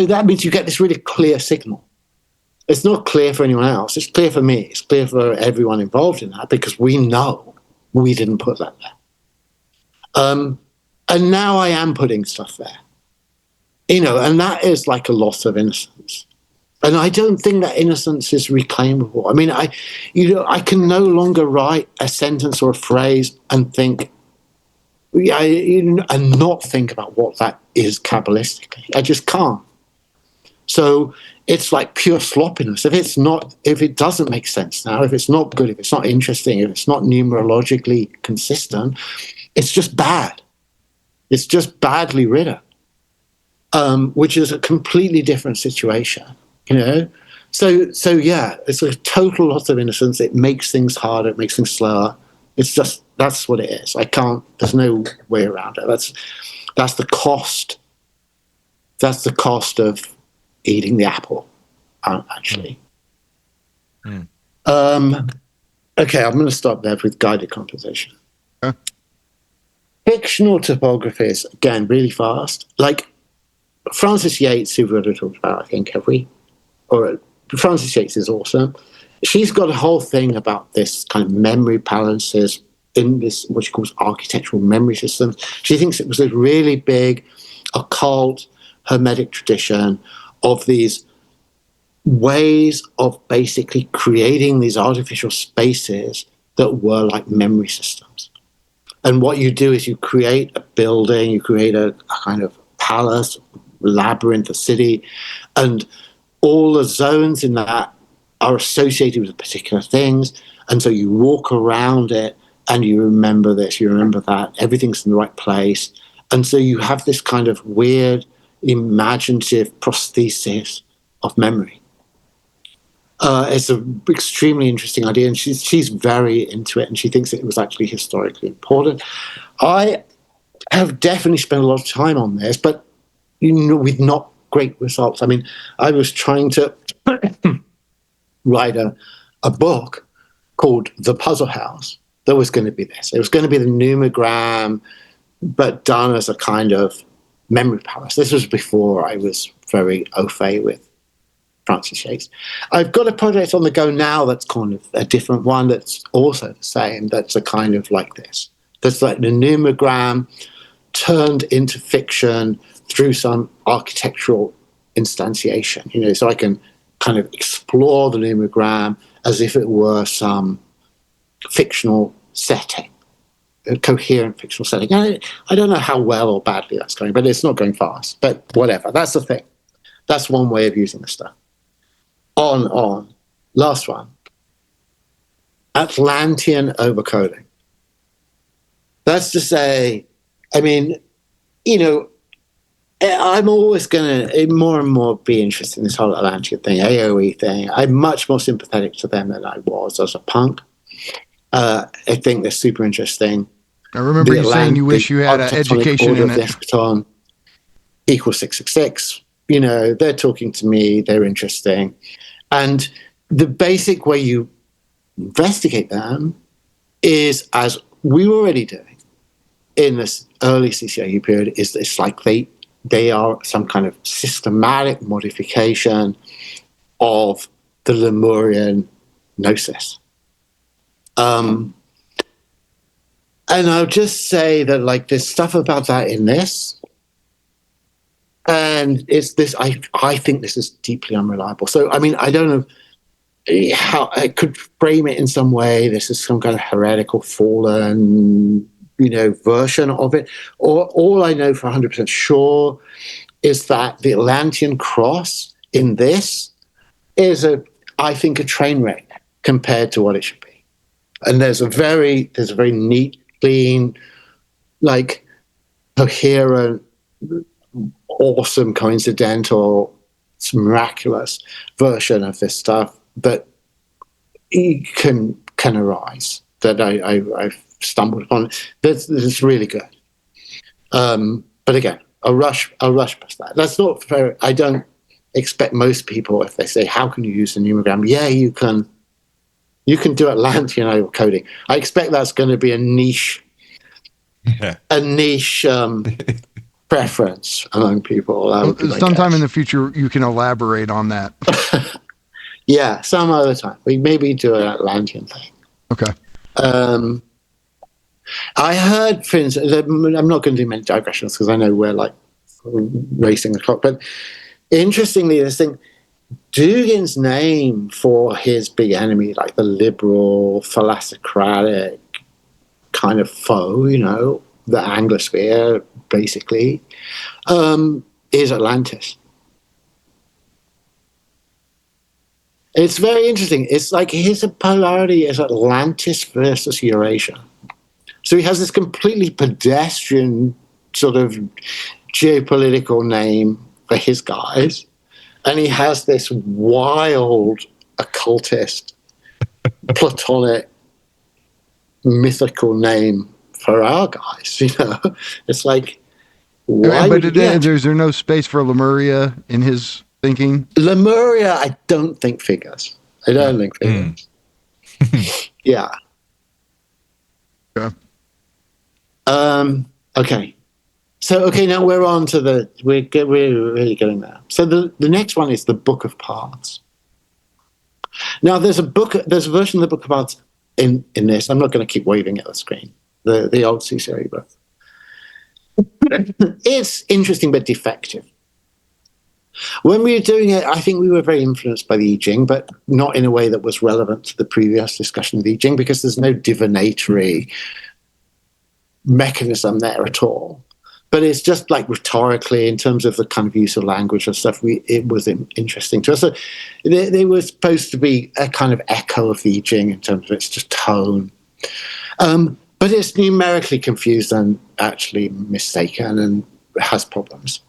Speaker 8: that means you get this really clear signal. It's not clear for anyone else. It's clear for me. It's clear for everyone involved in that because we know we didn't put that there. And now I am putting stuff there. You know, and that is like a loss of innocence. And I don't think that innocence is reclaimable. I mean, I can no longer write a sentence or a phrase and think, and not think about what that is Cabalistically. I just can't. So it's like pure sloppiness. If it doesn't make sense now, if it's not good, if it's not interesting, if it's not numerologically consistent, it's just bad. It's just badly written, which is a completely different situation, you know? So yeah, it's a total loss of innocence. It makes things harder. It makes things slower. It's just, that's what it is. There's no way around it. That's the cost. That's the cost of eating the apple, actually. Okay, I'm going to stop there with guided composition. Fictional typographies, again, really fast. Like Frances Yates, who we've already talked about, I think, have we? Or Frances Yates is awesome. She's got a whole thing about this kind of memory palaces in this, what she calls architectural memory systems. She thinks it was a really big occult hermetic tradition of these ways of basically creating these artificial spaces that were like memory systems. And what you do is you create a building, you create a kind of palace, labyrinth, a city, and all the zones in that are associated with particular things. And so you walk around it and you remember this, you remember that, everything's in the right place. And so you have this kind of weird, imaginative prosthesis of memory. It's an extremely interesting idea, and she's very into it, and she thinks it was actually historically important. I have definitely spent a lot of time on this, but with not great results. I mean, I was trying to write a book called The Puzzle House that was going to be this. It was going to be the Numogram, but done as a kind of memory palace. This was before I was very au fait with Frances Yates. I've got a project on the go now that's kind of a different one that's also the same, that's a kind of like this. That's like the Numogram turned into fiction through some architectural instantiation, you know, so I can kind of explore the Numogram as if it were some fictional setting, a coherent fictional setting. I don't know how well or badly that's going, but it's not going fast. But whatever, that's the thing. That's one way of using the stuff. On. Last one. Atlantean overcoding. That's to say, I mean, you know, I'm always going to more and more be interested in this whole Atlantean thing, AOE thing. I'm much more sympathetic to them than I was as a punk. I think they're super interesting.
Speaker 9: I remember you saying you wish you had an education in it.
Speaker 8: Eschaton equals 666. You know, they're talking to me. They're interesting. And the basic way you investigate them is, as we were already doing in this early CCIU period, is it's like they are some kind of systematic modification of the Lemurian gnosis. And I'll just say that, like, there's stuff about that in this. And it's this, I think this is deeply unreliable. So, I mean, I don't know how I could frame it in some way. This is some kind of heretical, fallen, version of it. Or all I know for 100% sure is that the Atlantean cross in this is I think a train wreck compared to what it should be. And there's a very neat, clean, like, coherent, awesome, coincidental, miraculous version of this stuff that can arise, that I've stumbled upon. That's really good. But again, I'll rush past that. That's not fair. I don't expect most people, if they say, how can you use the numogram? Yeah, you can do Atlantean overcoding. I expect that's going to be a niche preference among people.
Speaker 9: Sometime in the future, you can elaborate on that.
Speaker 8: Yeah, some other time. We maybe do an Atlantean thing.
Speaker 9: Okay.
Speaker 8: I heard, for instance, I'm not going to do many digressions because I know we're like racing the clock, but interestingly, this thing, Dugin's name for his big enemy, like the liberal, thalassocratic kind of foe, the Anglosphere, basically, is Atlantis. It's very interesting. It's like his polarity is Atlantis versus Eurasia. So he has this completely pedestrian sort of geopolitical name for his guys, and he has this wild occultist, platonic, mythical name for our guys. It's like, why?
Speaker 9: But there's no space for Lemuria in his thinking.
Speaker 8: Lemuria, I don't think figures. Yeah.
Speaker 9: Okay.
Speaker 8: Okay. So, now we're on to we're really getting there. So the next one is the Book of Paths. Now there's a version of the Book of Paths in this. I'm not going to keep waving at the screen. The old CCRE book. It's interesting but defective. When we were doing it, I think we were very influenced by the E-Jing, but not in a way that was relevant to the previous discussion of the E-Jing, because there's no divinatory mechanism there at all. But it's just like rhetorically, in terms of the kind of use of language and stuff, it was interesting to us. So they were supposed to be a kind of echo of the E-Jing in terms of its just tone. But it's numerically confused and actually mistaken and has problems.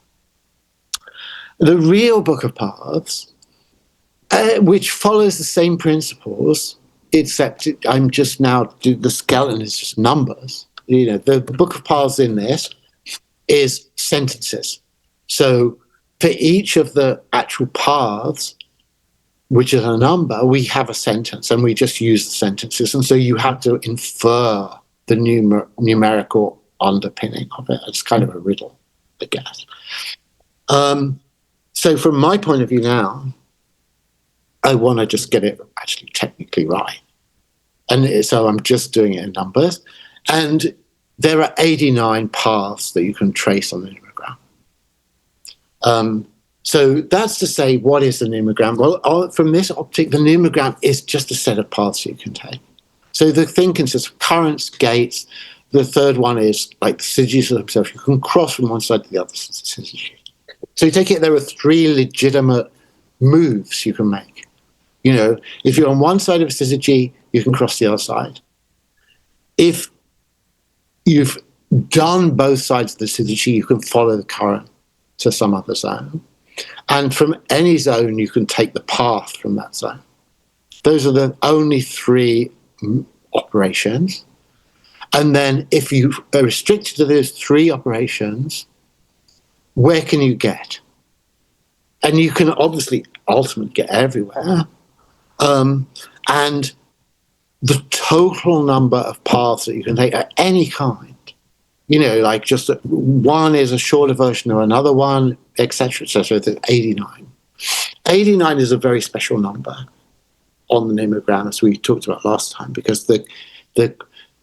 Speaker 8: The real Book of Paths, which follows the same principles, except I'm just now, the skeleton is just numbers. The Book of Paths in this is sentences. So for each of the actual paths, which is a number, we have a sentence, and we just use the sentences. And so you have to infer the numerical underpinning of it. It's kind of a riddle, I guess. So from my point of view now, I want to just get it actually technically right. And so I'm just doing it in numbers. And there are 89 paths that you can trace on the numogram. So that's to say, what is the numogram? Well, from this optic, the numogram is just a set of paths you can take. So the thing consists of currents, gates. The third one is like the syzygies themselves. You can cross from one side to the other. So you take it, there are 3 legitimate moves you can make. If you're on one side of a syzygy, you can cross the other side. If you've done both sides of the syzygy, you can follow the current to some other zone. And from any zone, you can take the path from that zone. Those are the only 3 operations. And then if you are restricted to those 3 operations, where can you get? And you can obviously ultimately get everywhere. And the total number of paths that you can take at any kind, like just one is a shorter version of another one, etc., etc. There's 89. 89 is a very special number on the numogram, as we talked about last time, because the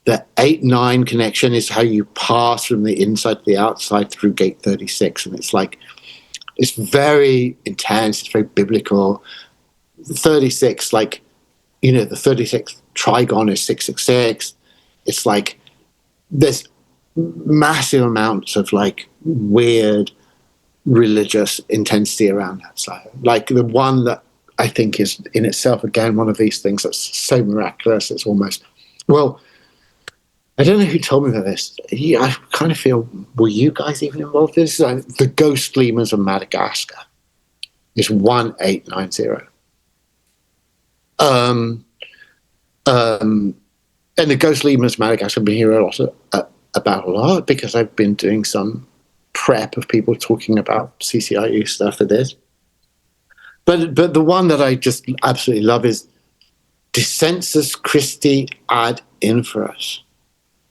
Speaker 8: The 8-9 connection is how you pass from the inside to the outside through gate 36. And it's like, it's very intense. It's very biblical. 36, like, the 36th trigon is 666. It's like, there's massive amounts of like weird religious intensity around that side. Like the one that I think is in itself, again, one of these things that's so miraculous. It's almost, well, I don't know who told me about this. I kind of feel, were you guys even involved in this? The ghost lemurs of Madagascar is 1890. And the ghost lemurs of Madagascar I've been hearing about a lot because I've been doing some prep of people talking about CCIU stuff for this. But the one that I just absolutely love is Descensus Christi ad infras.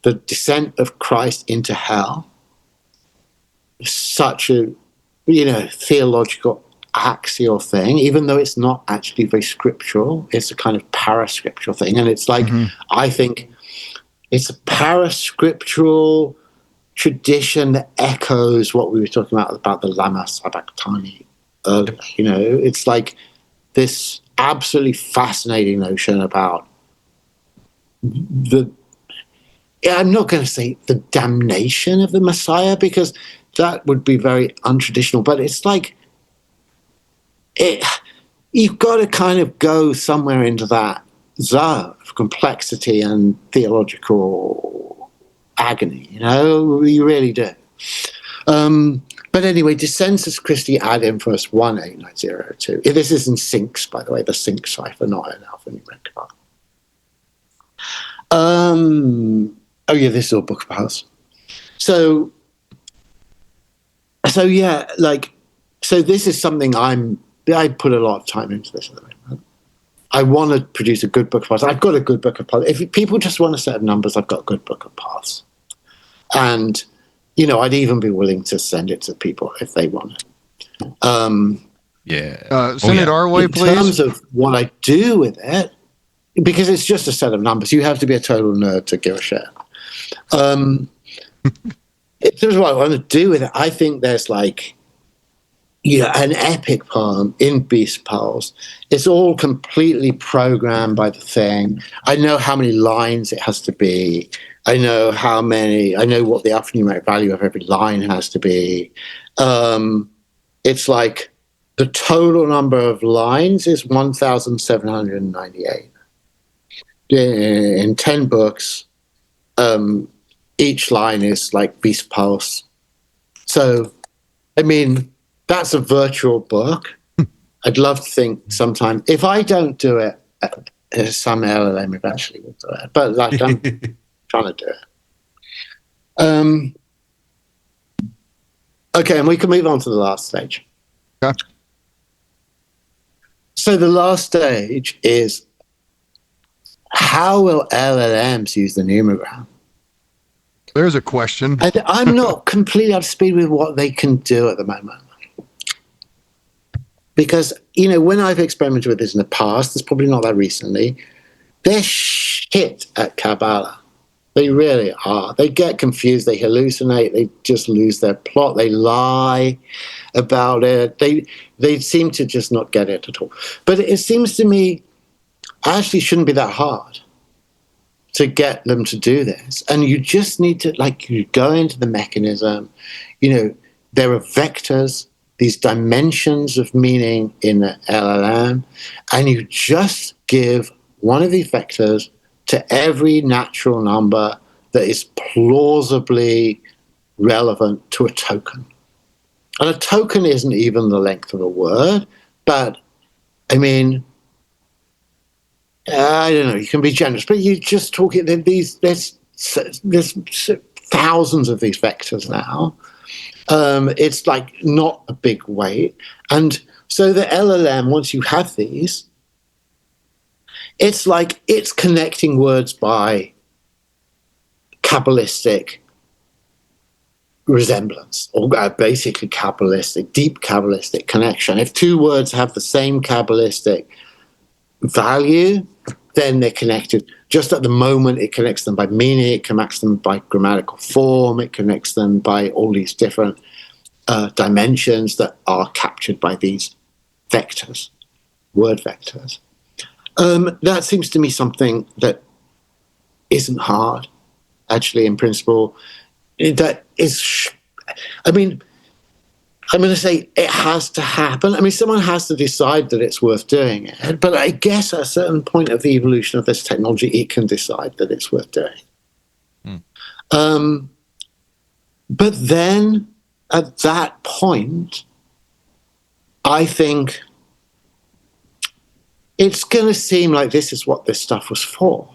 Speaker 8: The descent of Christ into hell. Such a, theological axial thing, even though it's not actually very scriptural. It's a kind of parascriptural thing. And it's like, I think it's a parascriptural tradition that echoes what we were talking about the Lama Sabachthani earlier. It's like this absolutely fascinating notion about I'm not going to say the damnation of the Messiah, because that would be very untraditional, but it's like you've got to kind of go somewhere into that zone of complexity and theological agony, you really do. But anyway, Descensus Christi ad infras 1890. This is in syncs, by the way, the sync cipher, not an alphanumeric file. Oh yeah, this is all Book of Powers. So yeah, so this is something I put a lot of time into this at the moment. I want to produce a good Book of Paths. I've got a good Book of Paths. If people just want a set of numbers, I've got a good Book of Paths. And, I'd even be willing to send it to people if they want it.
Speaker 9: Send it our way, please.
Speaker 8: In terms of what I do with it, because it's just a set of numbers, you have to be a total nerd to give a shit. In terms of what I want to do with it, I think there's an epic poem in Beast Pulse. It's all completely programmed by the thing. I know how many lines it has to be. I know what the alphanumeric value of every line has to be. It's like the total number of lines is 1,798. In 10 books, each line is like Beast Pulse. So, that's a virtual book. I'd love to think sometime, if I don't do it, some LLM eventually will do it. But I'm trying to do it. Okay, and we can move on to the last stage.
Speaker 9: Okay.
Speaker 8: So the last stage is, how will LLMs use the numogram?
Speaker 9: There's a question.
Speaker 8: I'm not completely up to speed with what they can do at the moment. Because, when I've experimented with this in the past, it's probably not that recently, they're shit at Kabbalah. They really are. They get confused, they hallucinate, they just lose their plot, they lie about it. They seem to just not get it at all. But it seems to me, actually shouldn't be that hard to get them to do this. And you just need to, you go into the mechanism, there are vectors, these dimensions of meaning in the LLM, and you just give one of these vectors to every natural number that is plausibly relevant to a token. And a token isn't even the length of a word, but I don't know, you can be generous, but you just talk it, there's thousands of these vectors now. It's not a big weight. And so the LLM, once you have these, it's connecting words by Cabalistic resemblance, or basically deep Cabalistic connection. If two words have the same Cabalistic value, then they're connected. Just at the moment, it connects them by meaning, it connects them by grammatical form, it connects them by all these different dimensions that are captured by these vectors, word vectors. That seems to me something that isn't hard, actually, in principle. That is, I mean, I'm going to say it has to happen. I mean, someone has to decide that it's worth doing it. But I guess at a certain point of the evolution of this technology, it can decide that it's worth doing. But then at that point, I think it's going to seem like this is what this stuff was for.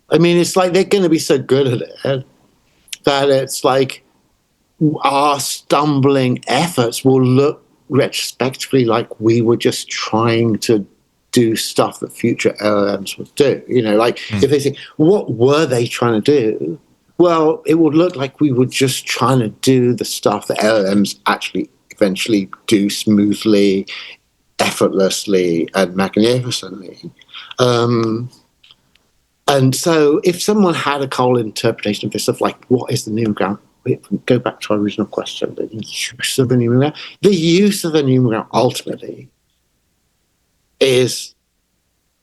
Speaker 8: I mean, it's like they're going to be so good at it that it's like our stumbling efforts will look retrospectively like we were just trying to do stuff that future LLMs would do. You know, like if they say, what were they trying to do? Well, it would look like we were just trying to do the stuff that LLMs actually eventually do smoothly, effortlessly, and magnificently. And so if someone had a whole interpretation of this, of like, what is the numogram? Go back to our original question, the use of the numogram. The use of the numogram ultimately is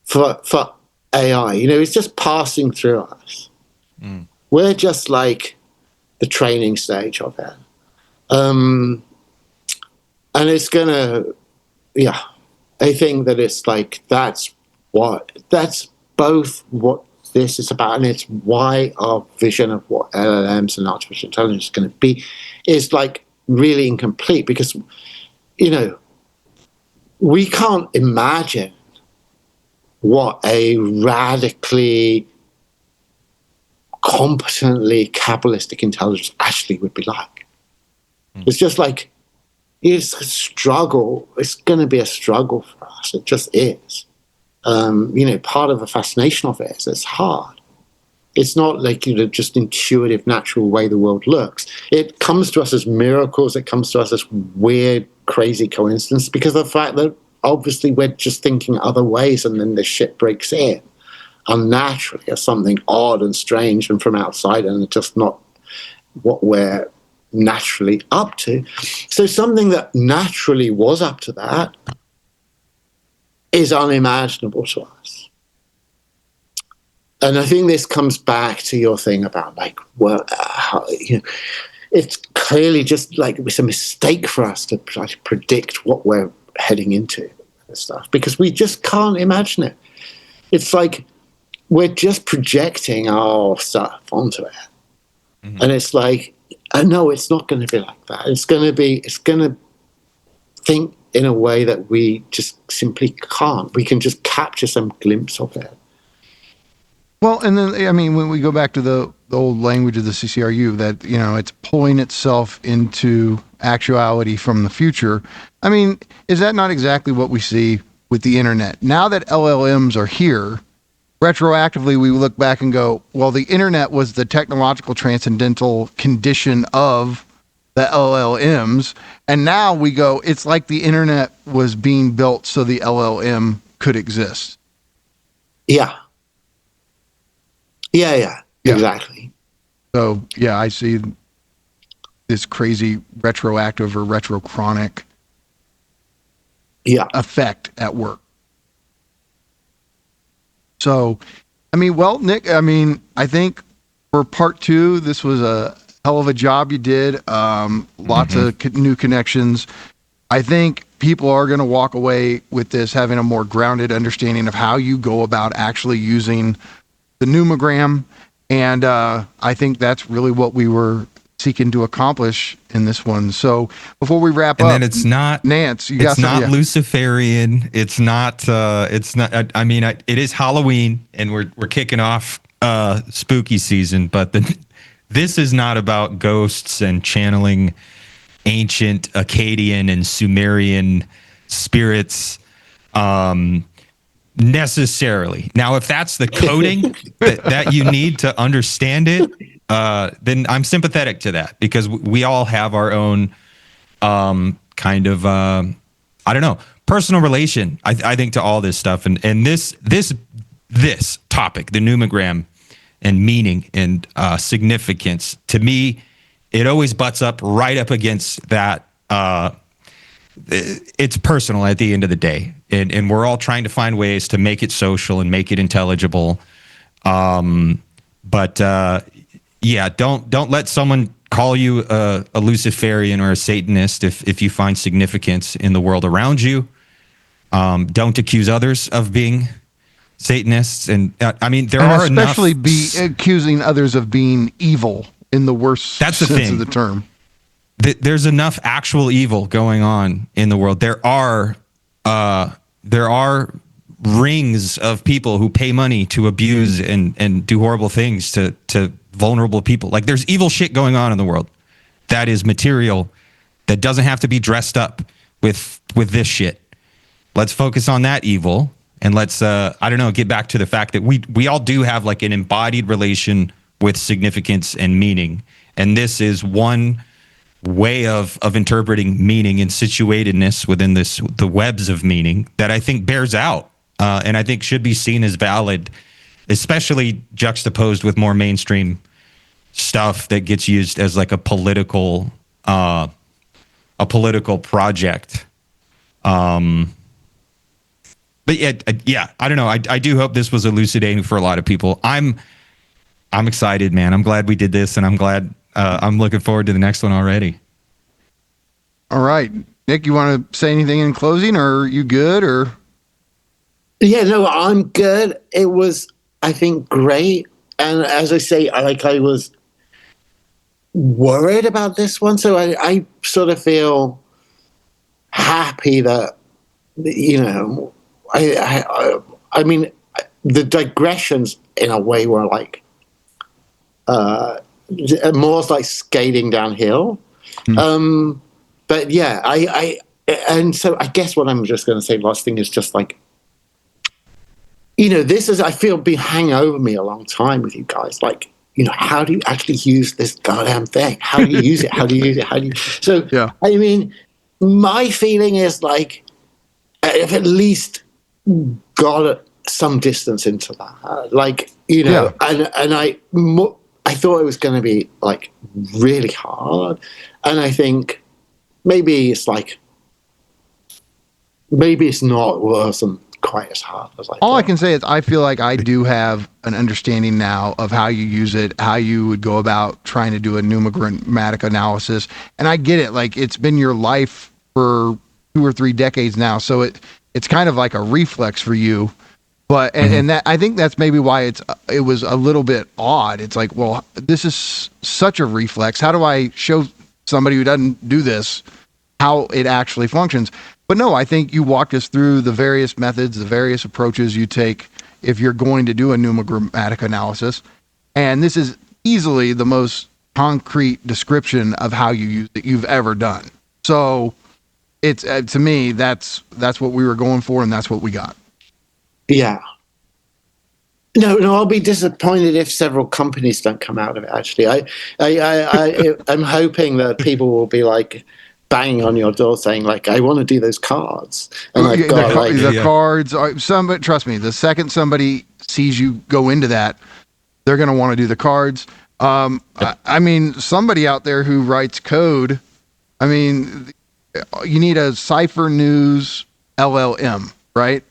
Speaker 8: for AI. You know, it's just passing through us. We're just like the training stage of it. And it's going to, I think that it's like, that's both what this is about, and it's why our vision of what LLMs and artificial intelligence is going to be is like really incomplete, because, you know, we can't imagine what a radically competently Cabalistic intelligence actually would be like. It's just like, it's a struggle. It's going to be a struggle for us. It just is. You know, part of the fascination of it is it's hard. It's not like, you know, just intuitive, natural way the world looks. It comes to us as miracles. It comes to us as weird, crazy coincidence, because of the fact that obviously we're just thinking other ways, and then the shit breaks in unnaturally as something odd and strange and from outside, and just not what we're naturally up to. So something that naturally was up to that is unimaginable to us. And I think this comes back to your thing about like, well, you know, it's clearly just like it's a mistake for us to try to predict what we're heading into and stuff, because we just can't imagine it. It's like we're just projecting our stuff onto it. And it's like, no, it's not going to be like that. It's going to think in a way that we just simply can't. We can just capture some glimpse of it.
Speaker 9: Well, and then, I mean, when we go back to the old language of the CCRU, that, you know, it's pulling itself into actuality from the future. I mean, is that not exactly what we see with the internet? Now that LLMs are here, retroactively, we look back and go, well, the internet was the technological transcendental condition of the LLMs. And now we go, it's like the internet was being built so the LLM could exist.
Speaker 8: Yeah, exactly.
Speaker 9: So, yeah, I see this crazy retroactive or retrochronic effect at work. So, I mean, well, Nick, I mean, I think for part 2, this was a hell of a job you did. Lots of new connections. I think people are going to walk away with this having a more grounded understanding of how you go about actually using the Numogram. And I think that's really what we were seeking to accomplish in this one. So before we wrap up,
Speaker 7: and then it's not
Speaker 9: Nance.
Speaker 7: It's not Luciferian. It's not. It's not. I mean, it is Halloween, and we're kicking off spooky season. But this is not about ghosts and channeling ancient Akkadian and Sumerian spirits. Necessarily. Now, if that's the coding that you need to understand it, then I'm sympathetic to that, because we all have our own kind of I don't know, personal relation, I think, to all this stuff, and this this topic, the numogram and meaning and significance, to me, it always butts up right up against that. It's personal at the end of the day, and we're all trying to find ways to make it social and make it intelligible. But don't let someone call you a Luciferian or a Satanist if you find significance in the world around you. Don't accuse others of being Satanists, and I mean there are
Speaker 9: especially
Speaker 7: enough,
Speaker 9: be accusing others of being evil in the worst
Speaker 7: that's the
Speaker 9: sense
Speaker 7: thing.
Speaker 9: of the term.
Speaker 7: There's enough actual evil going on in the world. There are rings of people who pay money to abuse and do horrible things to vulnerable people. Like, there's evil shit going on in the world that is material, that doesn't have to be dressed up with this shit. Let's focus on that evil, and let's get back to the fact that we all do have like an embodied relation with significance and meaning, and this is one way of interpreting meaning and situatedness within the webs of meaning that I think bears out, and I think should be seen as valid, especially juxtaposed with more mainstream stuff that gets used as like a political project. But yeah, I don't know. I do hope this was elucidating for a lot of people. I'm excited, man. I'm glad we did this, and I'm glad. I'm looking forward to the next one already.
Speaker 9: All right, Nick, you want to say anything in closing, or are you good? Or
Speaker 8: Yeah, no, I'm good. It was, I think, great. And as I say, I was worried about this one, so I sort of feel happy that, I mean, the digressions in a way were like more like skating downhill. But yeah, and so I guess what I'm just going to say last thing is just like, this is, I feel, been hanging over me a long time with you guys. Like, how do you actually use this goddamn thing? How do you use it? How do you use it? So, yeah. I mean, my feeling is like, I've at least got some distance into that. Like, and I thought it was going to be like really hard. And I think maybe it's not wasn't quite as hard as I thought.
Speaker 9: All I can say is I feel like I do have an understanding now of how you use it, how you would go about trying to do a numogrammatic analysis. And I get it. Like, it's been your life for 2 or 3 decades now. So it's kind of like a reflex for you. But, and that, I think that's maybe why it was a little bit odd. It's like, well, this is such a reflex. How do I show somebody who doesn't do this how it actually functions? But no, I think you walked us through the various methods, the various approaches you take if you're going to do a numogrammatic analysis. And this is easily the most concrete description of how you use it you've ever done. So it's, to me, that's what we were going for, and that's what we got.
Speaker 8: Yeah. No, I'll be disappointed if several companies don't come out of it, actually. I'm hoping that people will be like banging on your door saying like, I want to do those cards. And
Speaker 9: the cards are but trust me, the second somebody sees you go into that, they're going to want to do the cards. I mean, somebody out there who writes code, I mean, you need a Cipher News LLM, right?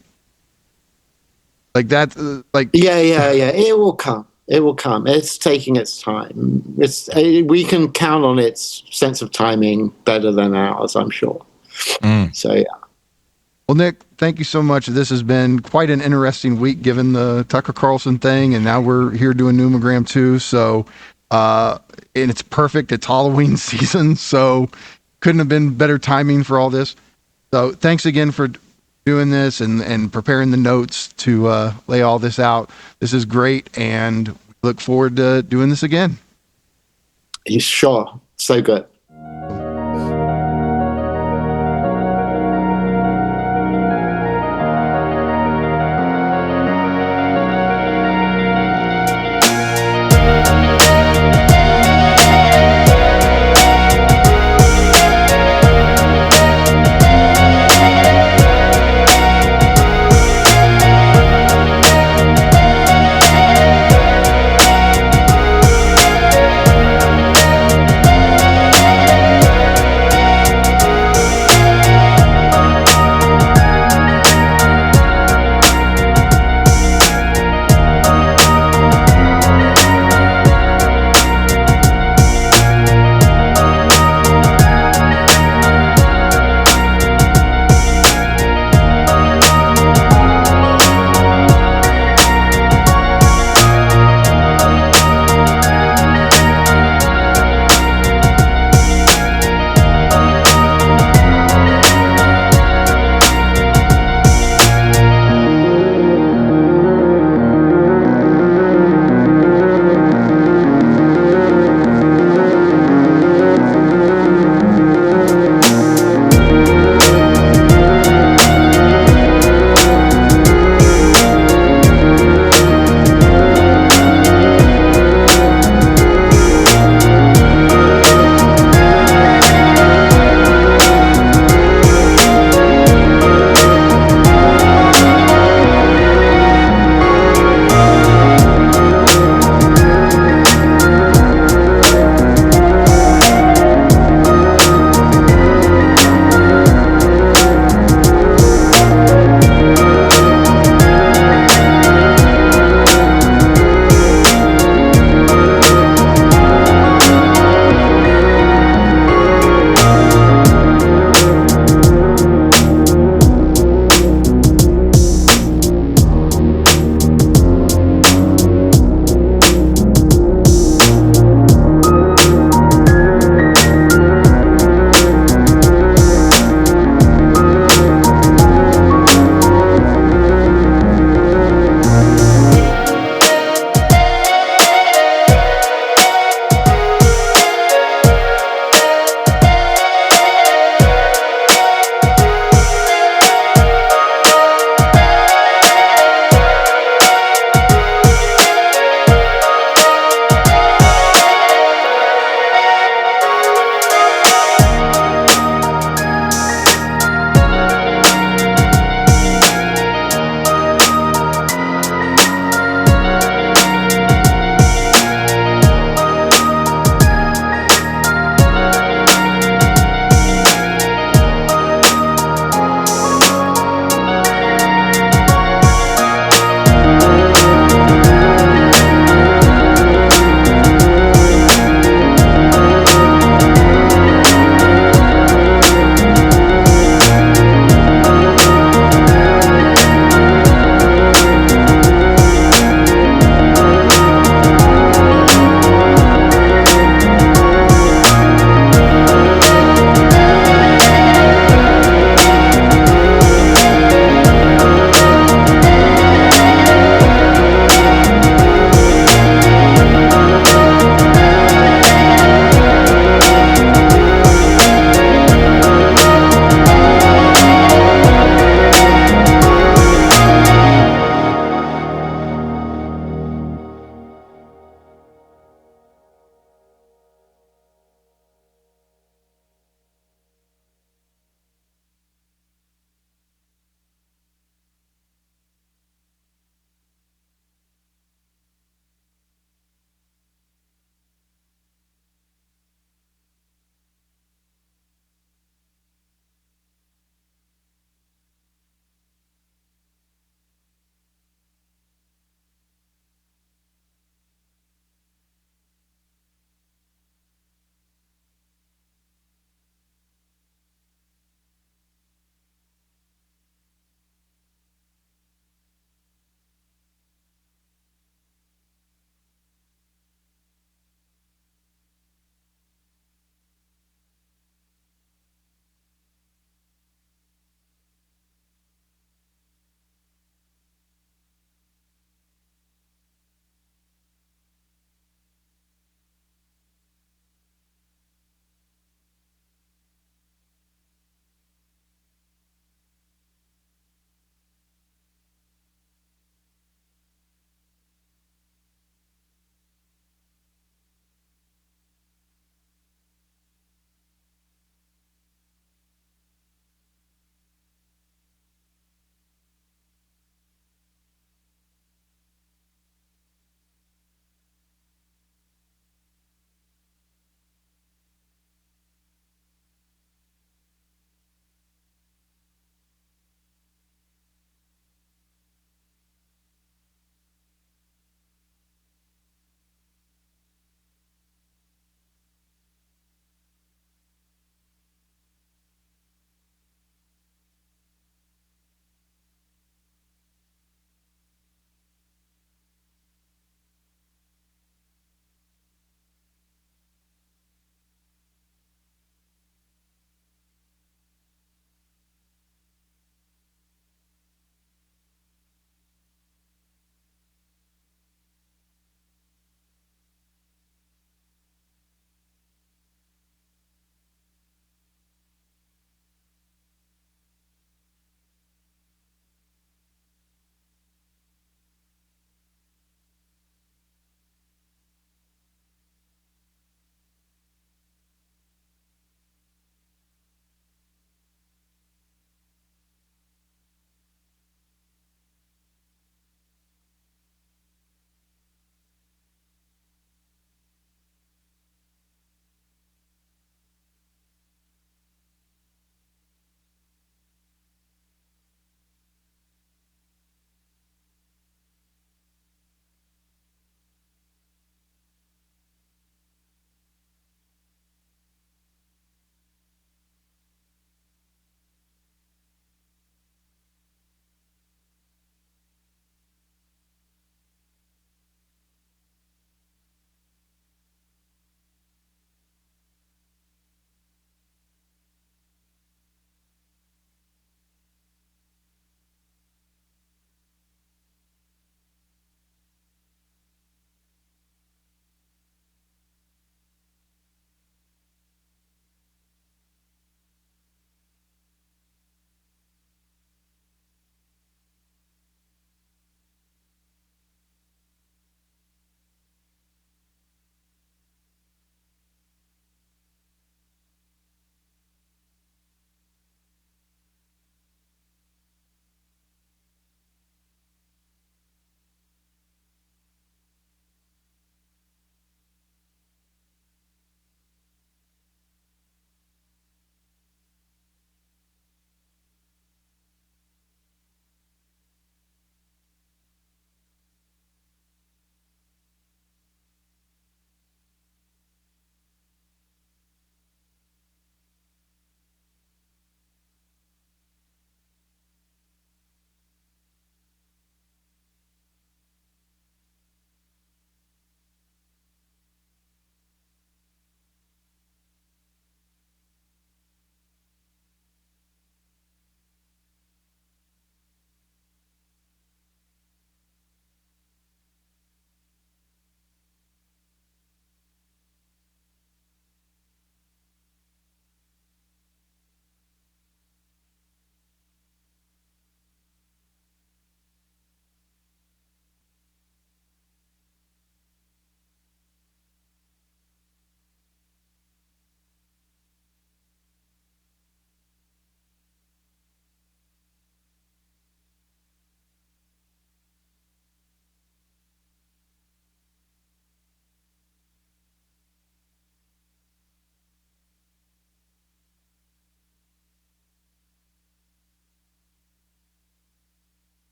Speaker 9: Like that, like
Speaker 8: yeah. It will come. It's taking its time. We can count on its sense of timing better than ours, I'm sure. So yeah.
Speaker 9: Well, Nick, thank you so much. This has been quite an interesting week, given the Tucker Carlson thing, and now we're here doing Numogram too. So, and it's perfect. It's Halloween season, so couldn't have been better timing for all this. So, thanks again for doing this and preparing the notes to lay all this out. This is great, and we look forward to doing this again.
Speaker 8: You sure? So good.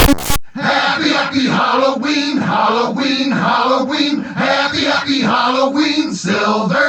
Speaker 6: Happy, happy Halloween, Halloween, Halloween. Happy, happy Halloween, Silver